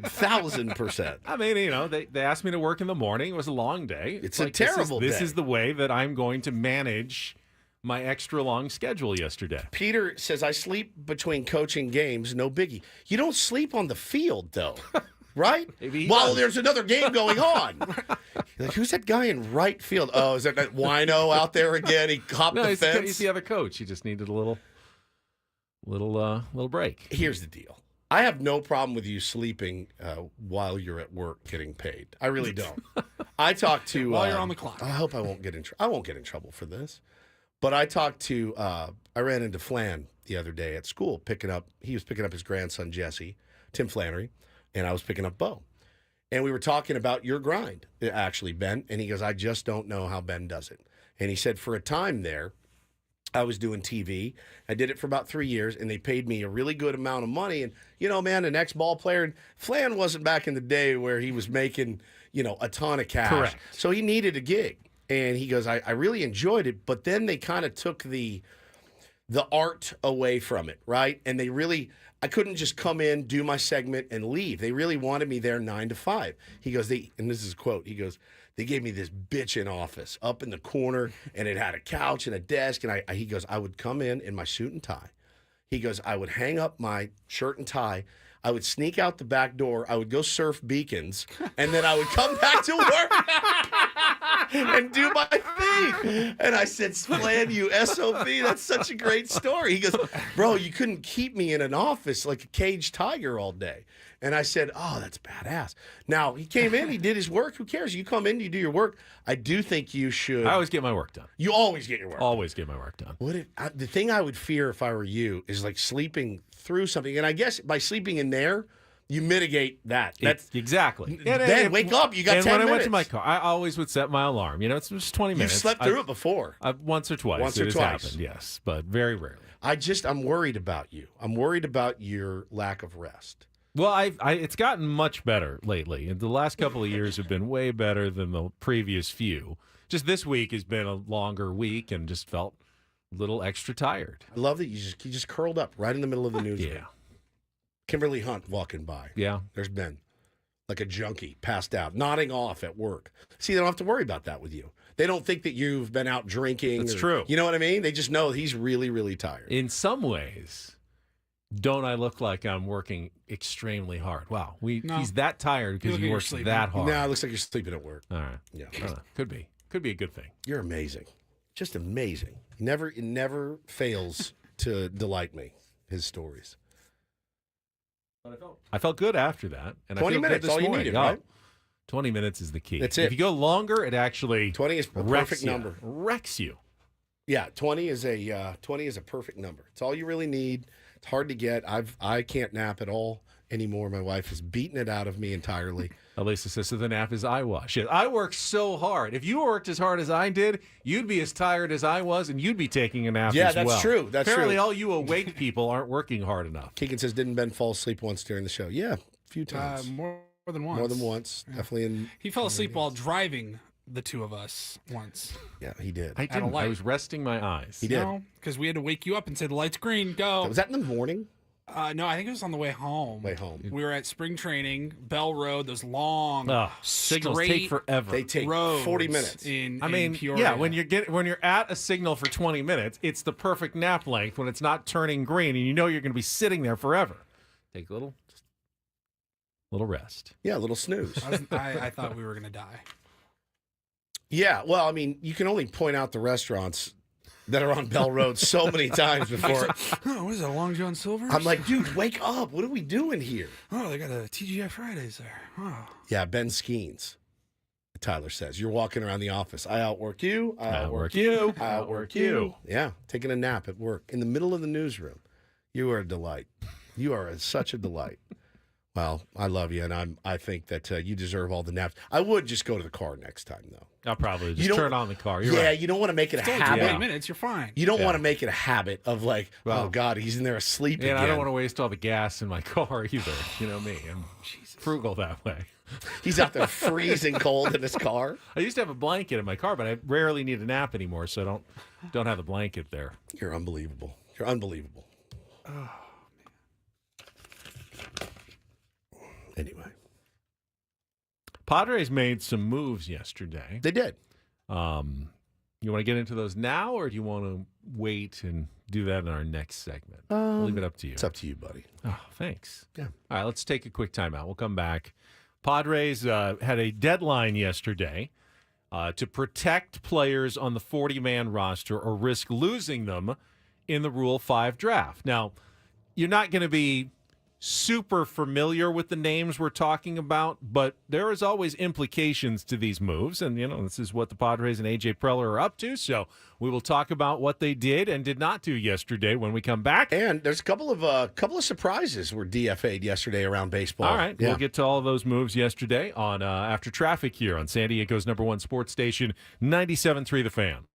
100,000%. I mean, they asked me to work in the morning. It was a long day. It's like, a terrible This day. is the way that I'm going to manage my extra long schedule yesterday. Peter says, I sleep between coaching games, no biggie. You don't sleep on the field, though. right? Maybe he While does. there's another game going on. You're like, who's that guy in right field? Oh, is that wino out there again? He hopped No, the he's fence. the other coach. He just needed a little break. Here's the deal. I have no problem with you sleeping while you're at work getting paid. I really don't. I talked to While you're on the clock. I hope I won't get in. I won't get in trouble for this. But I talked to. I ran into Flan the other day at school He was picking up his grandson Jesse, Tim Flannery, and I was picking up Bo. And we were talking about your grind, actually, Ben. And he goes, I just don't know how Ben does it. And he said, for a time there, I was doing TV. I did it for about 3 years, and they paid me a really good amount of money. And, man, an ex-ball player, and Flan wasn't back in the day where he was making, a ton of cash. Correct. So he needed a gig. And he goes, I really enjoyed it, but then they kind of took the art away from it, right? And I couldn't just come in, do my segment, and leave. They really wanted me there 9 to 5. He goes, and this is a quote, he goes, they gave me this bitchin' office up in the corner, and it had a couch and a desk. And he goes, I would come in my suit and tie. He goes, I would hang up my shirt and tie. I would sneak out the back door. I would go surf beacons, and then I would come back to work and do my thing. And I said, Flan, you SOB, that's such a great story. He goes, bro, you couldn't keep me in an office like a caged tiger all day. And I said, oh, that's badass. Now, he came in, he did his work. Who cares? You come in, you do your work. I do think you should. I always get my work done. You always get your work Always get my work done. The thing I would fear if I were you is like sleeping through something. And I guess by sleeping in there, you mitigate that. That's exactly. Then wake up. You got 10 minutes. And when I went to my car, I always would set my alarm. It's just 20 minutes. You slept through it before. Once or twice. It has happened, yes, but very rarely. I'm worried about you. I'm worried about your lack of rest. Well, it's gotten much better lately. And the last couple of years have been way better than the previous few. Just this week has been a longer week and just felt a little extra tired. I love that you just curled up right in the middle of the newsroom. Yeah. Kimberly Hunt walking by. Yeah. There's Ben, like a junkie, passed out, nodding off at work. See, they don't have to worry about that with you. They don't think that you've been out drinking. That's true. You know what I mean? They just know he's really, really tired. In some ways, don't I look like I'm working extremely hard? Wow. He's that tired because he works that hard. No, it looks like you're sleeping at work. All right. Yeah. Could be. Could be a good thing. You're amazing. Just amazing. It never fails to delight me, his stories. I felt good after that. And 20 I feel minutes, good this all you morning. needed, right? 20 minutes is the key. That's it. If you go longer, it actually 20 is a perfect number. Wrecks you. Yeah, 20 is a perfect number. It's all you really need. It's hard to get. I can't nap at all anymore. My wife has beaten it out of me entirely. Elisa says, so the nap is eye wash. Yes, I work so hard. If you worked as hard as I did, you'd be as tired as I was, and you'd be taking a nap as well. Yeah, that's true. Apparently, all you awake people aren't working hard enough. Keegan says, didn't Ben fall asleep once during the show? Yeah, a few times. More than once. More than once. Yeah. Definitely. He fell asleep while driving the two of us once. Yeah, he did. I didn't. I was resting my eyes. He did. Because we had to wake you up and say, the light's green, go. Was that in the morning? No, I think it was on the way home. We were at spring training, Bell Road, those long, signals straight take forever. They take 40 minutes. In yeah, Peoria. when you're at a signal for 20 minutes, it's the perfect nap length when it's not turning green and you know you're going to be sitting there forever. Take a little rest. Yeah, a little snooze. I thought we were going to die. Yeah, well, I mean, you can only point out the restaurants that are on Bell Road so many times before. What is that, Long John Silver's? I'm like, dude, wake up. What are we doing here? Oh, they got a TGI Fridays there. Oh. Yeah, Ben Skeens, Tyler says. You're walking around the office. I outwork you. I outwork you. I outwork you. Yeah, taking a nap at work in the middle of the newsroom. You are a delight. You are such a delight. Well, I love you, and I think that you deserve all the naps. I would just go to the car next time, though. I'll probably just turn on the car. You're yeah, right. You don't want to make it a It's only habit. 20 minutes, you're fine. You don't want to make it a habit of like, oh, God, he's in there asleep again. I don't want to waste all the gas in my car either. You know me. I'm frugal that way. He's out there freezing cold in his car. I used to have a blanket in my car, but I rarely need a nap anymore, so I don't have the blanket there. You're unbelievable. You're unbelievable. Oh. Anyway. Padres made some moves yesterday. They did. You want to get into those now, or do you want to wait and do that in our next segment? I'll leave it up to you. It's up to you, buddy. Oh, thanks. Yeah. All right, let's take a quick timeout. We'll come back. Padres had a deadline yesterday to protect players on the 40-man roster or risk losing them in the Rule 5 draft. Now, you're not going to be super familiar with the names we're talking about, but there is always implications to these moves, and this is what the Padres and A.J. Preller are up to, so we will talk about what they did and did not do yesterday when we come back. And there's a couple of surprises were DFA'd yesterday around baseball. All right, yeah. We'll get to all of those moves yesterday on After Traffic here on San Diego's #1 sports station, 97.3 The Fan.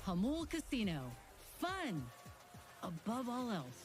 Hamul Casino. Fun above all else.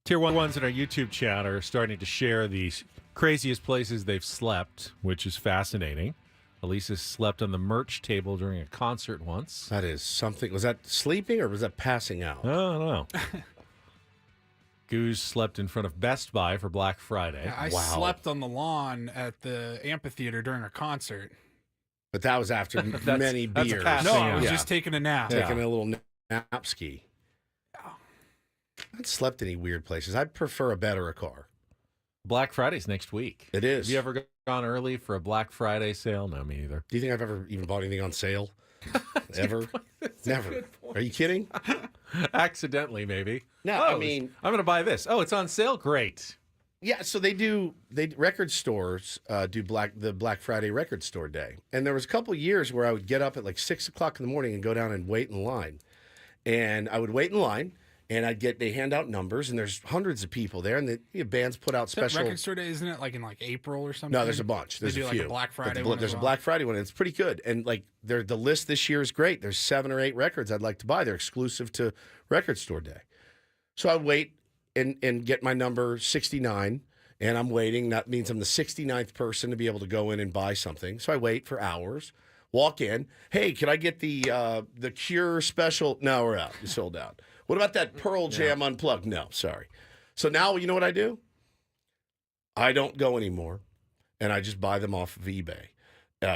Tier 1s in our YouTube chat are starting to share the craziest places they've slept, which is fascinating. Elisa slept on the merch table during a concert once. That is something. Was that sleeping or was that passing out? I don't know. Goose slept in front of Best Buy for Black Friday. I slept on the lawn at the amphitheater during a concert. But that was after many beers. No, I was just taking a nap. Taking a little nap ski. I haven't slept any weird places. I'd prefer a bed or a car. Black Friday's next week. It is. Have you ever gone early for a Black Friday sale? No, me either. Do you think I've ever even bought anything on sale? Ever? Never. Are you kidding? Accidentally, maybe. No, I mean, I'm going to buy this. Oh, it's on sale. Great. Yeah, so record stores do the Black Friday record store day. And there was a couple years where I would get up at like 6 o'clock in the morning and go down and wait in line. And I would wait in line. And they hand out numbers, and there's hundreds of people there, and the bands put out special. Record store day, isn't it? Like in April or something? No, there's a bunch. There's they do a few. Like a Black Friday one. There's a Black Friday one. And it's pretty good, and like the list this year is great. There's 7 or 8 records I'd like to buy. They're exclusive to record store day. So I wait and get my number 69, and I'm waiting. That means I'm the 69th person to be able to go in and buy something. So I wait for hours. Walk in. Hey, can I get the Cure special? No, we're out. You sold out. What about that Pearl Jam Unplugged? No, sorry. So now you know what I do? I don't go anymore, and I just buy them off of eBay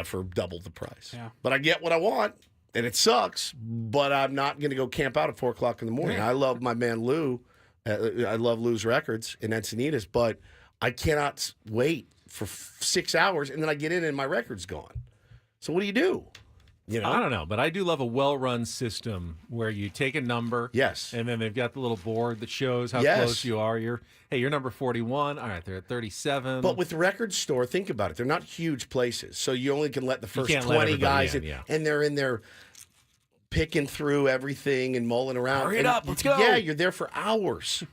for double the price. Yeah. But I get what I want, and it sucks, but I'm not going to go camp out at 4 o'clock in the morning. I love my man Lou. I love Lou's Records in Encinitas, but I cannot wait for 6 hours, and then I get in and my record's gone. So what do you do? You know? I don't know, but I do love a well-run system where you take a number. Yes. And then they've got the little board that shows how close you are. You're number 41. All right, they're at 37. But with the record store, think about it. They're not huge places. So you only can let the first 20 let guys in, in. And they're in there picking through everything and mulling around. Hurry it up, let's go. Yeah, you're there for hours,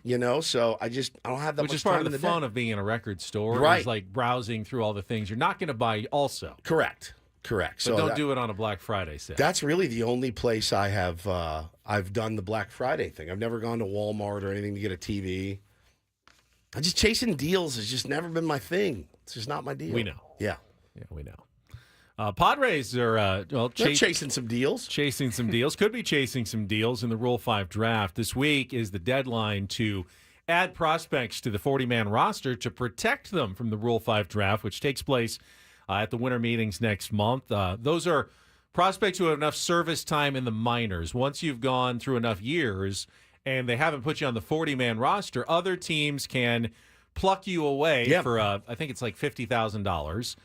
So I don't have that Which much is part time of the fun of being in a record store. Right. Is like browsing through all the things you're not going to buy also. Correct. But So don't do it on a Black Friday sale. That's really the only place I have I've done the Black Friday thing. I've never gone to Walmart or anything to get a TV. I'm just chasing deals has just never been my thing. It's just not my deal. We know. Yeah. Yeah, we know. Padres are They're chasing some deals. Chasing some deals. Could be chasing some deals in the Rule 5 draft. This week is the deadline to add prospects to the 40-man roster to protect them from the Rule 5 draft, which takes place at the winter meetings next month. Those are prospects who have enough service time in the minors. Once you've gone through enough years and they haven't put you on the 40-man roster, other teams can pluck you away for, I think it's like $50,000,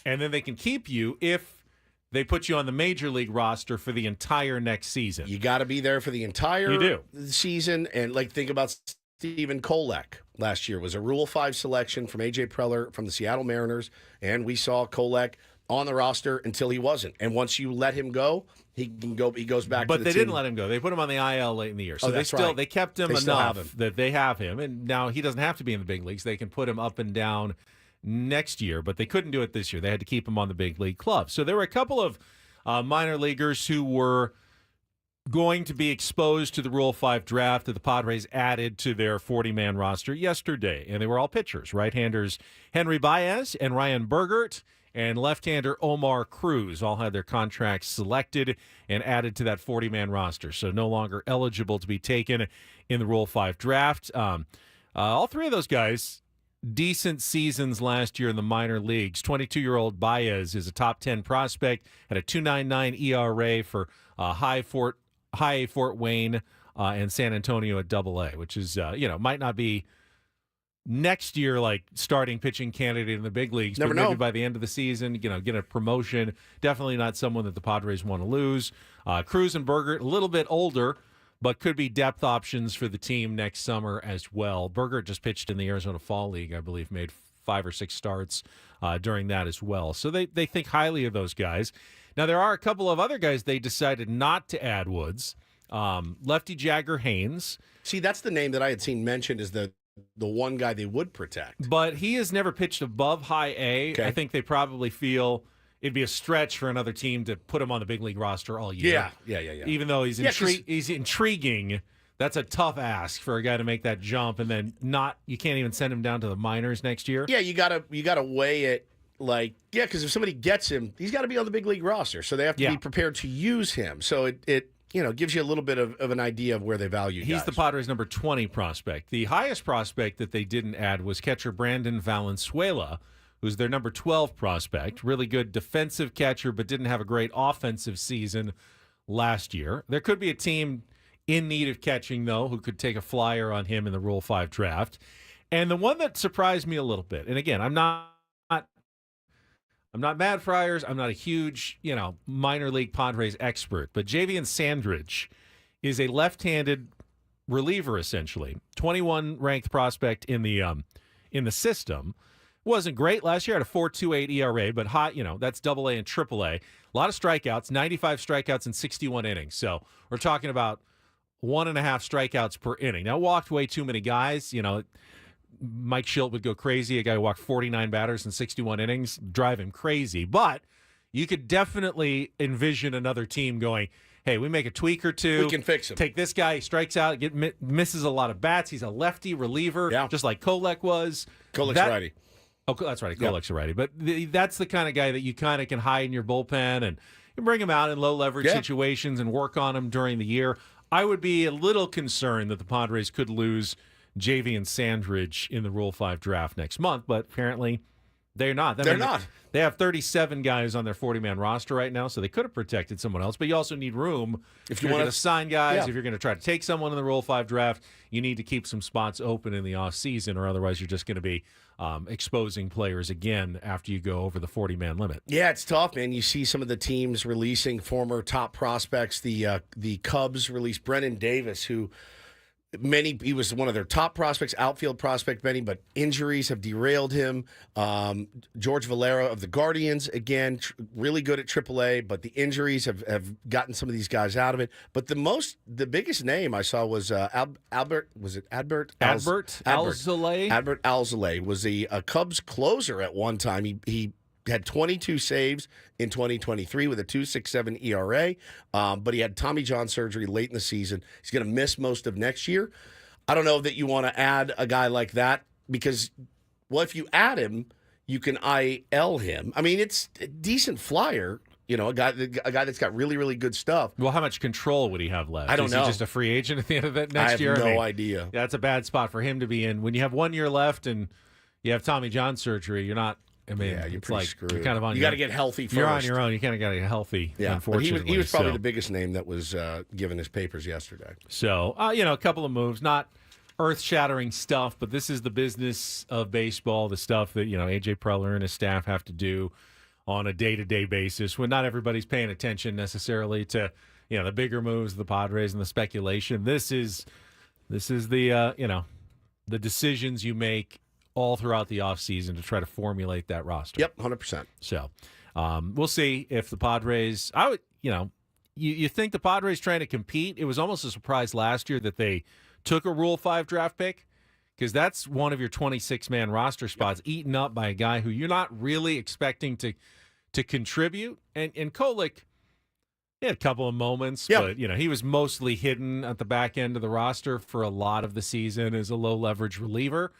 and then they can keep you if they put you on the major league roster for the entire next season. You got to be there for the entire season. And think about Stephen Kolek last year was a Rule 5 selection from A.J. Preller from the Seattle Mariners, and we saw Kolek on the roster until he wasn't. And once you let him go, he can go. He goes back. But to the they team. didn't let him go. They put him on the IL late in the year, so they kept him enough that they have him, and now he doesn't have to be in the big leagues. They can put him up and down next year, but they couldn't do it this year. They had to keep him on the big league club. So there were a couple of minor leaguers who were going to be exposed to the Rule 5 draft that the Padres added to their 40-man roster yesterday, and they were all pitchers. Right-handers Henry Baez and Ryan Bergert, and left-hander Omar Cruz all had their contracts selected and added to that 40-man roster, so no longer eligible to be taken in the Rule 5 draft. All three of those guys, decent seasons last year in the minor leagues. 22-year-old Baez is a top 10 prospect, had a 2.99 ERA for High A Fort Wayne and San Antonio at AA, which is, might not be next year like starting pitching candidate in the big leagues. Never but maybe know. by the end of the season, get a promotion. Definitely not someone that the Padres want to lose. Cruz and Bergert, a little bit older, but could be depth options for the team next summer as well. Bergert just pitched in the Arizona Fall League, I believe, made 5 or 6 starts during that as well. So they think highly of those guys. Now, there are a couple of other guys they decided not to add Woods. Lefty Jagger Haynes. See, that's the name that I had seen mentioned as the one guy they would protect. But he has never pitched above High A. Okay. I think they probably feel it'd be a stretch for another team to put him on the big league roster all year. Yeah. Even though he's intriguing, that's a tough ask for a guy to make that jump, and then you can't even send him down to the minors next year. Yeah, you gotta weigh it. Because if somebody gets him, he's got to be on the big league roster, so they have to be prepared to use him. So it gives you a little bit of an idea of where they value He's guys. the Padres' number 20 prospect. The highest prospect that they didn't add was catcher Brandon Valenzuela, who's their number 12 prospect. Really good defensive catcher, but didn't have a great offensive season last year. There could be a team in need of catching, though, who could take a flyer on him in the Rule 5 draft. And the one that surprised me a little bit, and again, I'm not Matt Friars. I'm not a huge, minor league Padres expert, but Javian Sandridge is a left-handed reliever, essentially. 21 ranked prospect in the system. Wasn't great last year. Had a 4.28 ERA, but hot. That's AA and AAA. A lot of strikeouts, 95 strikeouts in 61 innings. So we're talking about 1.5 strikeouts per inning. Now walked way too many guys. Mike Shildt would go crazy. A guy who walked 49 batters in 61 innings, drive him crazy. But you could definitely envision another team going, hey, we make a tweak or two. We can fix him. Take this guy, he strikes out, misses a lot of bats. He's a lefty reliever, just like Kolek was. Kolek's righty. Oh, that's right. Kolek's a righty. But that's the kind of guy that you kind of can hide in your bullpen and you bring him out in low-leverage situations and work on him during the year. I would be a little concerned that the Padres could lose Javian Sandridge in the Rule 5 draft next month, but apparently they're not. They're not. They have 37 guys on their 40-man roster right now, so they could have protected someone else, but you also need room. If you're going to sign guys, if you're going to try to take someone in the Rule 5 draft, you need to keep some spots open in the offseason, or otherwise you're just going to be exposing players again after you go over the 40-man limit. Yeah, it's tough, man. You see some of the teams releasing former top prospects. The Cubs released Brennan Davis, who he was one of their top prospects, outfield prospect, but injuries have derailed him. George Valera of the Guardians, again, really good at AAA, but the injuries have gotten some of these guys out of it. But the biggest name I saw was Albert Alzolay? Albert Alzolay was a Cubs closer at one time. He had 22 saves in 2023 with a 2.67 ERA, but he had Tommy John surgery late in the season. He's going to miss most of next year. I don't know that you want to add a guy like that because, if you add him, you can IL him. I mean, it's a decent flyer, a guy that's got really, really good stuff. Well, how much control would he have left? I don't know. Is he just a free agent at the end of it next year? I have no idea. Yeah, that's a bad spot for him to be in. When you have 1 year left and you have Tommy John surgery, you're not. I mean, you're it's pretty screwed. You're kind of on. You got to get healthy first. You're on your own. You kind of got to get healthy. Yeah, unfortunately, he was probably the biggest name that was given his papers yesterday. So, a couple of moves, not earth-shattering stuff, but this is the business of baseball. The stuff that AJ Preller and his staff have to do on a day-to-day basis when not everybody's paying attention necessarily to the bigger moves of the Padres and the speculation. This is the the decisions you make all throughout the offseason to try to formulate that roster. Yep, 100%. So we'll see if the Padres you think the Padres trying to compete. It was almost a surprise last year that they took a Rule 5 draft pick because that's one of your 26-man roster spots eaten up by a guy who you're not really expecting to contribute. And Kolek, he had a couple of moments, but he was mostly hidden at the back end of the roster for a lot of the season as a low-leverage reliever.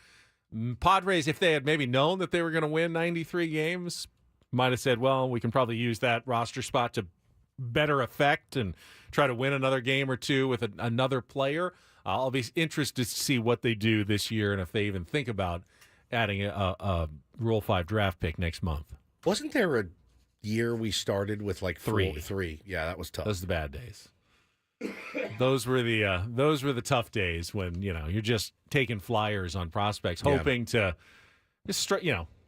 Padres, if they had maybe known that they were going to win 93 games, might have said, well, we can probably use that roster spot to better effect and try to win another game or two with another player. I'll be interested to see what they do this year and if they even think about adding a Rule 5 draft pick next month. Wasn't there a year we started with like three? Yeah, that was tough. Those are the bad days. Those were the tough days when you're just taking flyers on prospects, hoping to just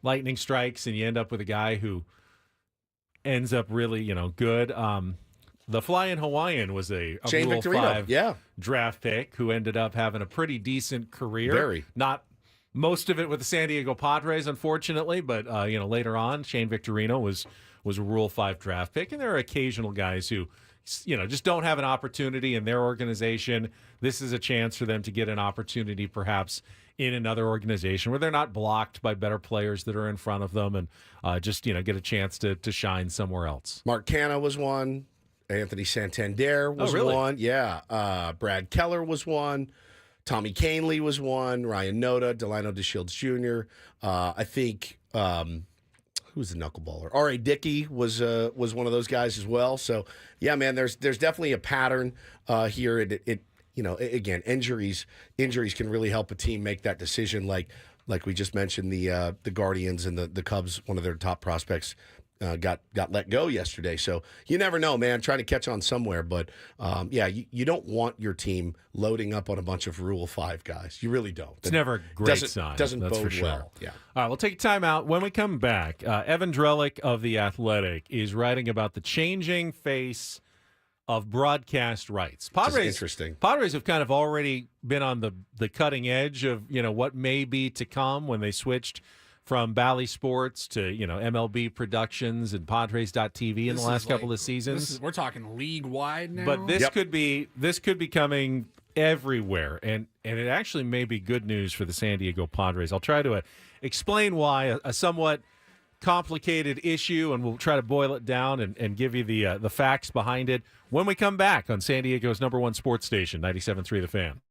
lightning strikes, and you end up with a guy who ends up really good. The Flying Hawaiian was a Shane Rule Victorino, 5 draft pick who ended up having a pretty decent career. Not most of it with the San Diego Padres, unfortunately, but later on, Shane Victorino was a Rule 5 draft pick, and there are occasional guys who just don't have an opportunity in their organization. This is a chance for them to get an opportunity perhaps in another organization where they're not blocked by better players that are in front of them and just get a chance to shine somewhere else. Mark Canha was one. Anthony Santander was really? one. Yeah. Brad Keller was one. Tommy Canley was one. Ryan Noda, Delano DeShields Jr. I think who's the knuckleballer? R.A. Dickey was one of those guys as well. So yeah, man, there's definitely a pattern here. It again, injuries can really help a team make that decision. Like we just mentioned, the Guardians and the Cubs, one of their top prospects. Got let go yesterday. So you never know, man. Trying to catch on somewhere. But, you don't want your team loading up on a bunch of Rule 5 guys. You really don't. It's never a great sign. Doesn't that's bode for sure. well. Yeah. All right, we'll take a time out. When we come back, Evan Drellick of The Athletic is writing about the changing face of broadcast rights. Interesting. Padres have kind of already been on the cutting edge of, what may be to come when they switched from Bally Sports to, MLB Productions and Padres.tv in the last couple of seasons. We're talking league-wide now. But this could be coming everywhere, and it actually may be good news for the San Diego Padres. I'll try to explain why, a somewhat complicated issue, and we'll try to boil it down and give you the facts behind it when we come back on San Diego's #1 sports station, 97.3 The Fan.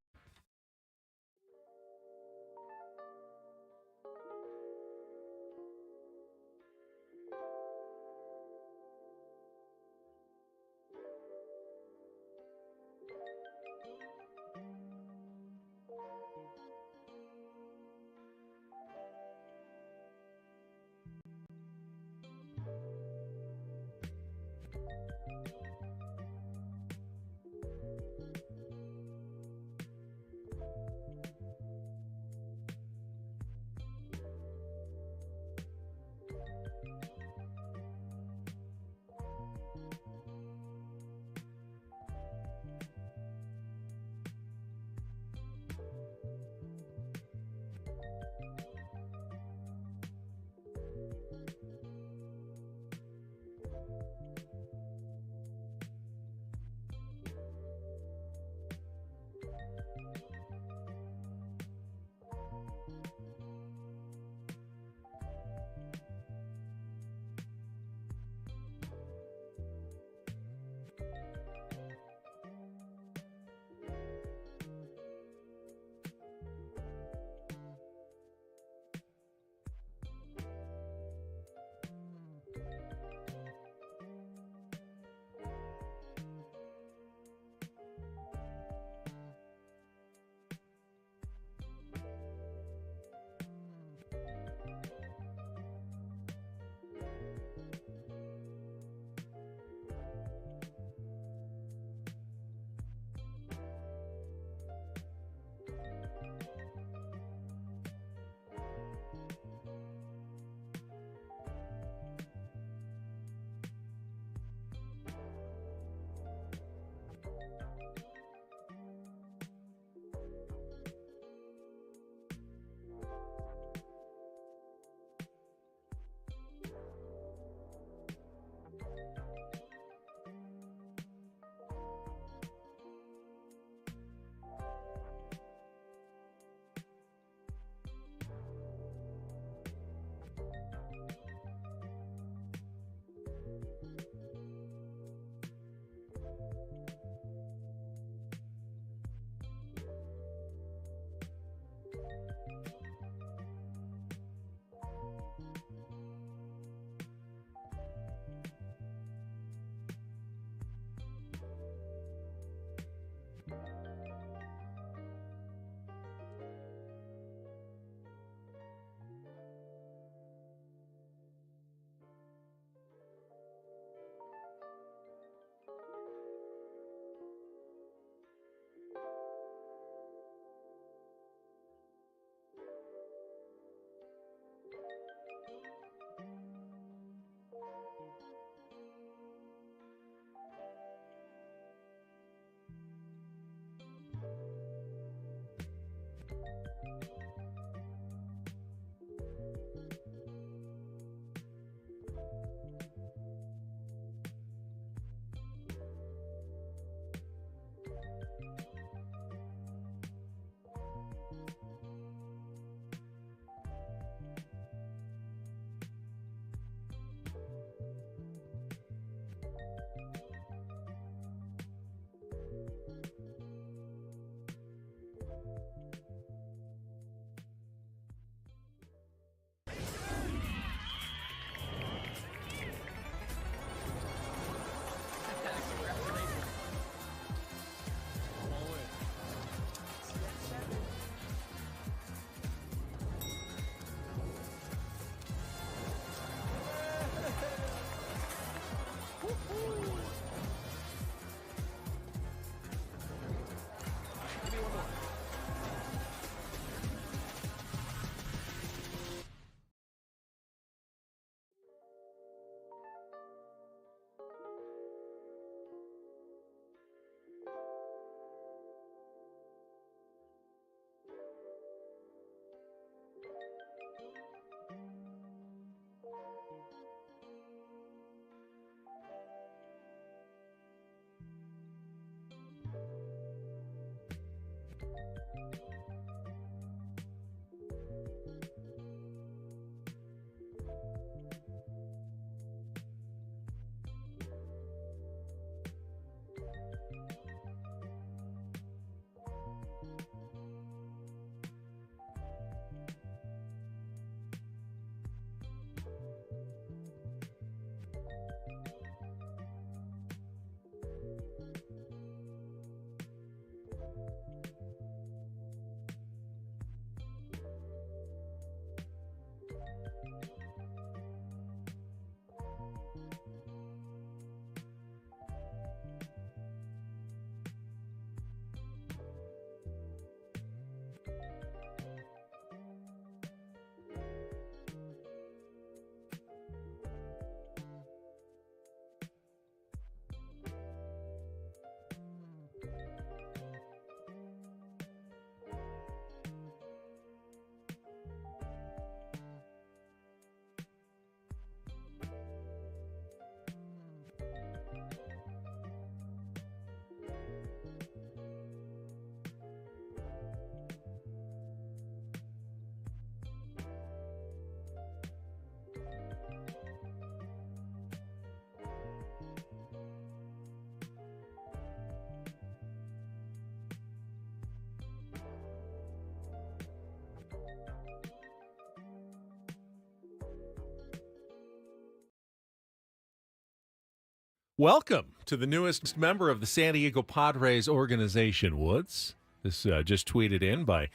Welcome to the newest member of the San Diego Padres organization, Woods. This just tweeted in by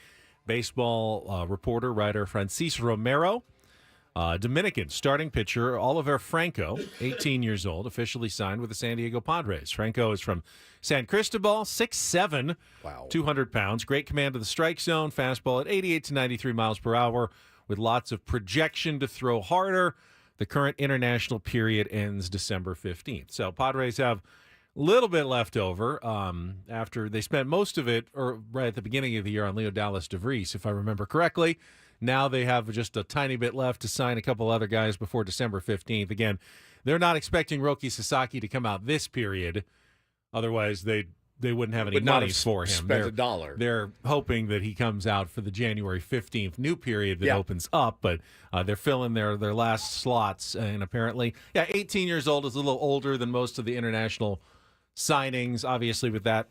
baseball reporter, writer Francis Romero. Dominican starting pitcher Oliver Franco, 18 years old, officially signed with the San Diego Padres. Franco is from San Cristobal, 6'7", 200 pounds. Great command of the strike zone, fastball at 88 to 93 miles per hour with lots of projection to throw harder. The current international period ends December 15th. So Padres have a little bit left over after they spent most of it or right at the beginning of the year on Leo Dallas DeVries, if I remember correctly. Now they have just a tiny bit left to sign a couple other guys before December 15th. Again, they're not expecting Roki Sasaki to come out this period. Otherwise, they wouldn't have any money for him. Spent a dollar. They're hoping that he comes out for the January 15th new period that opens up, but they're filling their last slots. And apparently, 18 years old is a little older than most of the international signings. Obviously, with that,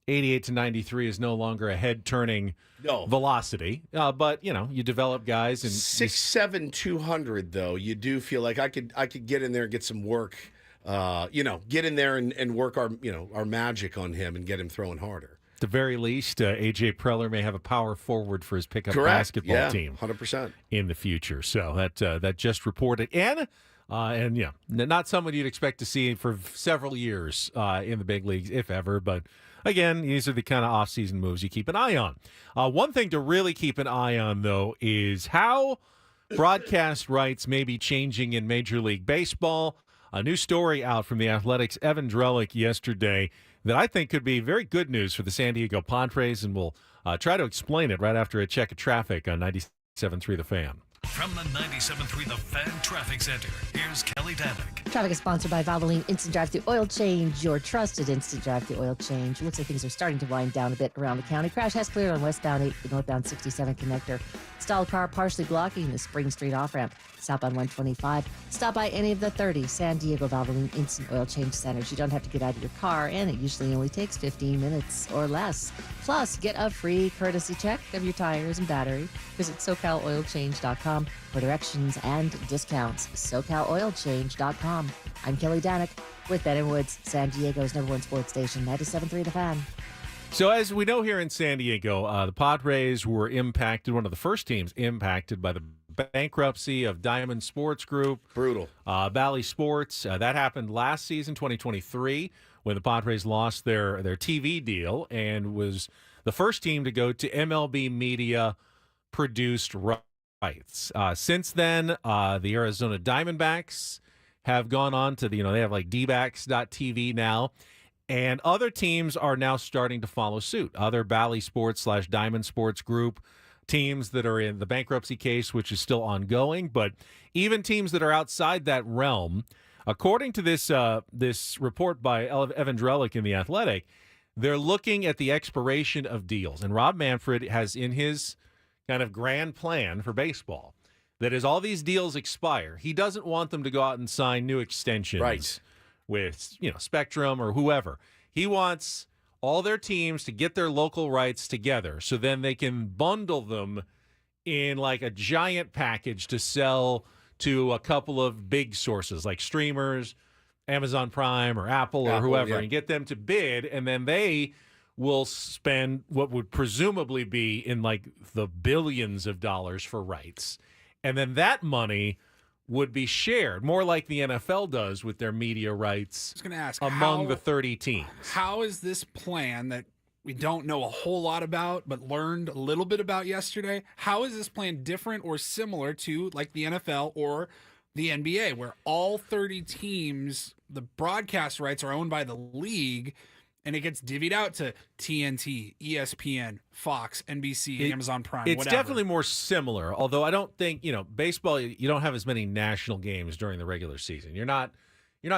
88 to 93 is no longer a head-turning velocity. But, you develop guys. And 6'7", 200, though, you do feel like I could get in there and get some work, get in there and work our magic on him and get him throwing harder. At the very least, A.J. Preller may have a power forward for his pickup basketball team 100% in the future. So that just reported in. And not someone you'd expect to see for several years in the big leagues, if ever, but again, these are the kind of off-season moves you keep an eye on. One thing to really keep an eye on, though, is how broadcast rights may be changing in Major League Baseball. A new story out from The Athletic's Evan Drellick yesterday that I think could be very good news for the San Diego Padres, and we'll try to explain it right after a check of traffic on 97.3 The Fan. From the 97.3 The Fan Traffic Center, here's Kelly Danick. Traffic is sponsored by Valvoline Instant Drive-Thru Oil Change, your trusted Instant Drive-Thru Oil Change. Looks like things are starting to wind down a bit around the county. Crash has cleared on westbound 8, the northbound 67 connector. Stalled car partially blocking the Spring Street off-ramp. Stop on 125. Stop by any of the 30 San Diego Valvoline Instant Oil Change centers. You don't have to get out of your car, and it usually only takes 15 minutes or less. Plus, get a free courtesy check of your tires and battery. Visit SoCalOilChange.com for directions and discounts. SoCalOilChange.com. I'm Kelly Danick with Ben and Woods, San Diego's #1 sports station, 97.3 The Fan. So as we know here in San Diego, the Padres were impacted, one of the first teams impacted by the bankruptcy of Diamond Sports Group. Brutal. Bally Sports. That happened last season, 2023, when the Padres lost their TV deal and was the first team to go to MLB Media produced rights. Since then, the Arizona Diamondbacks have gone on to they have like dbacks.tv now. And other teams are now starting to follow suit. Other Bally Sports / Diamond Sports Group teams that are in the bankruptcy case, which is still ongoing, but even teams that are outside that realm, according to this report by Evan Drellick in The Athletic, they're looking at the expiration of deals. And Rob Manfred has in his kind of grand plan for baseball that as all these deals expire, he doesn't want them to go out and sign new extensions with Spectrum or whoever. He wants all their teams to get their local rights together so then they can bundle them in like a giant package to sell to a couple of big sources like streamers, Amazon Prime or Apple or whoever, and get them to bid, and then they will spend what would presumably be in like the billions of dollars for rights. And then that money would be shared, more like the NFL does with their media rights among the 30 teams. How is this plan that we don't know a whole lot about but learned a little bit about yesterday, how is this plan different or similar to like the NFL or the NBA, where all 30 teams, the broadcast rights are owned by the league, and it gets divvied out to TNT, ESPN, Fox, NBC, Amazon Prime, It's whatever. definitely more similar, although I don't think, baseball, you don't have as many national games during the regular season. You're not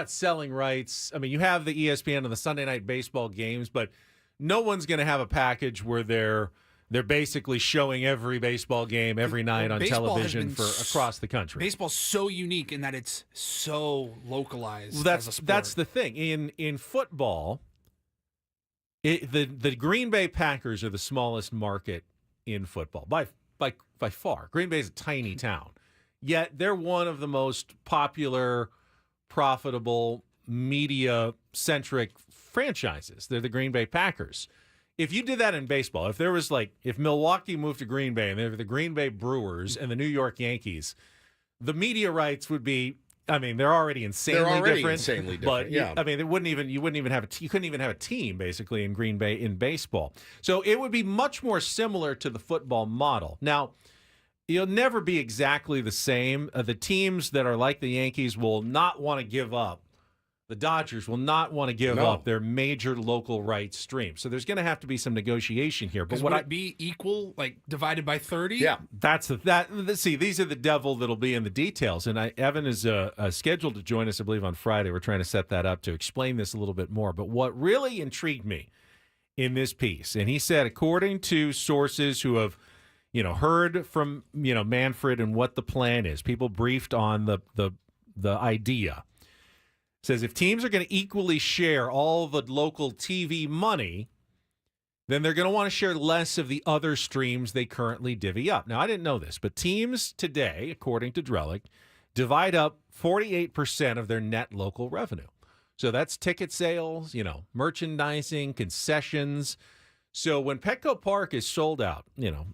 selling rights. I mean, you have the ESPN and the Sunday night baseball games, but no one's going to have a package where they're basically showing every baseball game every night on television for across the country. Baseball's so unique in that it's so localized. Well, as a sport. that's the thing. In football, the Green Bay Packers are the smallest market in football by far. Green Bay is a tiny town, yet they're one of the most popular, profitable media-centric franchises. They're the Green Bay Packers. If you did that in baseball, if there was if Milwaukee moved to Green Bay and they were the Green Bay Brewers and the New York Yankees, the media rights would be, they're already insanely different. But yeah. you couldn't even have a team basically in Green Bay in baseball. So it would be much more similar to the football model. Now, you'll never be exactly the same. The teams that are like the Yankees will not want to give up. The Dodgers will not want to give up their major local rights stream. So there's going to have to be some negotiation here. But would it be equal, divided by 30? Yeah, see, these are the devil that'll be in the details. And Evan is scheduled to join us, I believe, on Friday. We're trying to set that up to explain this a little bit more. But what really intrigued me in this piece, and he said, according to sources who have heard from Manfred and what the plan is, people briefed on the idea. Says if teams are going to equally share all the local TV money, then they're going to want to share less of the other streams they currently divvy up. Now, I didn't know this, but teams today, according to Drellick, divide up 48% of their net local revenue. So that's ticket sales, merchandising, concessions. So when Petco Park is sold out,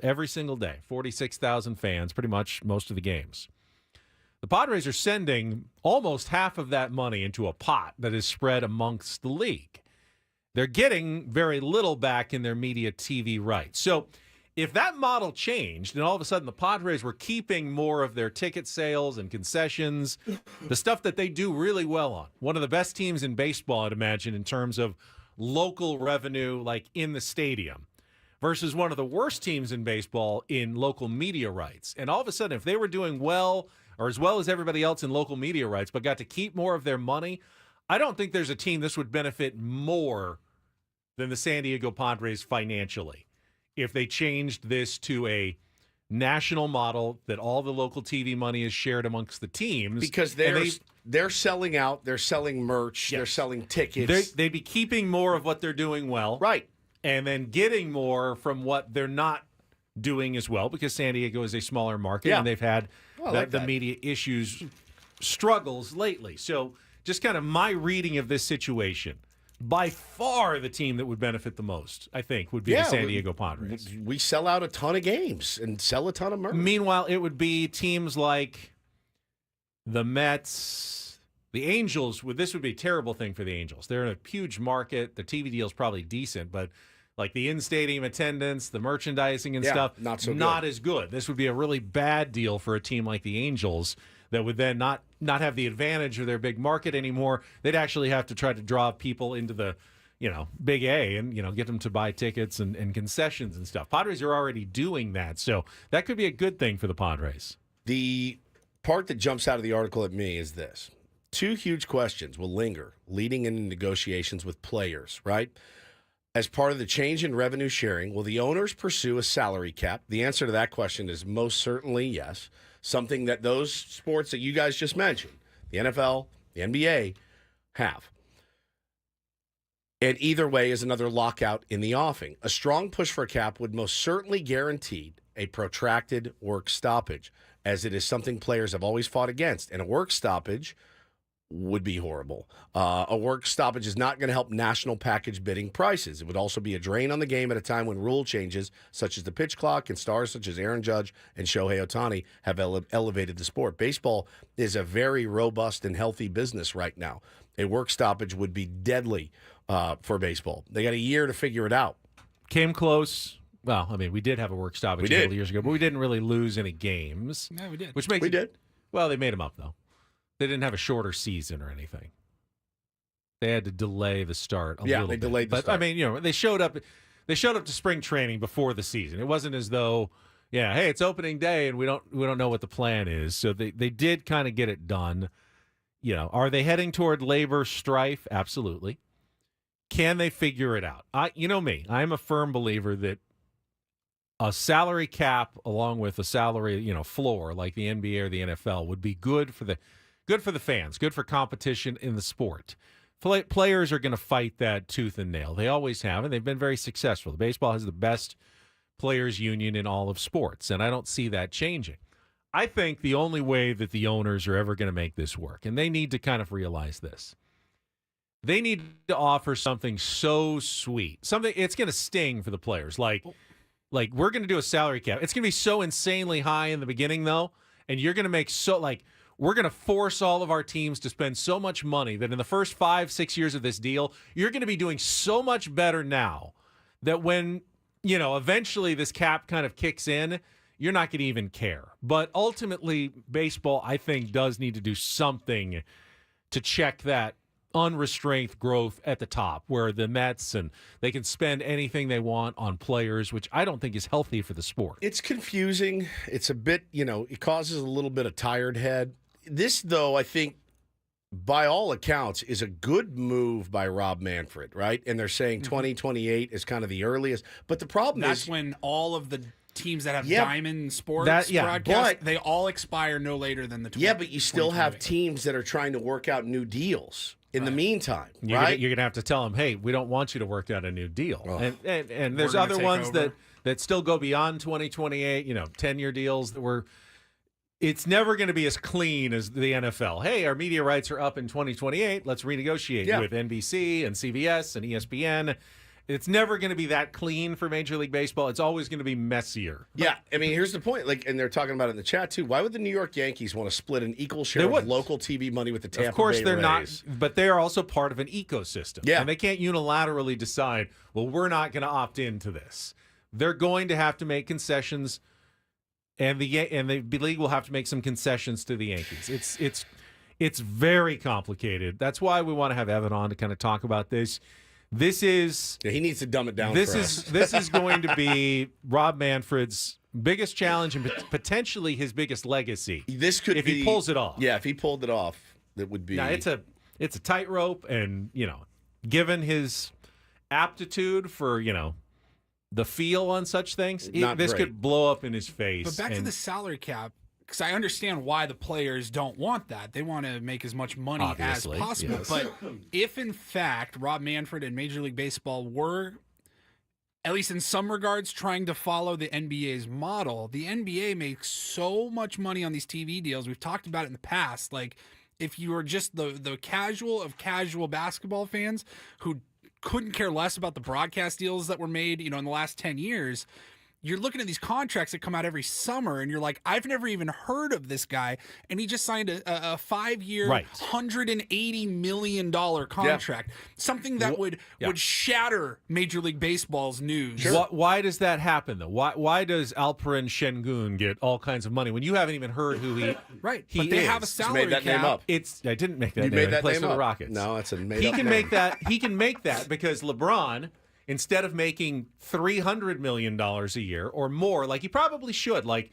every single day, 46,000 fans, pretty much most of the games. The Padres are sending almost half of that money into a pot that is spread amongst the league. They're getting very little back in their media TV rights. So if that model changed and all of a sudden the Padres were keeping more of their ticket sales and concessions, the stuff that they do really well on, one of the best teams in baseball, I'd imagine, in terms of local revenue, in the stadium, versus one of the worst teams in baseball in local media rights. And all of a sudden, if they were doing well, or as well as everybody else in local media rights, but got to keep more of their money, I don't think there's a team this would benefit more than the San Diego Padres financially if they changed this to a national model that all the local TV money is shared amongst the teams. Because they're selling out, they're selling merch, they're selling tickets. They'd be keeping more of what they're doing well. Right. And then getting more from what they're not doing as well, because San Diego is a smaller market and they've had the media issues, struggles lately. So just kind of my reading of this situation, by far the team that would benefit the most, I think, would be the San Diego Padres. We sell out a ton of games and sell a ton of merch. Meanwhile, it would be teams like the Mets, the Angels. This would be a terrible thing for the Angels. They're in a huge market. The TV deal is probably decent, but the in-stadium attendance, the merchandising and stuff, not as good. This would be a really bad deal for a team like the Angels that would then not have the advantage of their big market anymore. They'd actually have to try to draw people into the, Big A and, get them to buy tickets and concessions and stuff. Padres are already doing that, so that could be a good thing for the Padres. The part that jumps out of the article at me is this. 2 huge questions will linger leading into negotiations with players, right? As part of the change in revenue sharing, will the owners pursue a salary cap? The answer to that question is most certainly yes. Something that those sports that you guys just mentioned, the NFL, the NBA, have. And either way is another lockout in the offing. A strong push for a cap would most certainly guarantee a protracted work stoppage, as it is something players have always fought against. And a work stoppage would be horrible. A work stoppage is not going to help national package bidding prices. It would also be a drain on the game at a time when rule changes, such as the pitch clock and stars such as Aaron Judge and Shohei Ohtani have elevated the sport. Baseball is a very robust and healthy business right now. A work stoppage would be deadly for baseball. They got a year to figure it out. Came close. Well, we did have a work stoppage a couple years ago, but we didn't really lose any games. Yeah, we did. Which makes Well, they made them up, though. They didn't have a shorter season or anything. They had to delay the start a little bit. Yeah, they delayed the start. They showed up to spring training before the season. It wasn't as though, hey, it's opening day and we don't know what the plan is. So they did kind of get it done. Are they heading toward labor strife? Absolutely. Can they figure it out? Me, I'm a firm believer that a salary cap along with a salary, floor like the NBA or the NFL would be good for the fans, good for competition in the sport. Players are going to fight that tooth and nail. They always have, and they've been very successful. The baseball has the best players union in all of sports, and I don't see that changing. I think the only way that the owners are ever going to make this work, and they need to kind of realize this, They need to offer something so sweet. Something it's going to sting for the players. Like we're going to do a salary cap. It's going to be so insanely high in the beginning, though, and you're going to make we're going to force all of our teams to spend so much money that in the first 5-6 years of this deal, you're going to be doing so much better now that when, eventually this cap kind of kicks in, you're not going to even care. But ultimately, baseball, I think, does need to do something to check that unrestrained growth at the top where the Mets and they can spend anything they want on players, which I don't think is healthy for the sport. It's confusing. It's a bit, it causes a little bit of tired head. This, though, I think, by all accounts, is a good move by Rob Manfred, right? And they're saying 2028 is kind of the earliest. But the problem That's is when all of the teams that have Yeah. Diamond Sports broadcast, but- they all expire no later than the 20. Yeah, but you still have teams that are trying to work out new deals in the meantime, You're right? going to have to tell them, hey, we don't want you to work out a new deal. And there's gonna other take ones over. that still go beyond 2028, 10-year deals that were. It's never going to be as clean as the NFL. Hey, our media rights are up in 2028. Let's renegotiate with NBC and CBS and ESPN. It's never going to be that clean for Major League Baseball. It's always going to be messier. Yeah, I mean, here's the point. And they're talking about it in the chat too. Why would the New York Yankees want to split an equal share of local TV money with the Tampa Bay Rays? Of course, they're not, but they are also part of an ecosystem. Yeah, and they can't unilaterally decide, well, we're not going to opt into this. They're going to have to make concessions. And the league will have to make some concessions to the Yankees. It's very complicated. That's why we want to have Evan on to kind of talk about this. This is he needs to dumb it down. This for is us. this is going to be Rob Manfred's biggest challenge and potentially his biggest legacy. This could if be, he pulls it off. Yeah, if he pulled it off, that would be. Now it's a tightrope, and given his aptitude for the feel on such things, this could blow up in his face. But back to the salary cap, because I understand why the players don't want that. They want to make as much money Obviously, as possible. yes. But if, in fact, Rob Manfred and Major League Baseball were, at least in some regards, trying to follow the NBA's model, the NBA makes so much money on these TV deals. We've talked about it in the past. Like, if you are just the casual of casual basketball fans who couldn't care less about the broadcast deals that were made, in the last 10 years, you're looking at these contracts that come out every summer and you're like, I've never even heard of this guy. And he just signed a 5-year, $180 million contract. Something that would shatter Major League Baseball's news. Why does that happen, though? Why does Alperen Şengün get all kinds of money when you haven't even heard who he Right. he But they is? have a salary made that cap. name up. I didn't make that You name. made that He plays name for the up. Rockets. No, it's a made He up can name. make that. He can make that because LeBron, instead of making $300 million a year or more, like he probably should, like,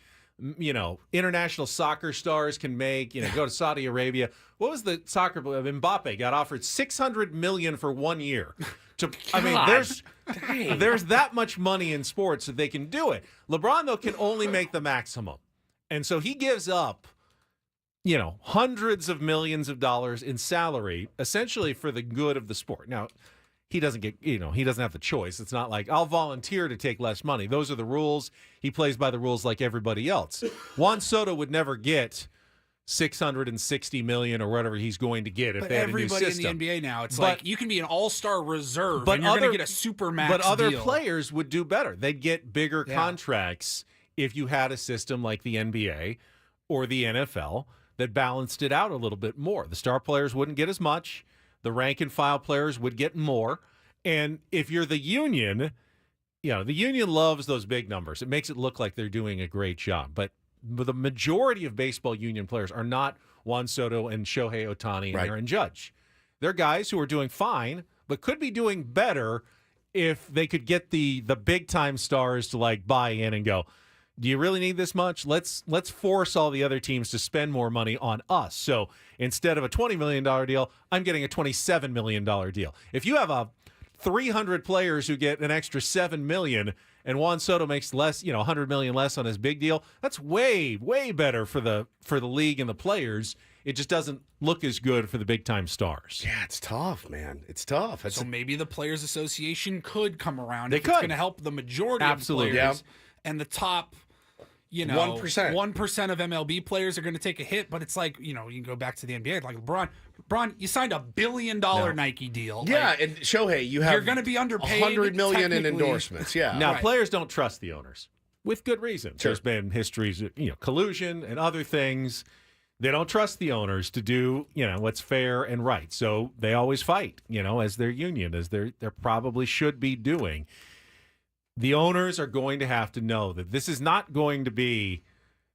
international soccer stars can make, go to Saudi Arabia. What was the soccer? Mbappe got offered $600 million for 1 year. There's that much money in sports that they can do it. LeBron, though, can only make the maximum. And so he gives up, hundreds of millions of dollars in salary, essentially for the good of the sport. Now, he doesn't get, he doesn't have the choice. It's not like, I'll volunteer to take less money. Those are the rules. He plays by the rules like everybody else. Juan Soto would never get $660 million or whatever he's going to get if they had a new everybody system. in the NBA now, it's like you can be an all-star reserve and you're going to get a super max But other deal. players would do better. They'd get bigger contracts if you had a system like the NBA or the NFL that balanced it out a little bit more. The star players wouldn't get as much. The rank and file players would get more. And if you're the union, the union loves those big numbers. It makes it look like they're doing a great job. But the majority of baseball union players are not Juan Soto and Shohei Ohtani and Aaron Judge. They're guys who are doing fine, but could be doing better if they could get the big-time stars to, buy in and go, do you really need this much? Let's force all the other teams to spend more money on us. So instead of a $20 million deal, I'm getting a $27 million deal. If you have 300 players who get an extra $7 million and Juan Soto makes less, $100 million less on his big deal, that's way, way better for the league and the players. It just doesn't look as good for the big-time stars. Yeah, it's tough, man. It's tough. So maybe the Players Association could come around. They if could. It's going to help the majority Absolutely. of players. And the top 1% of MLB players are going to take a hit, but it's like, you can go back to the NBA, like LeBron. Bron, you signed $1 billion Nike deal. Yeah, Like, and Shohei, you're going to be underpaid. $100 million in technically. endorsements. Yeah. Now, Right. players don't trust the owners with good reason. Sure. There's been histories of collusion and other things. They don't trust the owners to do what's fair and right. So they always fight, as their union, as they probably should be doing. The owners are going to have to know that this is not going to be.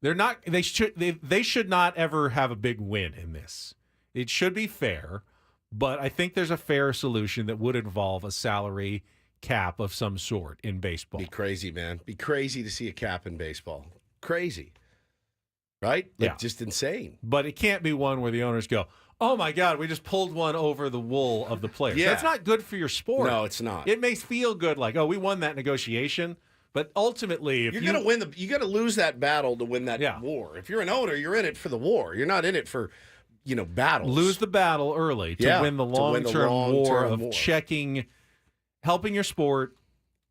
They should not ever have a big win in this. It should be fair, but I think there's a fair solution that would involve a salary cap of some sort in baseball. Be crazy, man. Be crazy to see a cap in baseball. Crazy. Right? Like, Yeah. just insane. But it can't be one where the owners go, "Oh my God, we just pulled one over the wool of the players." Yeah. That's not good for your sport. No, it's not. It makes feel good, like, "Oh, we won that negotiation." But ultimately, if You're going to win you got to lose that battle to win that Yeah. war. If you're an owner, you're in it for the war. You're not in it for, battles. lose the battle early to win the long-term war of helping your sport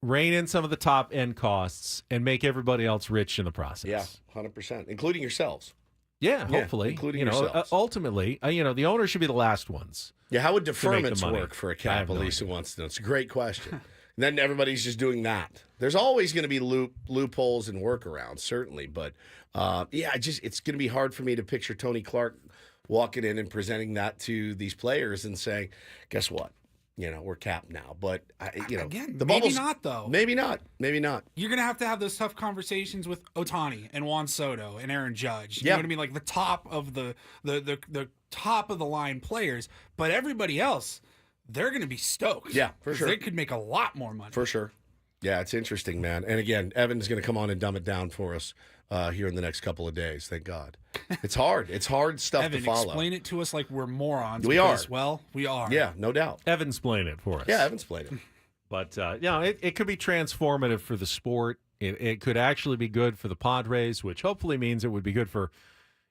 rein in some of the top-end costs and make everybody else rich in the process. Yeah, 100%, including yourselves. Yeah, hopefully. including yourselves. Ultimately, the owners should be the last ones. Yeah, how would make the deferments money. work for a I cap? have no Elisa idea. wants to know. It's a great question. And then everybody's just doing that. There's always going to be loopholes and workarounds, certainly. But, it's going to be hard for me to picture Tony Clark walking in and presenting that to these players and saying, guess what? We're capped now. But, Again, the maybe bubbles, not, though. Maybe not. You're going to have those tough conversations with Ohtani and Juan Soto and Aaron Judge. You Yeah. know what I mean? Like the top of the top of the line players. But everybody else, they're going to be stoked. Yeah, for sure. They could make a lot more money. For sure. Yeah, it's interesting, man. And again, Evan's going to come on and dumb it down for us here in the next couple of days. Thank God. It's hard. It's hard stuff Evan, to follow. explain it to us like we're morons. We because, are. Well, we are. Yeah, no doubt. Evan, explain it for us. Yeah, Evan, explain it. But, it could be transformative for the sport. It could actually be good for the Padres, which hopefully means it would be good for,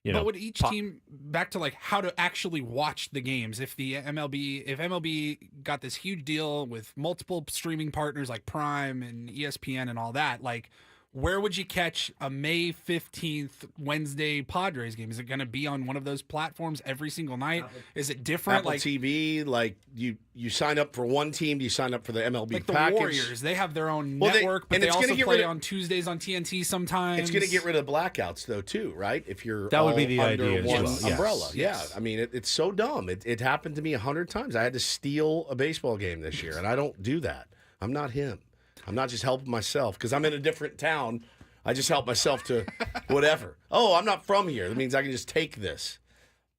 But would each team, back to like how to actually watch the games, if MLB got this huge deal with multiple streaming partners like Prime and ESPN and all that, like where would you catch a May 15th Wednesday Padres game? Is it going to be on one of those platforms every single night? Is it different? Apple TV, like you sign up for one team, you sign up for the MLB like the package. Warriors, they have their own Well, network, but and they it's also gonna play get on Tuesdays on TNT sometimes. It's going to get rid of blackouts, though, too, right? If you're That would be all the under idea as one well. Yes. umbrella. Yes. Yeah, I mean, it's so dumb. It happened to me 100 times. I had to steal a baseball game this year, and I don't do that. I'm not him. I'm not just helping myself because I'm in a different town. I just help myself to whatever. Oh, I'm not from here. That means I can just take this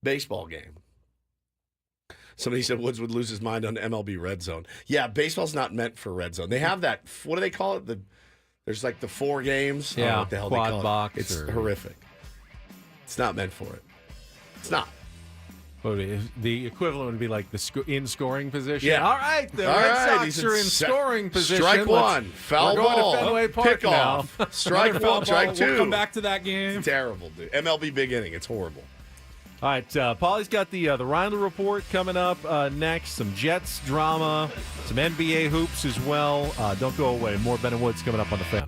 baseball game. Somebody said Woods would lose his mind on MLB Red Zone. Yeah, baseball's not meant for Red Zone. They have that, what do they call it? There's like the 4 games. I don't know what the hell quad they call box. it. It's horrific. It's not meant for it. It's not. But the equivalent would be like the in scoring position. Yeah. All right, the All Red right, Sox are in scoring position. Strike one, foul we're going ball, to Fenway Park pick now. off, strike Another foul one, strike ball. two. We'll come back to that game. It's terrible, dude. MLB big inning. It's horrible. All right, Paulie's got the Reindler Report coming up next. Some Jets drama, some NBA hoops as well. Don't go away. More Ben and Woods coming up on the Fan.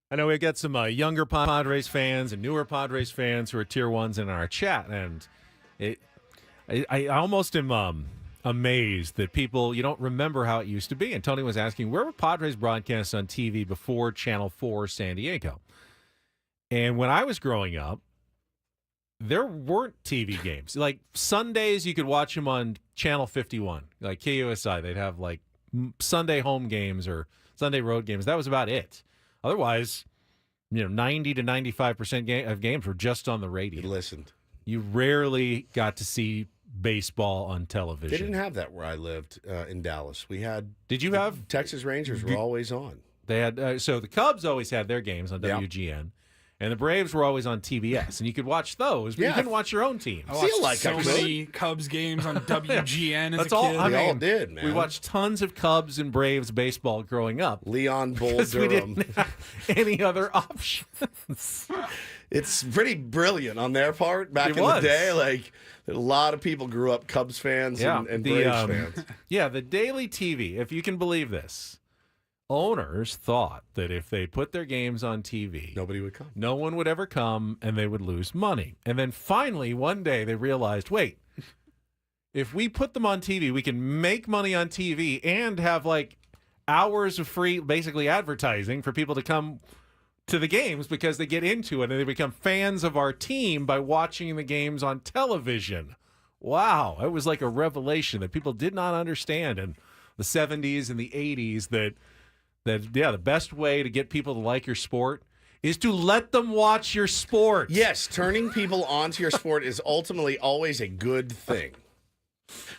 I know we've got some younger Padres fans and newer Padres fans who are tier ones in our chat, and I almost am amazed that people, you don't remember how it used to be. And Tony was asking, where were Padres broadcasts on TV before Channel 4 San Diego? And when I was growing up, there weren't TV games. Like Sundays, you could watch them on Channel 51, like KUSI. They'd have like Sunday home games or Sunday road games. That was about it. Otherwise, 90 to 95% of games were just on the radio. You listened. You rarely got to see baseball on television. They didn't have that where I lived in Dallas. We had. Did you have? Texas Rangers were always on. They had. So the Cubs always had their games on WGN. And the Braves were always on TBS, and you could watch those, but you couldn't watch your own teams. I watched so many Cubs games on WGN as That's a all. kid. I mean, all did, man. We watched tons of Cubs and Braves baseball growing up. Leon Bull We Durham. didn't have any other options. It's pretty brilliant on their part back It in was. the day. Like a lot of people grew up Cubs fans and Braves fans. Yeah, the daily TV, if you can believe this, owners thought that if they put their games on TV, nobody would come. No one would ever come, and they would lose money. And then finally, one day, they realized, wait, if we put them on TV, we can make money on TV and have like hours of free, basically advertising for people to come to the games because they get into it and they become fans of our team by watching the games on television. Wow, it was like a revelation that people did not understand in the 70s and the 80s that the best way to get people to like your sport is to let them watch your sport. Yes, turning people onto your sport is ultimately always a good thing.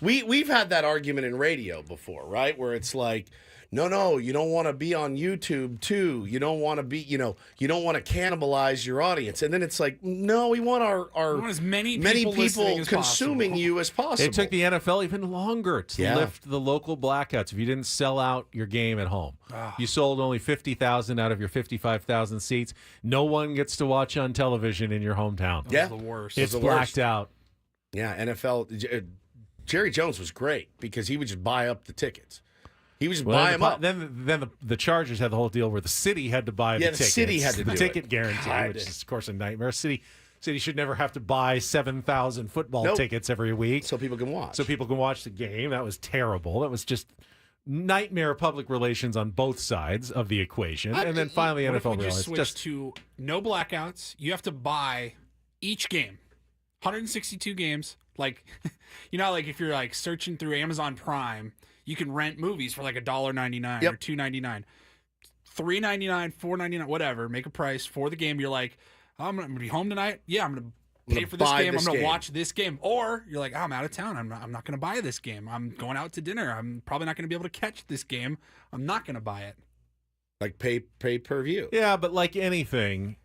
We've had that argument in radio before, right? Where it's like, no, you don't want to be on YouTube too. You don't want to be, you don't want to cannibalize your audience. And then it's like, no, we want We want as many people listening as consuming possible. you as possible. It took the NFL even longer to lift the local blackouts. If you didn't sell out your game at home, you sold only 50,000 out of your 55,000 seats. No one gets to watch on television in your hometown. Yeah, the worst. It's blacked out. Yeah, NFL. Jerry Jones was great because he would just buy up the tickets. He was just buy them up. Then the Chargers had the whole deal where the city had to buy the tickets. the city had to the do ticket it. guarantee, God. which is of course a nightmare. City should never have to buy 7,000 football tickets every week so people can watch. So people can watch the game. That was terrible. That was just nightmare public relations on both sides of the equation. And then finally, What if NFL we realized switch to no blackouts. You have to buy each game. 162 games. Like, like if you're like searching through Amazon Prime, you can rent movies for like $1.99 or $2.99, $3.99, $4.99, whatever. Make a price for the game. You're like, I'm gonna be home tonight. Yeah, I'm gonna pay for this game. I'm gonna watch this game. Or you're like, I'm out of town. I'm not gonna buy this game. I'm going out to dinner. I'm probably not gonna be able to catch this game. I'm not gonna buy it. Like pay per view. Yeah, but like anything,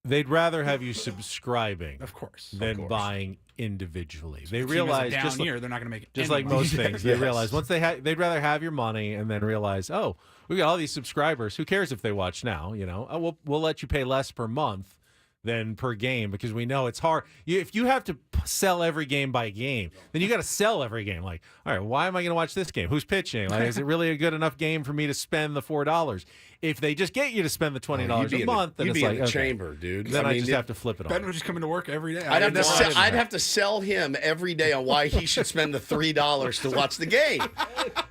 they'd rather have you subscribing, of course, than buying individually. They Team realize down just here, they're not going to make it. Just like most things, they realize once they'd rather have your money and then realize, oh, we got all these subscribers. Who cares if they watch now? We'll let you pay less per month than per game because we know it's hard. If you have to sell every game by game, then you got to sell every game. Like, all right, why am I going to watch this game? Who's pitching? Like, is it really a good enough game for me to spend the $4? If they just get you to spend the $20 a month, then you'd it's be like in the okay. chamber, dude. Then I just have to flip it on. Ben would just come into work every day. I'd have to sell him every day on why he should spend the $3 to watch the game.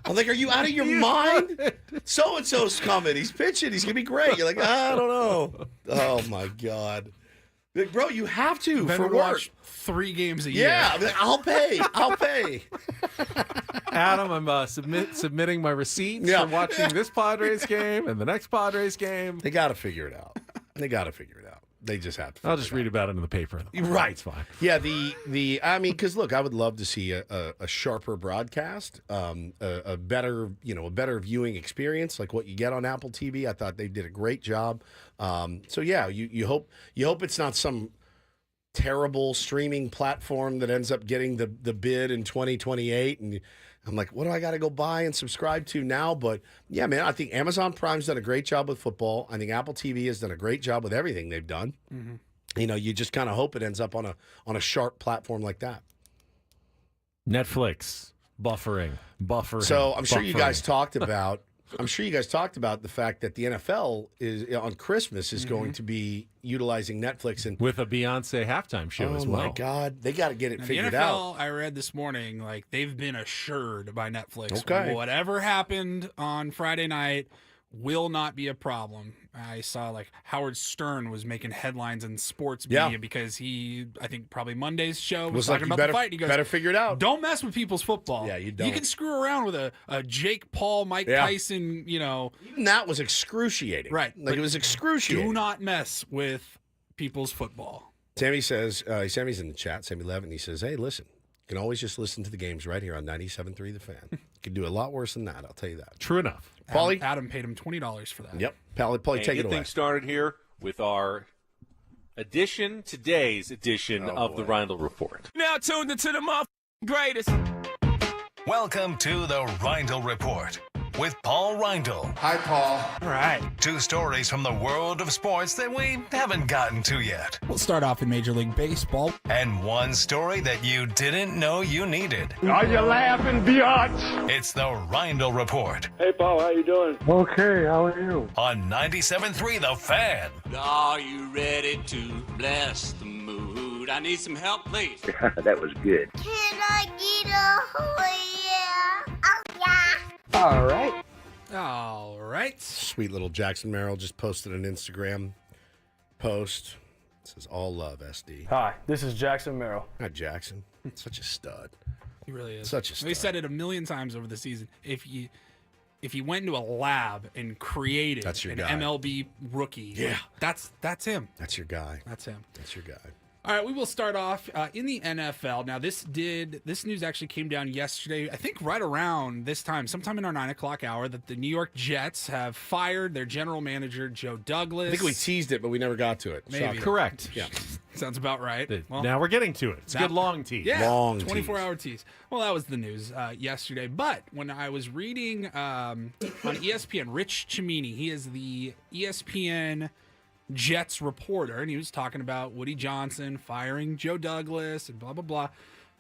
I'm like, are you out of your mind? So and so's coming. He's pitching. He's gonna be great. You're like, I don't know. Oh my god. Like, bro, you have to Ben for would work. watch 3 games a year. Yeah, I'll pay. I'll pay. Adam, I'm submitting my receipts for watching this Padres game and the next Padres game. They got to figure it out. They just have to. I'll just read about it in the paper. Right. It's fine. Yeah, because look, I would love to see a sharper broadcast, a better viewing experience like what you get on Apple TV. I thought they did a great job. So yeah, you hope it's not some terrible streaming platform that ends up getting the bid in 2028 and I'm like, what do I got to go buy and subscribe to now? But yeah, man, I think Amazon Prime's done a great job with football. I think Apple TV has done a great job with everything they've done. Mm-hmm. You just kind of hope it ends up on a sharp platform like that. Netflix buffering. So I'm sure you guys talked about I'm sure you guys talked about the fact that the NFL is on Christmas is going to be utilizing Netflix and with a Beyonce halftime show as well. Oh my God, they got to get it Now, figured the NFL, out. I read this morning, like they've been assured by Netflix. Okay. Whatever happened on Friday night will not be a problem. I saw like Howard Stern was making headlines in sports media because I think probably Monday's show was talking like, about the fight. He goes, better figure it out. Don't mess with people's football. Yeah, you don't. You can screw around with a Jake Paul, Mike Tyson, Even that was excruciating. Right. Like it was excruciating. Do not mess with people's football. Sammy says, Sammy's in the chat, Sammy Levin, he says, hey, listen, you can always just listen to the games right here on 97.3 The Fan. You can do a lot worse than that, I'll tell you that. True enough. Paulie? Adam paid him $20 for that. Yep. Paulie, take it away. Things started here with our today's edition of the Reindl Report. Now tuned into the greatest. Welcome to the Reindl Report with Paul Reindl. Hi, Paul. All right. 2 stories from the world of sports that we haven't gotten to yet. We'll start off in Major League Baseball. And 1 story that you didn't know you needed. Are you laughing, biatch? It's the Reindl Report Hey, Paul, how you doing? Okay, how are you? on 97.3 The Fan. Are you ready to bless the mood? I need some help, please. That was good. Can I get a yeah? Oh, yeah. All right. All right. Sweet little Jackson Merrill just posted an Instagram post. It says, all love, SD. Hi, this is Jackson Merrill. Hi, Jackson. Such a stud. He really is. Such a stud. We said it a million times over the season. If you went into a lab and created That's your an guy. MLB rookie, Yeah. that's him. That's your guy. That's him. That's your guy. All right, we will start off in the NFL. Now, this news actually came down yesterday, I think right around this time, sometime in our 9 o'clock hour, that the New York Jets have fired their general manager, Joe Douglas. I think we teased it, but we never got to it. Maybe. Shocker. Correct. Yeah. Sounds about right. Well, Now we're getting to it. It's a good long tease. Yeah, Long 24-hour tease. Well, that was the news yesterday. But when I was reading on ESPN, Rich Cimini, he is the ESPN Jets reporter, and he was talking about Woody Johnson firing Joe Douglas and blah, blah, blah.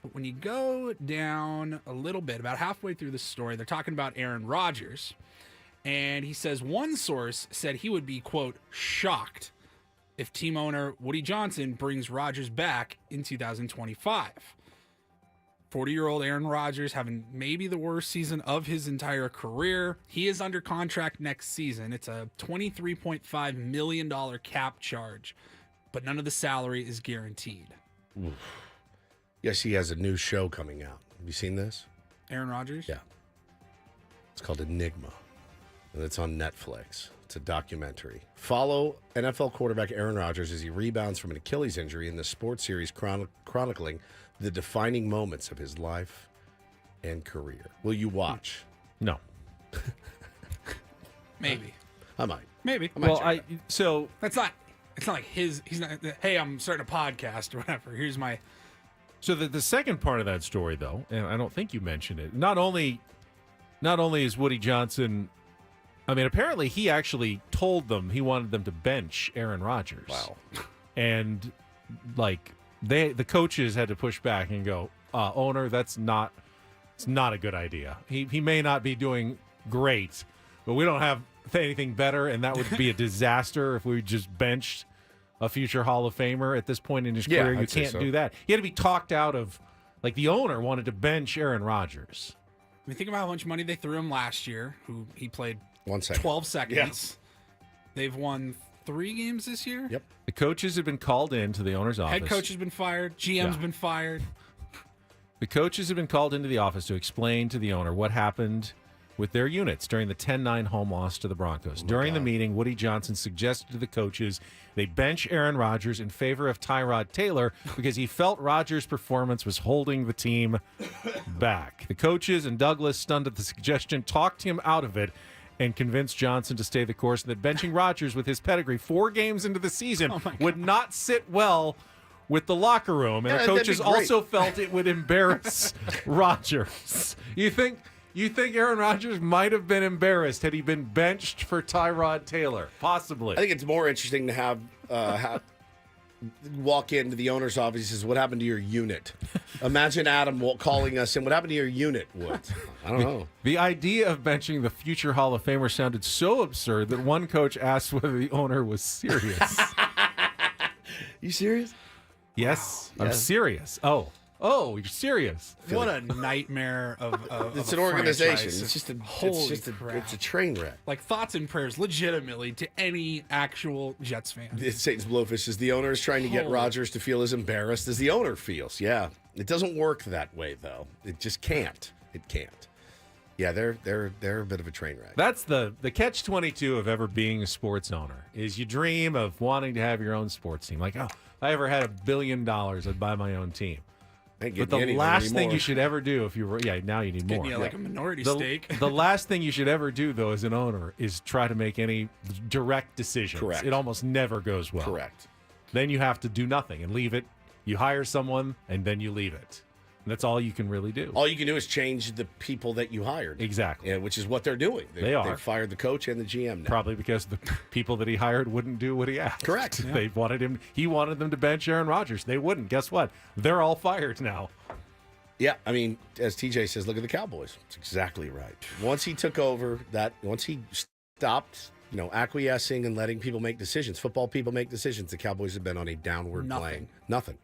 But when you go down a little bit, about halfway through the story, they're talking about Aaron Rodgers. And he says one source said he would be, quote, shocked if team owner Woody Johnson brings Rodgers back in 2025. 40-year-old Aaron Rodgers having maybe the worst season of his entire career. He is under contract next season. It's a $23.5 million cap charge, but none of the salary is guaranteed. Oof. Yes, he has a new show coming out. Have you seen this? Aaron Rodgers? Yeah. It's called Enigma, and it's on Netflix. It's a documentary. Follow NFL quarterback Aaron Rodgers as he rebounds from an Achilles injury in the sports series chronicling the defining moments of his life and career. Will you watch? No. Maybe. I might. Maybe. I might Well, check it out. so It's not like he's not, hey, I'm starting a podcast or whatever. Here's my. So the second part of that story, though, and I don't think you mentioned it. Not only is Woody Johnson, I mean, apparently he actually told them he wanted them to bench Aaron Rodgers. Wow. And like the coaches had to push back and go, owner, it's not a good idea. He may not be doing great, but we don't have anything better, and that would be a disaster if we just benched a future Hall of Famer at this point in his career. You I'd say can't so. do that. He had to be talked out of, like the owner wanted to bench Aaron Rodgers. I mean, think about how much money they threw him last year, who he played 1 second. 12 seconds. They've won 3 games this year. Yep. The coaches have been called into the owner's office. Head coach has been fired. GM's Yeah. been fired. The coaches have been called into the office to explain to the owner what happened with their units during the 10-9 home loss to the Broncos. During the meeting, Woody Johnson suggested to the coaches they bench Aaron Rodgers in favor of Tyrod Taylor because he felt Rodgers' performance was holding the team back. The coaches and Douglas, stunned at the suggestion, talked him out of it and convinced Johnson to stay the course, and that benching Rodgers with his pedigree 4 games into the season would not sit well with the locker room. And the coaches also felt it would embarrass Rodgers. You think Aaron Rodgers might have been embarrassed had he been benched for Tyrod Taylor? Possibly. I think it's more interesting to have walk into the owner's office. He says, "What happened to your unit?" Imagine Adam calling us in. "What happened to your unit, Woods?" I don't know. The idea of benching the future Hall of Famer sounded so absurd that one coach asked whether the owner was serious. You serious? Yes, Wow. I'm serious. Oh, you're serious. What a nightmare of It's an an organization. franchise. It's just Crap. it's a train wreck. Like, thoughts and prayers, legitimately, to any actual Jets fan. It's Satan's Blowfish says the owner is trying to get Holy. Rodgers to feel as embarrassed as the owner feels. Yeah, it doesn't work that way though. It just can't. It can't. Yeah, they're a bit of a train wreck. That's the catch-22 of ever being a sports owner is you dream of wanting to have your own sports team. Like, oh, if I ever had $1 billion, I'd buy my own team. But the last thing you should ever do if you were, now you need more. Getting you like a minority the, stake. The last thing you should ever do, though, as an owner, is try to make any direct decisions. Correct. It almost never goes well. Correct. Then you have to do nothing and leave it. You hire someone, and then you leave it. And that's all you can really do. All you can do is change the people that you hired. Exactly. Yeah, which is what they're doing. They are. They fired the coach and the GM now. Probably because the people that he hired wouldn't do what he asked. Correct. Yeah. He wanted them to bench Aaron Rodgers. They wouldn't. Guess what? They're all fired now. Yeah, I mean, as TJ says, look at the Cowboys. It's exactly right. Once he took over, once he stopped, acquiescing and letting people make decisions, football people make decisions, the Cowboys have been on a downward plane. Nothing.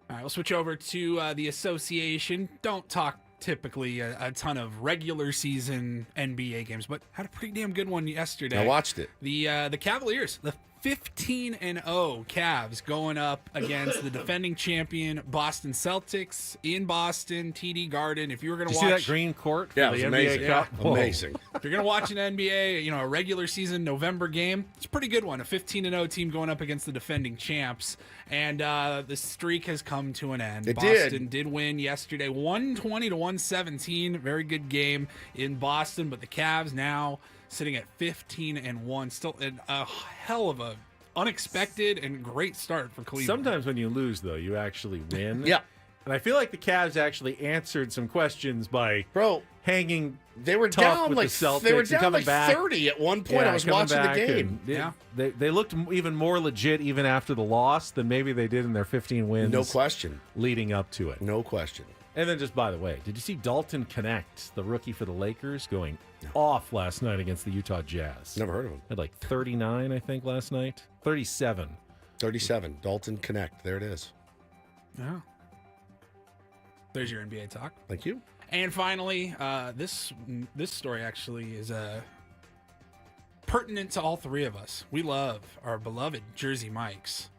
All right, we'll switch over to the association. Don't talk typically a ton of regular season NBA games, but had a pretty damn good one yesterday. I watched it. The Cavaliers, the 15-0 Cavs going up against the defending champion Boston Celtics in Boston, TD Garden. If you were going to watch, see that green court? Yeah, for it was the amazing. NBA Cup? Yeah, amazing. If you're going to watch an NBA, a regular season November game, it's a pretty good one. A 15-0 team going up against the defending champs, and the streak has come to an end. Boston did win yesterday, 120-117. Very good game in Boston, but the Cavs now sitting at 15-1, still a hell of a unexpected and great start for Cleveland. Sometimes when you lose, though, you actually win. Yeah. And I feel like the Cavs actually answered some questions by hanging. They were tough down with like the Celtics they were and down coming like back. 30 at one point. I was coming watching the back game. They looked even more legit even after the loss than maybe they did in their 15 wins. No question. Leading up to it. No question. And then just by the way, did you see Dalton Connect, the rookie for the Lakers, going off last night against the Utah Jazz? Never heard of him. Had like 39, I think, last night. 37. 37. Dalton Connect. There it is. Yeah. There's your NBA talk. Thank you. And finally, this story actually is pertinent to all three of us. We love our beloved Jersey Mikes.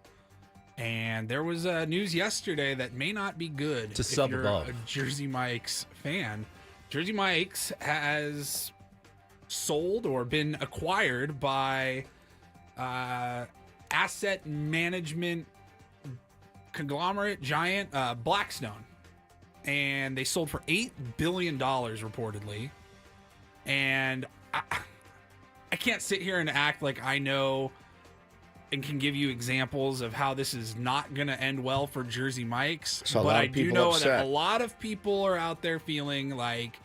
And there was news yesterday that may not be good To if sub you're above. a Jersey Mikes fan. Jersey Mikes has sold or been acquired by asset management conglomerate giant Blackstone. And they sold for $8 billion reportedly. And I can't sit here and act like I know and can give you examples of how this is not going to end well for Jersey Mikes. So but I do know upset. that a lot of people are out there feeling like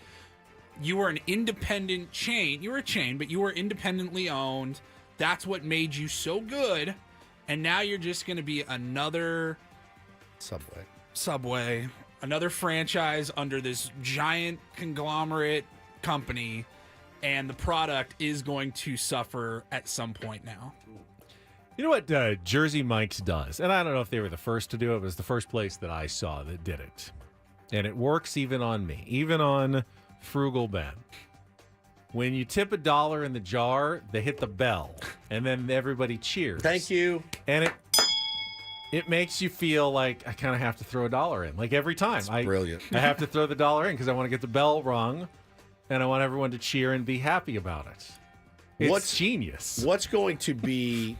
you were an independent chain. You were a chain, but you were independently owned. That's what made you so good. And now you're just going to be another Subway, another franchise under this giant conglomerate company. And the product is going to suffer at some point now. You know what Jersey Mike's does? And I don't know if they were the first to do it. It was the first place that I saw that did it. And it works even on me, even on Frugal Ben. When you tip $1 in the jar, they hit the bell. And then everybody cheers. Thank you. And it makes you feel like I kind of have to throw $1 in. Like every time. Brilliant. I have to throw the $1 in because I want to get the bell rung. And I want everyone to cheer and be happy about it. It's genius. What's going to be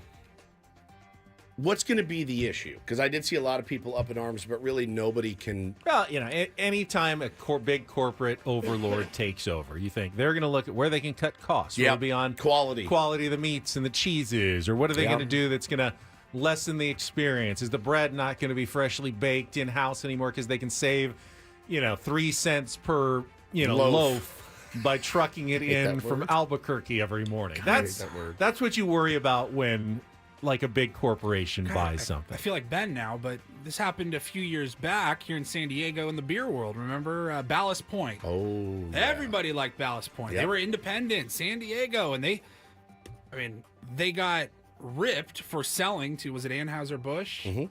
the issue? Because I did see a lot of people up in arms, but really nobody can. Well, anytime a big corporate overlord takes over, you think they're going to look at where they can cut costs. Yeah, Will it be on quality of the meats and the cheeses, or what are they going to do that's going to lessen the experience? Is the bread not going to be freshly baked in house anymore because they can save, 3 cents per loaf by trucking it in from Albuquerque every morning? God, I hate that word. That's what you worry about when like a big corporation God, buys something. I feel like Ben now, but this happened a few years back here in San Diego in the beer world. Remember Ballast Point? Oh, everybody liked Ballast Point. Yep. They were independent, San Diego, and they got ripped for selling to, was it Anheuser-Busch? Mm-hmm.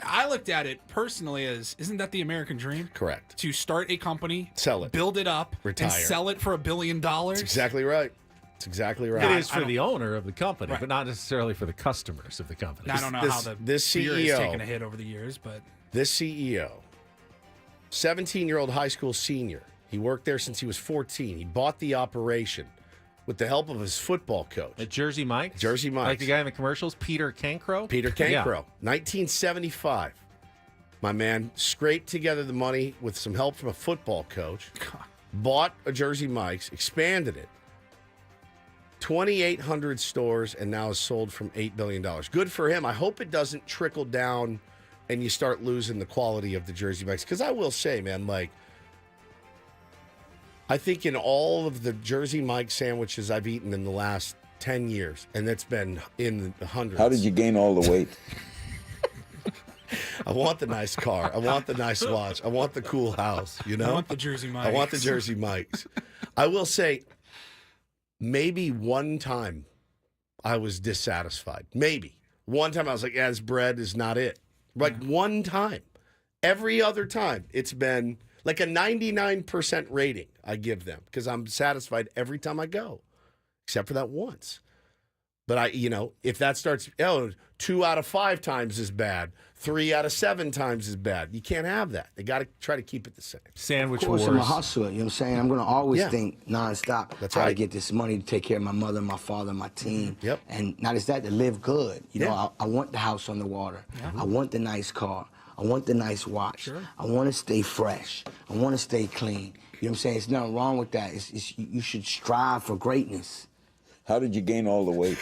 I looked at it personally as, isn't that the American dream? Correct. To start a company, sell it, build it up, retire, and sell it for $1 billion. That's exactly right. It's exactly right. It is for the owner of the company, but not necessarily for the customers of the company. Now, I don't know how the beer has taken a hit over the years, but this CEO, 17-year-old high school senior, he worked there since he was 14. He bought the operation with the help of his football coach. At Jersey Mike's? Jersey Mike's. Like the guy in the commercials, Peter Cancro? Peter Cancro. Yeah. 1975. My man scraped together the money with some help from a football coach, bought a Jersey Mike's, expanded it, 2,800 stores, and now is sold from $8 billion. Good for him. I hope it doesn't trickle down and you start losing the quality of the Jersey Mike's. Because I will say, man, like, I think in all of the Jersey Mike sandwiches I've eaten in the last 10 years, and that's been in the hundreds. How did you gain all the weight? I want the nice car. I want the nice watch. I want the cool house, you know? I want the Jersey Mike's. I want the Jersey Mike's. I will say, maybe one time I was dissatisfied. Maybe. One time I was like, yeah, this bread is not it. Like one time. Every other time, it's been like a 99% rating I give them because I'm satisfied every time I go, except for that once. But if that starts, 2 out of 5 times is bad, 3 out of 7 times is bad. You can't have that. They got to try to keep it the same. Sandwich Of course, wars. I'm a hustler. You know what I'm saying? I'm going to always think nonstop That's how to right. get this money to take care of my mother, my father, my team. Yep. And not just that, to live good. You know, I want the house on the water. I want the nice car. I want the nice watch. Sure. I want to stay fresh. I want to stay clean. You know what I'm saying? There's nothing wrong with that. You should strive for greatness. How did you gain all the weight?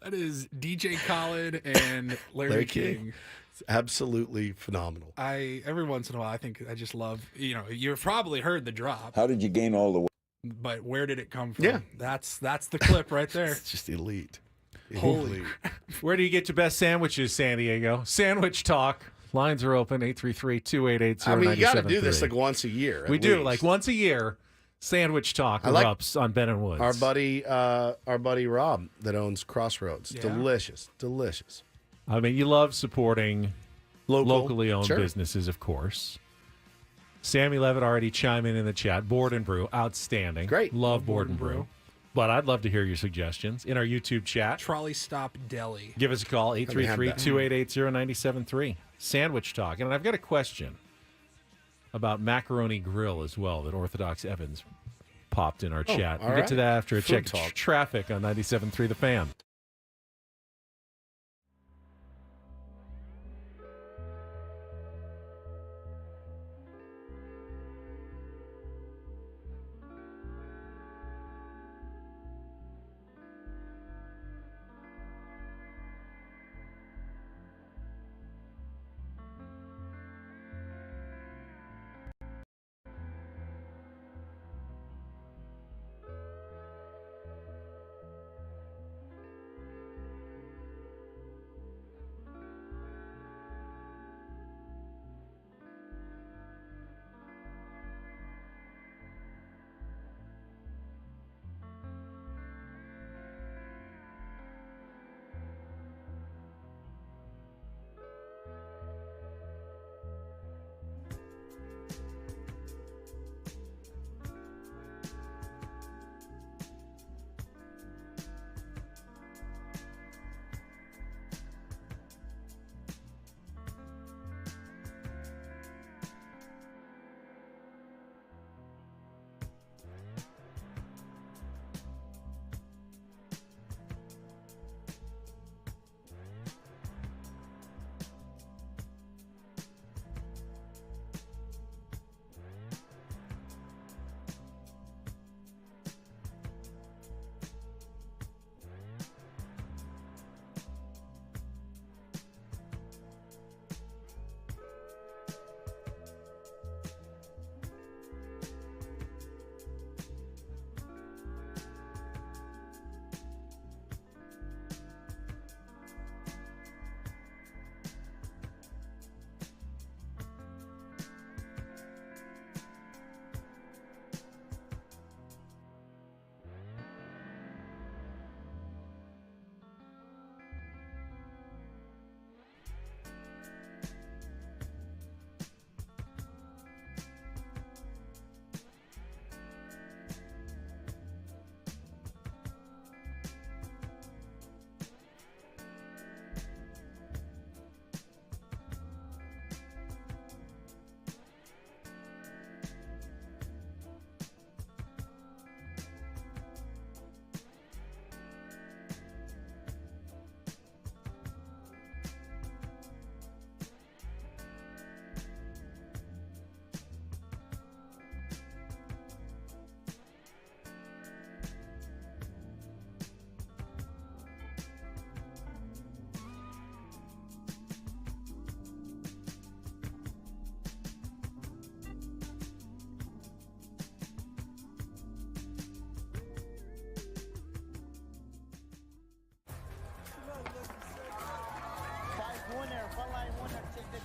That is DJ Khaled and Larry King. It's absolutely phenomenal. Every once in a while, I think I just love, you've probably heard the drop, How did you gain all the weight? but where did it come from? Yeah. That's the clip right there. It's just elite. Holy Elite. Where do you get your best sandwiches, San Diego? Sandwich Talk. Lines are open, 833-288-0973. I mean, you got to do this like once a year. We at do, least. like once a year. Sandwich Talk erupts on Ben and Woods. Our buddy Rob that owns Crossroads. Yeah. Delicious. I mean, you love supporting locally owned Sure. businesses, of course. Sammy Levitt already chiming in the chat. Board and Brew, outstanding. Great. Love Board and Brew. But I'd love to hear your suggestions in our YouTube chat. Trolley Stop Deli. Give us a call, 833-288-0973. Sandwich Talk. And I've got a question about Macaroni Grill as well that Orthodox Evans popped in our chat. all We'll get to right. that after a Food check talk. traffic on 97.3 The Fan.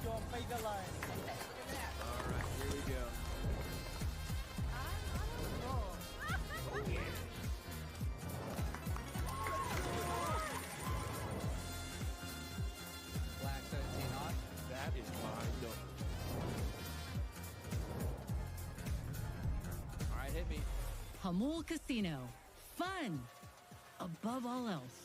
All right, here we go. Flag 17 on. That is my number. All right, hit me. Hamul Casino. Fun above all else.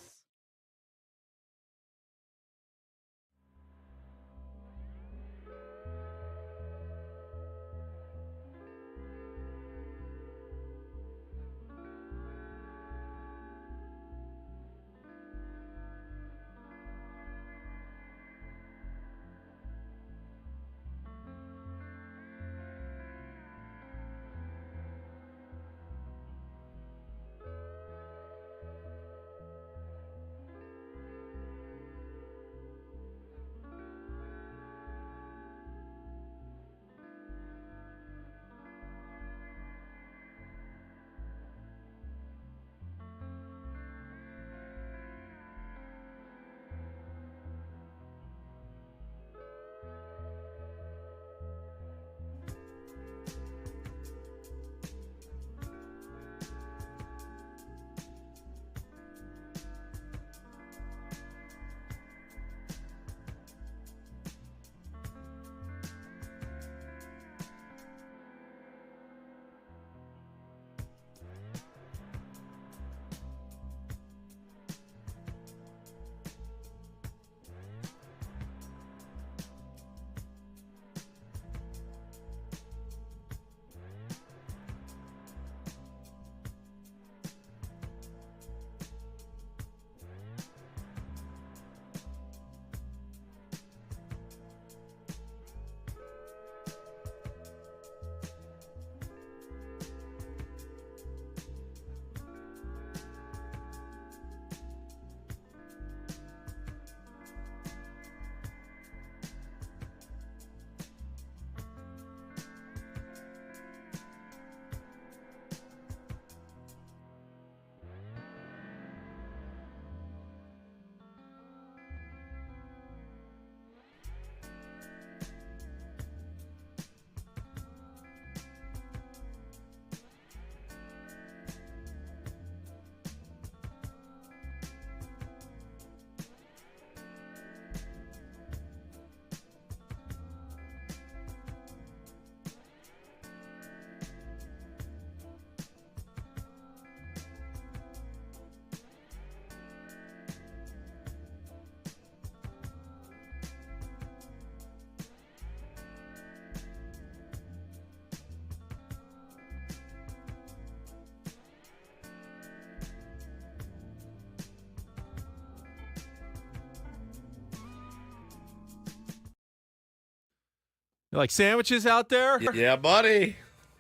You like sandwiches out there? Yeah, buddy.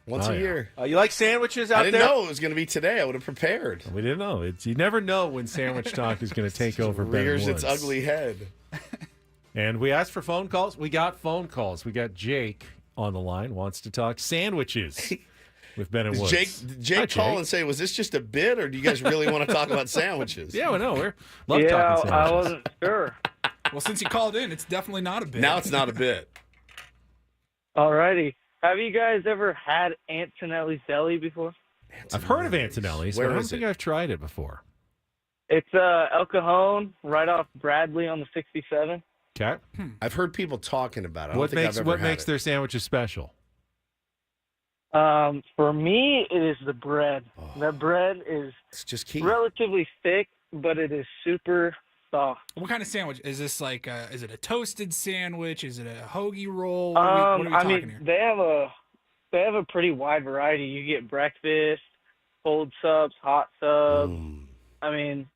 Once a year. You like sandwiches out I there? didn't know it was going to be today. I would have prepared. We didn't know. You never know when sandwich talk is going to take over Ben Rears Woods. its ugly head. And we asked for phone calls. We got phone calls. We got Jake on the line, wants to talk sandwiches with Ben and Woods. Jake call and say, was this just a bit, or do you guys really want to talk about sandwiches? Yeah, we know. We're love talking sandwiches. I wasn't sure. Well, since you called in, it's definitely not a bit. Now it's not a bit. Alrighty. Have you guys ever had Antonelli's Deli before? I've heard of Antonelli's, but I don't think I've tried it before. It's El Cajon, right off Bradley on the 67. Okay. I've heard people talking about it. I don't What think makes I've ever had makes it. their sandwiches special? For me, it is the bread. The bread is It's just key. relatively thick, but it is super soft. What kind of sandwich is this? Like, is it a toasted sandwich? Is it a hoagie roll? What are we I talking mean, here? they have a pretty wide variety. You get breakfast, cold subs, hot subs. I mean,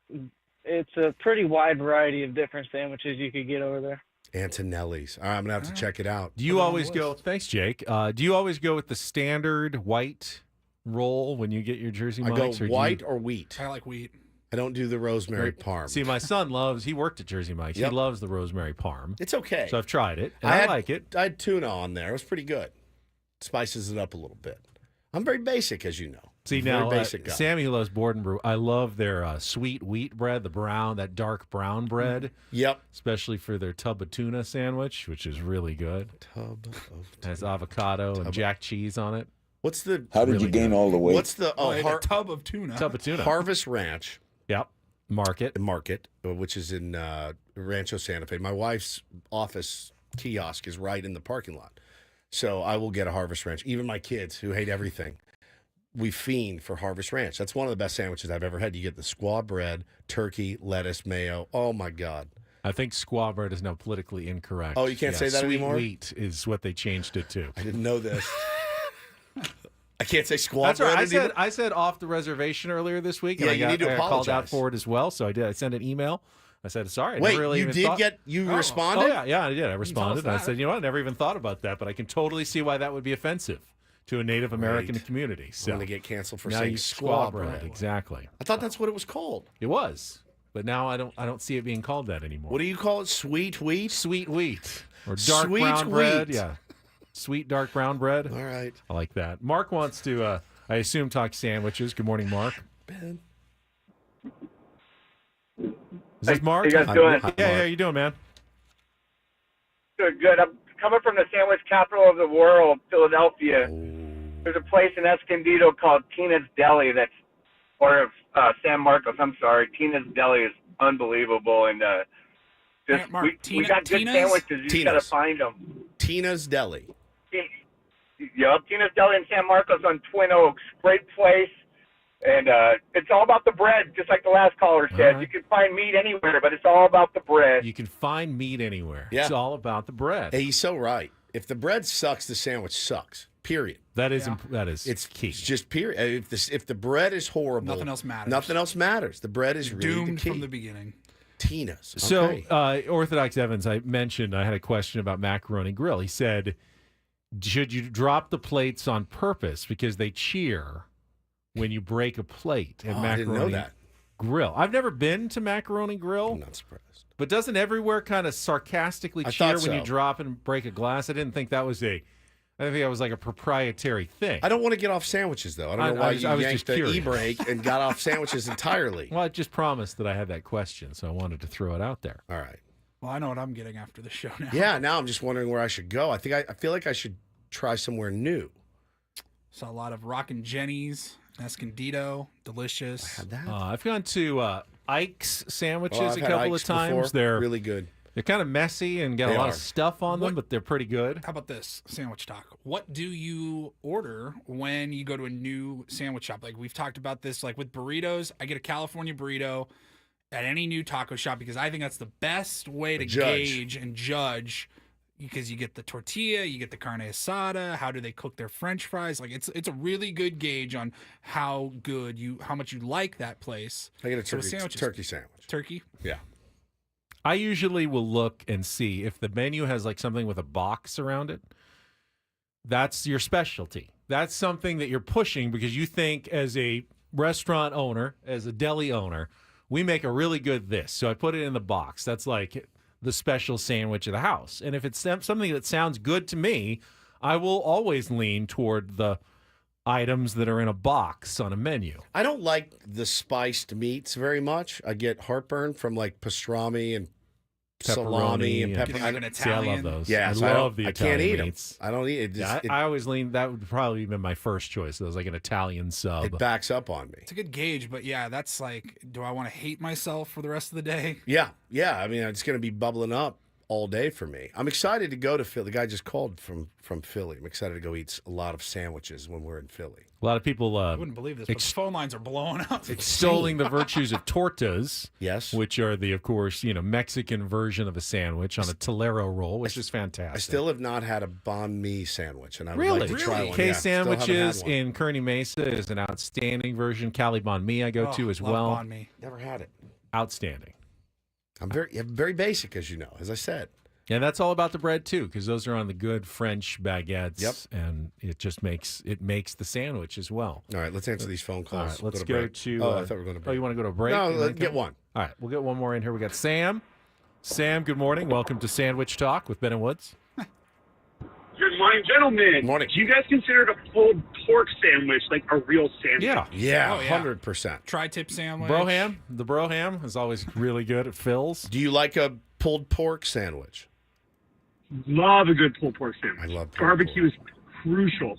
it's a pretty wide variety of different sandwiches you could get over there. Antonelli's. All right, I'm going to have to check it out. Do you always go? Thanks, Jake. Do you always go with the standard white roll when you get your Jersey I Mike's? go white or wheat. I like wheat. I don't do the rosemary parm. See, my son he worked at Jersey Mike's. Yep. He loves the rosemary parm. It's okay. So I've tried it, and I like it. I had tuna on there. It was pretty good. Spices it up a little bit. I'm very basic, as you know. See, Very now, basic guy. Sammy, who loves Borden Brew, I love their sweet wheat bread, that dark brown bread. Yep. Especially for their tub of tuna sandwich, which is really good. Tub of tuna. Has avocado and jack cheese on it. What's the? How did you gain all the weight? What's the? A tub of tuna. Tub of tuna. Harvest Ranch. Yep. Market, which is in Rancho Santa Fe. My wife's office kiosk is right in the parking lot, so I will get a Harvest Ranch. Even my kids, who hate everything, we fiend for Harvest Ranch. That's one of the best sandwiches I've ever had. You get the squaw bread, turkey, lettuce, mayo. Oh my God! I think squaw bread is now politically incorrect. Oh, you can't say that anymore? Sweet wheat is what they changed it to. I didn't know this. I can't say squaw That's bread. right. I said off the reservation earlier this week. Yeah, and you need to I apologize. called out for it as well, so I did. I sent an email. I said, sorry. I Wait, never really you even did thought... get, you responded? Oh, yeah, I did. I responded. tell us I said, I never even thought about that, but I can totally see why that would be offensive to a Native American community. So I'm going to get canceled for now saying you squaw bread. bread. Exactly. I thought that's what it was called. It was, but now I don't see it being called that anymore. What do you call it? Sweet wheat? Sweet wheat. Or dark Sweet brown bread. wheat. Yeah. Sweet dark brown bread. All right. I like that. Mark wants to, I assume, talk sandwiches. Good morning, Mark. Ben. Is this Mark? How you guys doing? Yeah, how you doing, man? Good, good. I'm coming from the sandwich capital of the world, Philadelphia. There's a place in Escondido called Tina's Deli or San Marcos. I'm sorry. Tina's Deli is unbelievable, and Mark, we got good sandwiches. You just gotta find them. Tina's Deli. Yup, Tina's Deli in San Marcos on Twin Oaks. Great place. And it's all about the bread, just like the last caller said. Right. You can find meat anywhere, but it's all about the bread. You can find meat anywhere. Yeah. It's all about the bread. Hey, he's so right. If the bread sucks, the sandwich sucks. Period. That is It's key. It's just period. If the bread is horrible, Nothing else matters. Nothing else matters. The bread is really Doomed the key. from the beginning. Tina's. So, Okay. Orthodox Evans, I mentioned I had a question about Macaroni Grill. He said, should you drop the plates on purpose because they cheer when you break a plate at Macaroni I didn't know that. Grill? I've never been to Macaroni Grill. I'm not surprised. But doesn't everywhere kind of sarcastically I cheer thought when you so. drop and break a glass? I didn't think that was I think that was like a proprietary thing. I don't want to get off sandwiches, though. I don't know why you I was yanked just the curious. e-brake and got off sandwiches entirely. Well, I just promised that I had that question, so I wanted to throw it out there. All right. Well, I know what I'm getting after the show now. Yeah, now I'm just wondering where I should go. I feel like I should try somewhere new. Saw a lot of Rockin' Jenny's, Escondido, delicious. I had that. I've gone to Ike's sandwiches Well, I've a had couple Ike's of times. before. They're really good. They're kind of messy and got They a lot are. of stuff on them, but they're pretty good. How about this sandwich talk? What do you order when you go to a new sandwich shop? Like we've talked about this, like with burritos, I get a California burrito at any new taco shop because I think that's the best way to gauge and judge. Because you get the tortilla, you get the carne asada. How do they cook their French fries? Like it's a really good gauge on how much you like that place. I get a So turkey sandwich. Turkey. Yeah. I usually will look and see if the menu has like something with a box around it. That's your specialty. That's something that you're pushing because you think as a restaurant owner, as a deli owner, we make a really good this. So I put it in the box. That's like the special sandwich of the house. And if it's something that sounds good to me, I will always lean toward the items that are in a box on a menu. I don't like the spiced meats very much. I get heartburn from like pastrami and salami and pepper. Getting like an See, I love Italian. those. Yeah, I so love the I Italian can't eat meats. them. I don't eat it. Yeah, I always lean. That would probably be my first choice. Those like an Italian sub. It backs up on me. It's a good gauge, but yeah, that's like, do I want to hate myself for the rest of the day? Yeah. I mean, it's going to be bubbling up all day for me. I'm excited to go to Philly. The guy just called from Philly. I'm excited to go eat a lot of sandwiches when we're in Philly. A lot of people I wouldn't believe this, but the phone lines are blowing up. extolling the virtues of tortas. Yes. Which are the, of course, Mexican version of a sandwich on a Tolero roll, which is fantastic. I still have not had a banh mi sandwich, and I would Really? like to try one. K Yeah, still haven't had Sandwiches one. in Kearney Mesa is an outstanding version. Cali Banh Mi I go to as love well. banh mi. Never had it. Outstanding. I'm very basic, as you know, as I said. And that's all about the bread too, because those are on the good French baguettes. Yep. And it just makes the sandwich as well. All right, let's answer these phone calls. All right, let's to go break. to. Oh, I thought we were going to break. Oh, you want to go to a break? No, and let's then get come- one. All right, we'll get one more in here. We got Sam. Sam, good morning. Welcome to Sandwich Talk with Ben and Woods. Good morning, gentlemen. Morning. Do you guys consider a pulled pork sandwich like a real sandwich? Yeah. Yeah, Oh, yeah. 100%. Tri-tip sandwich. Broham. The Broham is always really good at Phil's. Do you like a pulled pork sandwich? Love a good pulled pork sandwich. I love pulled barbecue is crucial.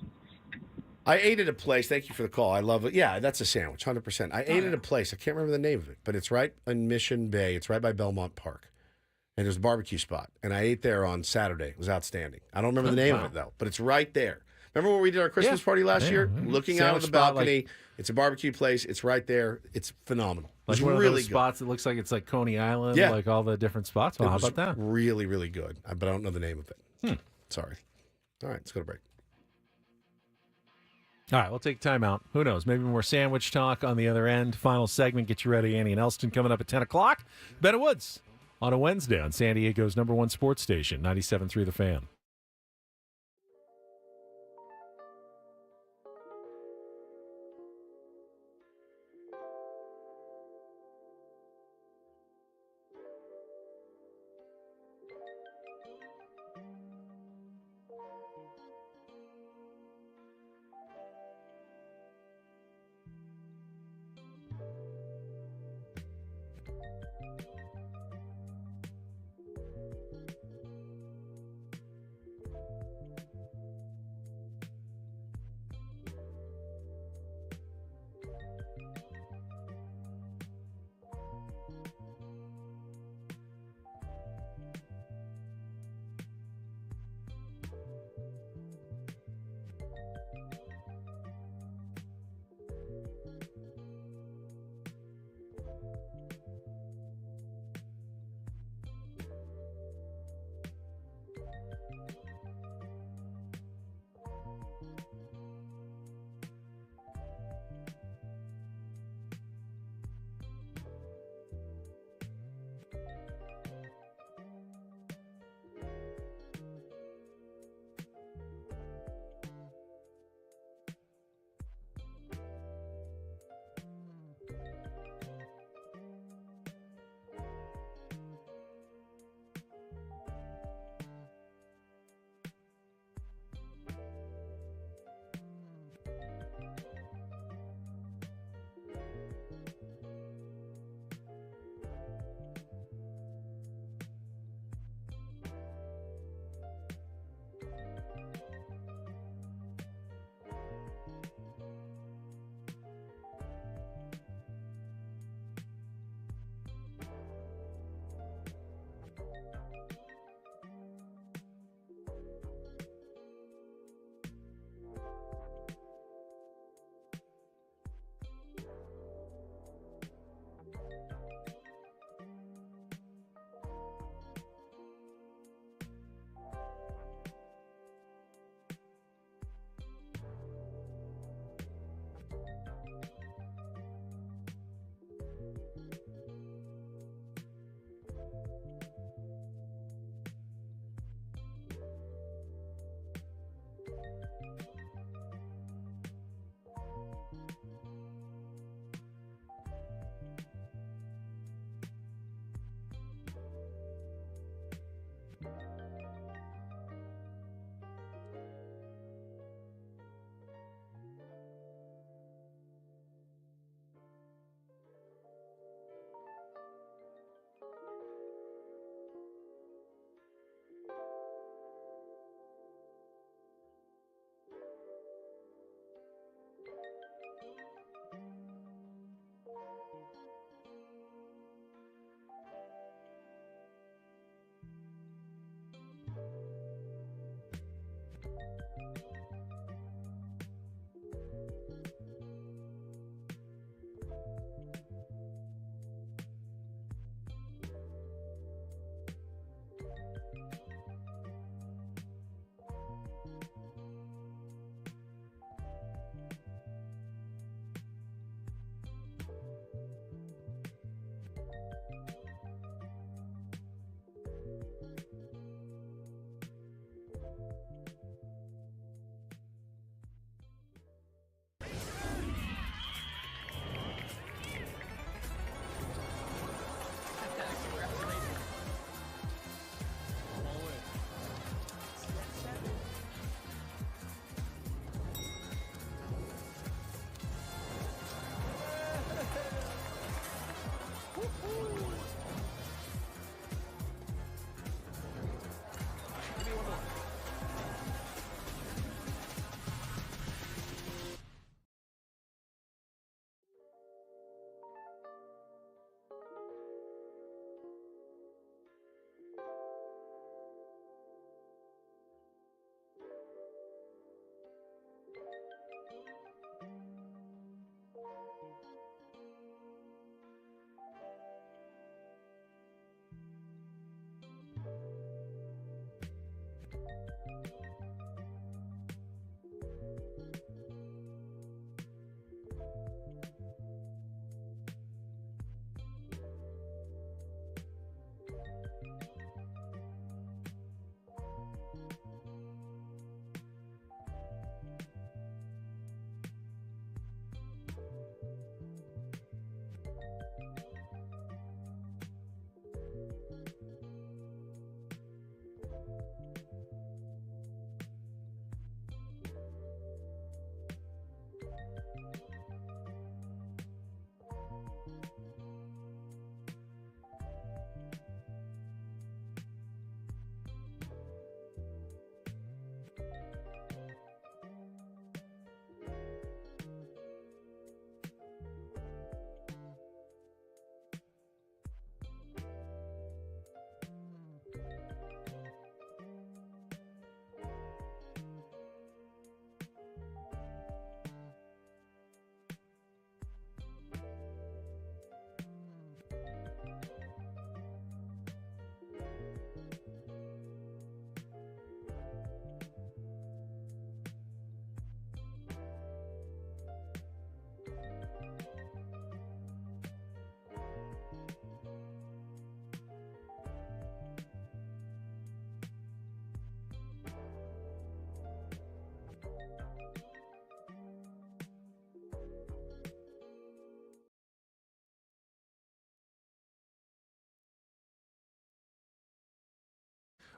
I ate at a place. Thank you for the call. I love it. Yeah, that's a sandwich, 100%. I ate at a place. I can't remember the name of it, but it's right in Mission Bay. It's right by Belmont Park. And there's a barbecue spot. And I ate there on Saturday. It was outstanding. I don't remember the name of it, though, but it's right there. Remember when we did our Christmas party last year? Looking out of the balcony. It's a barbecue place. It's right there. It's phenomenal. Like It's one of really those good. spots that looks like it's like Coney Island, Yeah. like all the different spots. Well, It how was about that? really, really good. But I don't know the name of it. Sorry. All right, let's go to break. All right, we'll take time out. Who knows? Maybe more sandwich talk on the other end. Final segment. Get you ready. Annie and Elston coming up at 10 o'clock. Ben and Woods on a Wednesday on San Diego's #1 sports station, 97.3 The Fan.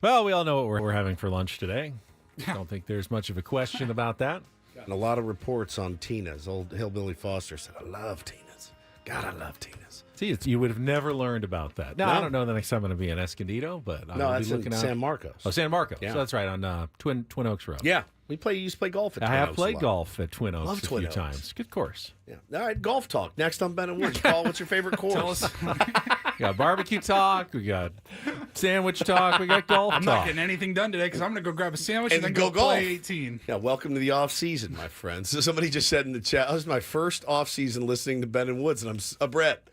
Well, we all know what we're having for lunch today. Don't think there's much of a question about that. Gotten a lot of reports on Tina's. Old Hillbilly Foster said, I love Tina's. God, I love Tina's. See, you would have never learned about that. Now, No. I don't know the next time I'm going to be in Escondido, but No, I will that's be looking in out. San Marcos. Oh, San Marcos. Yeah. So that's right, on Twin Oaks Road. Yeah. We used to play golf at Twin I have Oaks played a lot. golf at Twin Oaks Love a Twin few Oaks. times. Good course. Yeah. All right, golf talk. Next on Ben and Woods. Paul, what's your favorite course? Tell us. We got barbecue talk. We got sandwich talk. We got golf I'm talk. not getting anything done today because I'm going to go grab a sandwich and then go go golf. play 18. Yeah, welcome to the off season, my friends. So somebody just said in the chat, "This is my first off season listening to Ben and Woods," and Brett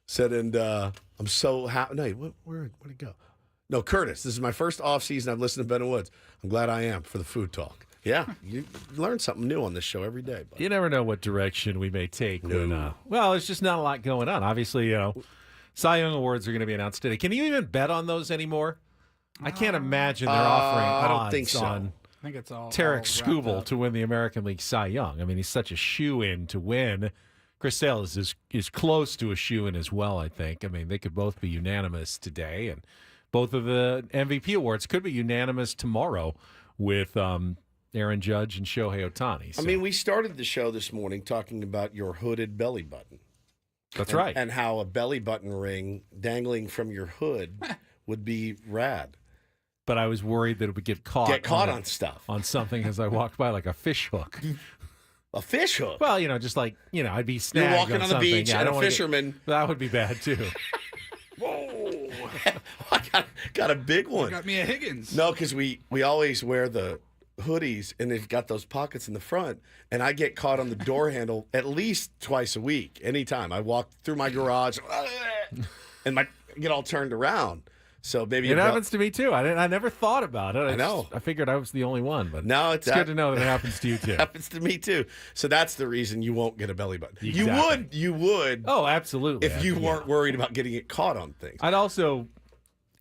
said, and I'm so happy. No, where'd it go? No, Curtis. This is my first off season I've listened to Ben and Woods. I'm glad I am for the food talk. Yeah, you learn something new on this show every day. Buddy. You never know what direction we may take. When, well, there's just not a lot going on. Obviously, Cy Young Awards are going to be announced today. Can you even bet on those anymore? I can't imagine they're offering odds I don't think so. on I think it's all Tarek all wrapped Skubal up. to win the American League Cy Young. I mean, he's such a shoe-in to win. Chris Sale is close to a shoe-in as well, I think. I mean, they could both be unanimous today, and both of the MVP awards could be unanimous tomorrow with Aaron Judge and Shohei Ohtani. So. I mean, we started the show this morning talking about your hooded belly button. That's right. And how a belly button ring dangling from your hood would be rad. But I was worried that it would get caught on stuff. On something as I walked by, like a fish hook. A fish hook? Well, just like, I'd be snagged You're walking on the something. beach Yeah, I and don't a wanna fisherman. That would be bad, too. Whoa. I got a big one. Got me a Higgins. No, because we always wear the hoodies and they've got those pockets in the front, and I get caught on the door handle at least twice a week. Anytime I walk through my garage and I get all turned around. So maybe It happens to me, too. I never thought about it. I know. I figured I was the only one, but no, it's good to know that it happens to you, too. It happens to me, too. So that's the reason you won't get a belly button. Exactly. You would. Oh, absolutely. If you weren't worried about getting it caught on things. I'd also...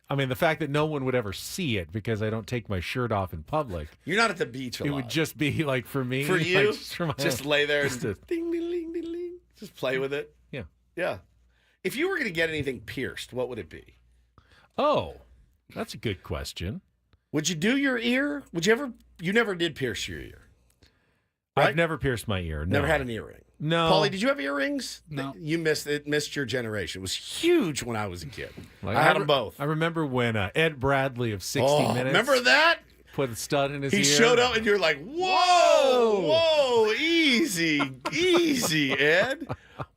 I mean, the fact that no one would ever see it because I don't take my shirt off in public. You're not at the beach a lot. It would just be like for me. For you? Like, just, for my just own, lay there just and ding, ding, ding, ding, ding. Just play with it. Yeah. Yeah. If you were going to get anything pierced, what would it be? Oh, that's a good question. Would you do your ear? Would you ever? You never did pierce your ear. Right? I've never pierced my ear. No. Never had an earring. No. Paulie, did you have earrings? No. You missed it. Missed your generation. It was huge when I was a kid. Like, I had them both. I remember when Ed Bradley of 60 Minutes. Remember that? Put a stud in his ear. He showed up and you're like, whoa, easy, easy, Ed.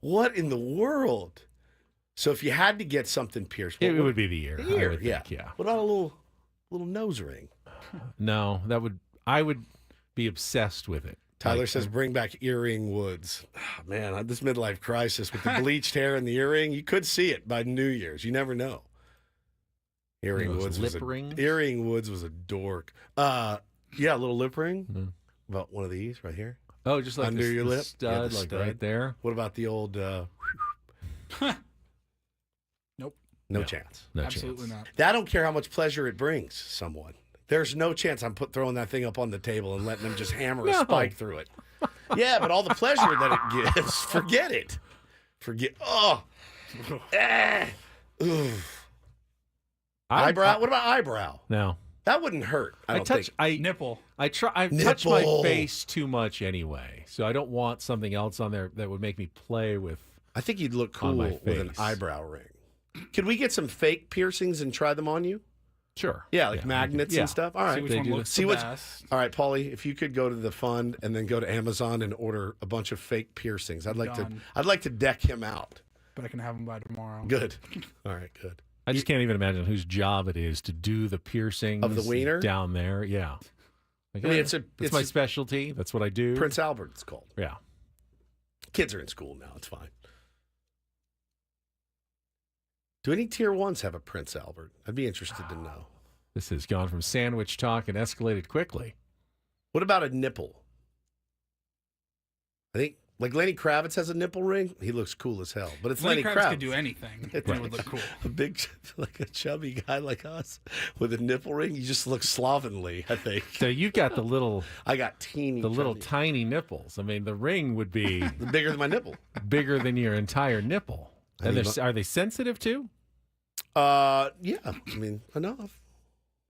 What in the world? So if you had to get something pierced, It would be the ear. The ear, I would think, yeah. What about a little nose ring? No, I would be obsessed with it. Tyler says, bring back earring Woods. Oh, man, this midlife crisis with the bleached hair and the earring, you could see it by New Year's. You never know. Earring Woods was Earring Woods was a dork. Yeah, a little lip ring. Mm-hmm. About one of these right here. Oh, just like under the, your the lip, stud, the like stud. right there. What about the old? Nope. No chance. No Absolutely chance. not. I don't care how much pleasure it brings someone. There's no chance I'm throwing that thing up on the table and letting them just hammer a spike through it. Yeah, but all the pleasure that it gives, forget it. Oh. Eyebrow? What about eyebrow? No. That wouldn't hurt. I touch think. nipple. I touch my face too much anyway, so I don't want something else on there that would make me play with. I think you'd look cool with an eyebrow ring. Could we get some fake piercings and try them on you? Sure. Yeah, like magnets and stuff. All right. See which one looks the best. All right, Paulie, if you could go to the fund and then go to Amazon and order a bunch of fake piercings. I'd like to deck him out. But I can have them by tomorrow. Good. All right, good. I just can't even imagine whose job it is to do the piercings of the wiener down there. Yeah. Like, I mean, it's my specialty. That's what I do. Prince Albert, it's called. Yeah. Kids are in school now. It's fine. Do any tier ones have a Prince Albert? I'd be interested to know. This has gone from sandwich talk and escalated quickly. What about a nipple? I think, like Lenny Kravitz has a nipple ring. He looks cool as hell. But it's Lenny Kravitz. Could do anything. It would look cool. A big, like a chubby guy like us with a nipple ring, you just look slovenly, I think. So you got the little... I got teeny. The little tiny nipples. I mean, the ring would be... bigger than my nipple. Bigger than your entire nipple. And are they sensitive too? Yeah. I mean, enough.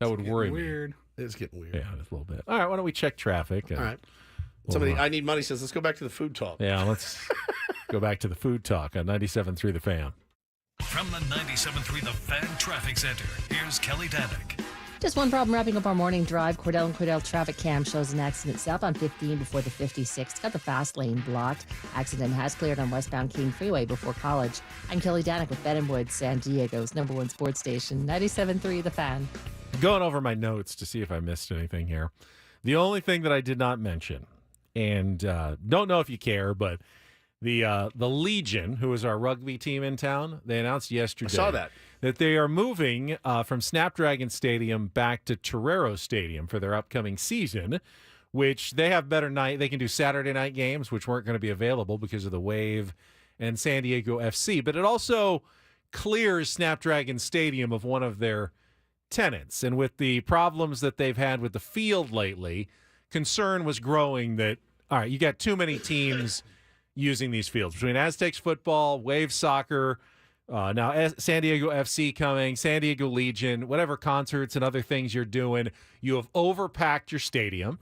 That would worry me. Weird. It's getting weird. Yeah, it's a little bit. All right, why don't we check traffic? All right. We'll, Somebody, I Need Money says, let's go back to the food talk. Yeah, let's go back to the food talk on 97.3 The Fan. From the 97.3 The Fan Traffic Center, here's Kelly Danick. Just one problem wrapping up our morning drive. Cordell and Cordell traffic cam shows an accident south on 15 before the 56. Got the fast lane blocked. Accident has cleared on westbound King Freeway before College. I'm Kelly Danick with Bentonwood, San Diego's #1 sports station, 97.3 The Fan. Going over my notes to see if I missed anything here. The only thing that I did not mention, and don't know if you care, but the Legion, who is our rugby team in town, they announced yesterday. I saw that they are moving from Snapdragon Stadium back to Torero Stadium for their upcoming season, which they have better night. They can do Saturday night games, which weren't going to be available because of the Wave and San Diego FC. But it also clears Snapdragon Stadium of one of their tenants. And with the problems that they've had with the field lately, concern was growing that, all right, you got too many teams using these fields. Between Aztecs football, Wave soccer, now San Diego FC coming, San Diego Legion, whatever concerts and other things you're doing, you have overpacked your stadium,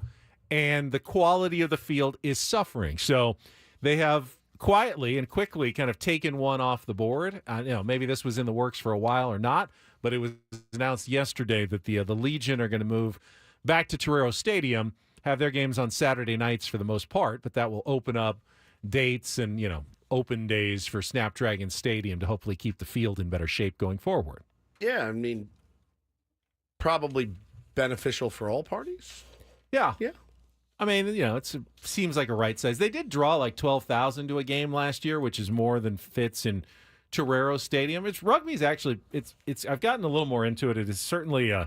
and the quality of the field is suffering. So they have quietly and quickly kind of taken one off the board. Maybe this was in the works for a while or not, but it was announced yesterday that the Legion are going to move back to Torero Stadium, have their games on Saturday nights for the most part, but that will open up dates and, open days for Snapdragon Stadium to hopefully keep the field in better shape going forward. Yeah, I mean, probably beneficial for all parties. Yeah. Yeah. I mean, it seems like a right size. They did draw like 12,000 to a game last year, which is more than fits in Torero Stadium. Rugby's actually I've gotten a little more into it. It is certainly an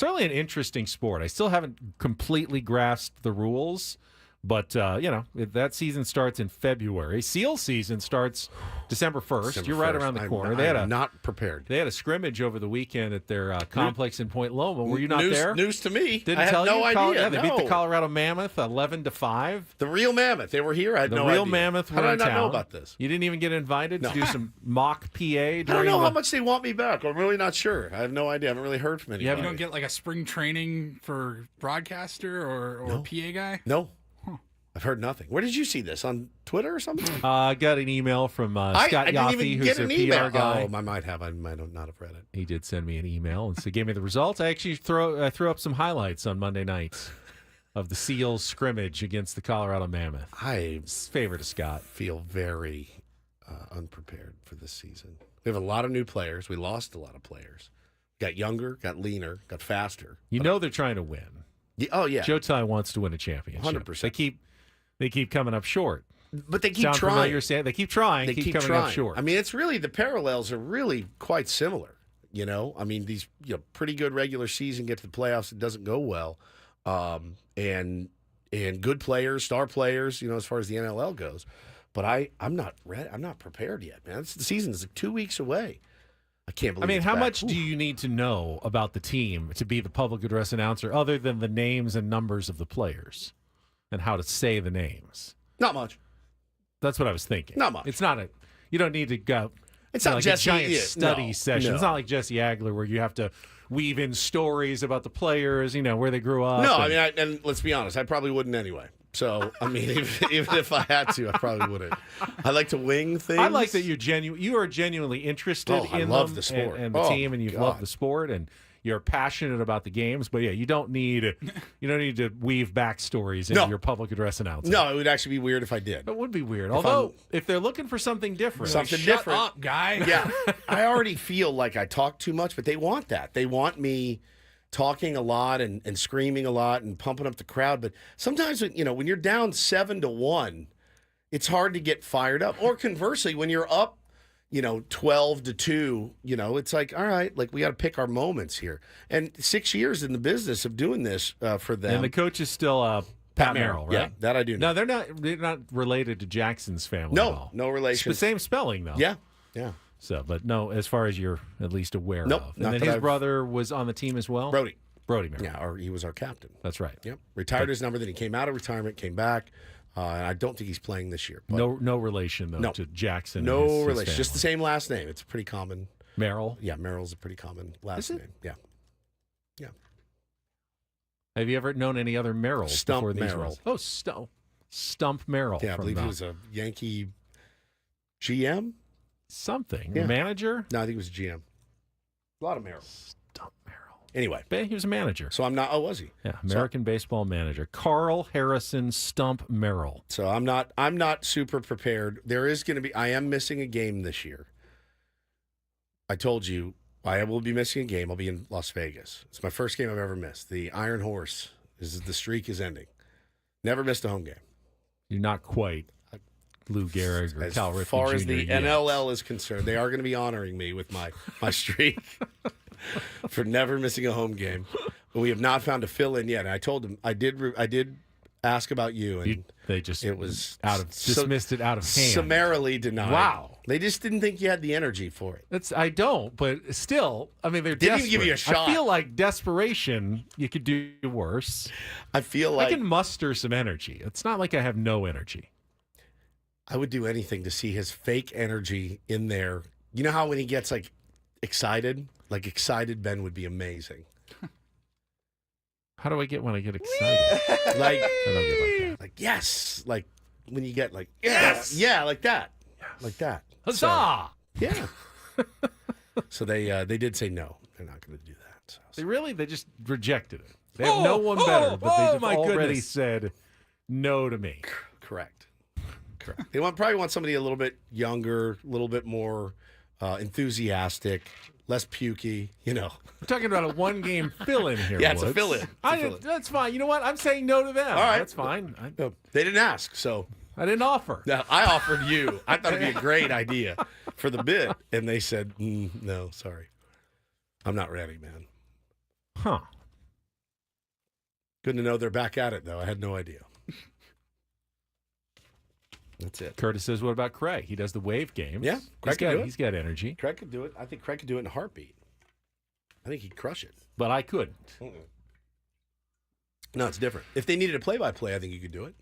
interesting sport. I still haven't completely grasped the rules. But, that season starts in February. SEAL season starts December 1st. You're right around the corner. I'm not prepared. They had a scrimmage over the weekend at their complex in Point Loma. Were you not there? News to me. Didn't I tell had no you? idea. They beat the Colorado Mammoth 11-5. The real Mammoth. They were here. I had no idea. The real Mammoth were How in did I town. not know about this? You didn't even get invited to do some mock PA? I don't know how much they want me back. I'm really not sure. I have no idea. I haven't really heard from anybody. You don't get like a spring training for broadcaster or PA guy? No. I've heard nothing. Where did you see this? On Twitter or something? I got an email from Scott Yaffe, who's their PR guy. Oh, I might have. I might not have read it. He did send me an email and so gave me the results. I actually threw up some highlights on Monday nights of the SEALs scrimmage against the Colorado Mammoth. Favor to Scott. Feel very unprepared for this season. We have a lot of new players. We lost a lot of players. Got younger, got leaner, got faster. They're trying to win. Oh, yeah. Joe Ty wants to win a championship. 100%. They keep coming up short. But they keep Sound trying. Familiar? They keep trying. Keep coming up short. I mean, it's really, the parallels are really quite similar. I mean, these pretty good regular season, get to the playoffs, it doesn't go well. And good players, star players, as far as the NLL goes. But I'm not ready. I'm not prepared yet, man. The season is like 2 weeks away. I can't believe. I mean, how much do you need to know about the team to be the public address announcer, other than the names and numbers of the players and how to say the names? Not much. That's what I was thinking. Not much. It's not you don't need to go. It's not like Jesse, a giant study session. No. It's not like Jesse Agler where you have to weave in stories about the players, where they grew up. No, and let's be honest, I probably wouldn't anyway. So, I mean, even if I had to, I probably wouldn't. I like to wing things. I like that you are genuinely interested in I love them the sport. and the team, and you've loved the sport, and you're passionate about the games. But yeah, you don't need to weave backstories into your public address announcement. No, it would actually be weird if I did. It would be weird. Although, if they're looking for something different, Shut up, guy. Yeah, I already feel like I talk too much, but they want that. They want me talking a lot and screaming a lot and pumping up the crowd. But sometimes, when you're down 7-1, it's hard to get fired up. Or conversely, when you're up, 12-2, it's like, all right, like we got to pick our moments here. And 6 years in the business of doing this for them. And the coach is still Pat Merrill, right? Yeah, that I do know. No, they're not related to Jackson's family at all. No relation. Same spelling, though. Yeah. So, but no, as far as you're at least aware Nope, of. And then his brother was on the team as well? Brody Merrill. Yeah, or he was our captain. That's right. Yep. Retired his number, then he came out of retirement, came back. And I don't think he's playing this year. But no relation, though, to Jackson. No and his relation. family. Just the same last name. It's a pretty common. Merrill? Yeah, Merrill's a pretty common last name. Yeah. Yeah. Have you ever known any other Merrills Stump before these Merrill. roles? Oh, Stump Merrill. Yeah, I from believe he was a Yankee GM. something. Yeah. Manager? No, I think he was a GM. A lot of Merrill. Stump Merrill. Anyway. He was a manager. So I'm not. Oh, was he? Yeah, American baseball manager. Carl Harrison Stump Merrill. So I'm not super prepared. There is going to be. I am missing a game this year. I told you I will be missing a game. I'll be in Las Vegas. It's my first game I've ever missed. The Iron Horse the streak is ending. Never missed a home game. You're not quite Lou Gehrig or Cal Ripken As far as Jr. the yet. NLL is concerned, they are going to be honoring me with my streak for never missing a home game. But we have not found a fill-in yet. And I told them I did ask about you, and they just it was dismissed it out of hand. Summarily denied. Wow. They just didn't think you had the energy for it. I don't, but still, I mean, they're Didn't desperate. even give you a shot. I feel like desperation, you could do worse. I feel like I can muster some energy. It's not like I have no energy. I would do anything to see his fake energy in there. You know how when he gets excited? Like excited Ben would be amazing. How do I get when I get excited? Like I don't get like that. Like yes, like when you get yes, yeah, like that, like that. Huzzah! So, yeah. So they did say no. They're not going to do that. So. They just rejected it. They have no one better, but they just my already goodness. said no to me. Correct. They probably want somebody a little bit younger, a little bit more enthusiastic, less pukey. We're talking about a one-game fill-in here. Yeah, it's a Woods. fill-in. That's fine. You know what? I'm saying no to them. All right, that's fine. They didn't ask, so I didn't offer. No, I offered you. I thought it'd be a great idea for the bit, and they said no. Sorry, I'm not ready, man. Huh? Good to know they're back at it, though. I had no idea. That's it. Curtis says, "What about Craig? He does the wave games. Yeah, Craig can do it. He's got energy. Craig could do it. I think Craig could do it in a heartbeat. I think he'd crush it. But I couldn't. No, it's different. If they needed a play-by-play, I think you could do it.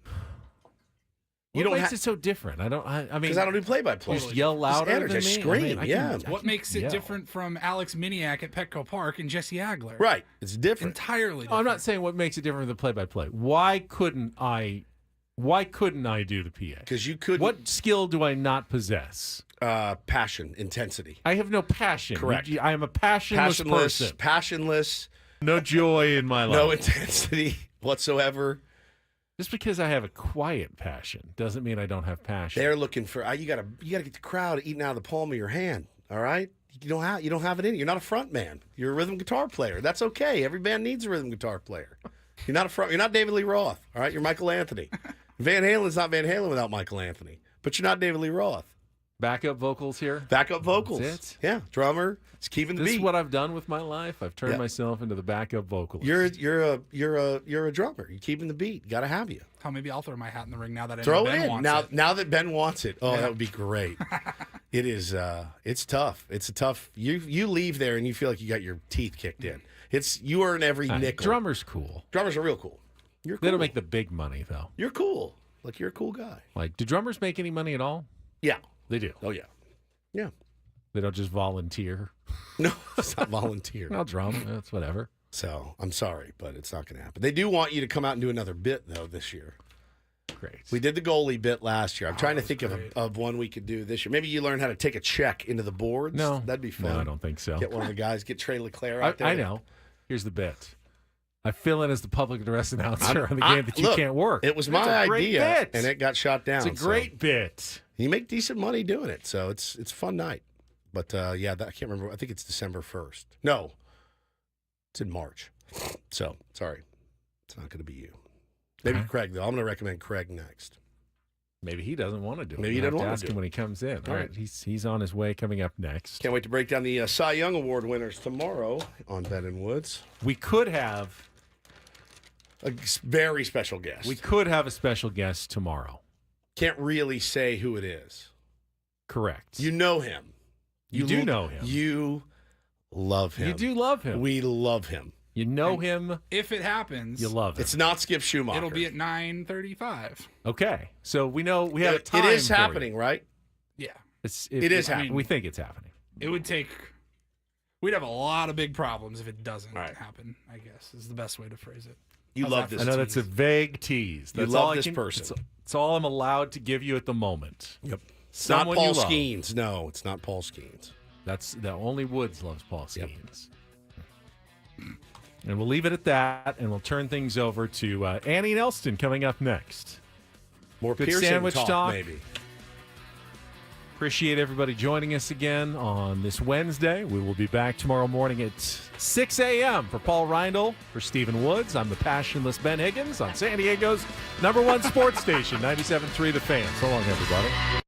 What makes it so different? I mean, because I don't do play-by-play. You just yell louder energy. than me. I scream. I can What makes it yell. different from Alex Miniak at Petco Park and Jesse Agler? Right, it's different. Entirely different. I'm not saying what makes it different than play-by-play. Why couldn't I do the PA? Because you couldn't. What skill do I not possess? Passion, intensity. I have no passion. Correct. I am a passionless person. Passionless. No joy in my life. No intensity whatsoever. Just because I have a quiet passion doesn't mean I don't have passion. They're looking for you gotta get the crowd eating out of the palm of your hand. All right, you don't have it in you. You're not a front man. You're a rhythm guitar player. That's okay. Every band needs a rhythm guitar player. You're not David Lee Roth. All right, you're Michael Anthony. Van Halen's not Van Halen without Michael Anthony. But you're not David Lee Roth. Backup vocals here. Backup vocals. That's it. Yeah, drummer. It's keeping the This beat. is what I've done with my life. I've turned myself into the backup vocalist. You're a drummer. You're keeping the beat. Got to have you. Oh, maybe I'll throw my hat in the ring now that I Throw know it Ben in wants now. it. Now that Ben wants it. Oh, Yeah. that would be great. It is. It's tough. It's a tough. You leave there and you feel like you got your teeth kicked in. You earn every nickel. Drummer's cool. Drummers are real cool. You're cool. They don't make the big money though. You're cool. Like you're a cool guy. Like, do drummers make any money at all? Yeah, they do. Oh yeah, yeah. They don't just volunteer. No, it's not volunteer. I'll drum. That's whatever. So I'm sorry, but it's not going to happen. They do want you to come out and do another bit though this year. Great. We did the goalie bit last year. I'm trying to think of one we could do this year. Maybe you learn how to take a check into the boards. No, that'd be fun. No, I don't think so. Get one of the guys. Get Trey LeClaire out there. I know. Here's the bit. I fill in as the public address announcer on the game that you look, can't work. It was That's my a great idea, bit. and it got shot down. It's a great bit. You make decent money doing it, so it's a fun night. But yeah, I can't remember. I think it's December 1st. No, it's in March. So sorry, it's not going to be you. Maybe Craig though. I'm going to recommend Craig next. Maybe he doesn't want to do it. Maybe he We'll doesn't have want ask to do him it. when he comes in. All All right. right, he's on his way. Coming up next. Can't wait to break down the Cy Young Award winners tomorrow on Ben and Woods. We could have a very special guest. We could have a special guest tomorrow. Can't really say who it is. Correct. You know him. You do know him. You love him. You do love him. We love him. You know him. If it happens, You love him. It's not Skip Schumacher. it'll be at 9:35. Okay, so we know we have a time. It is for you. happening, right? Yeah. It is happening. We think it's happening. It would take. we'd have a lot of big problems if it doesn't happen, I guess, is the best way to phrase it. You How's love that this I know for that's a tease? vague tease. That's love all I this can- person. It's all I'm allowed to give you at the moment. Yep. Someone not you Paul love. Skeens. No, it's not Paul Skeens. That's the only Woods loves Paul Skeens. And we'll leave it at that, and we'll turn things over to Annie and Elston coming up next. More Good piercing sandwich talk. maybe. Appreciate everybody joining us again on this Wednesday. We will be back tomorrow morning at 6 a.m. For Paul Reindl, for Stephen Woods. I'm the passionless Ben Higgins on San Diego's #1 sports station, 97.3 The Fan. So long, everybody.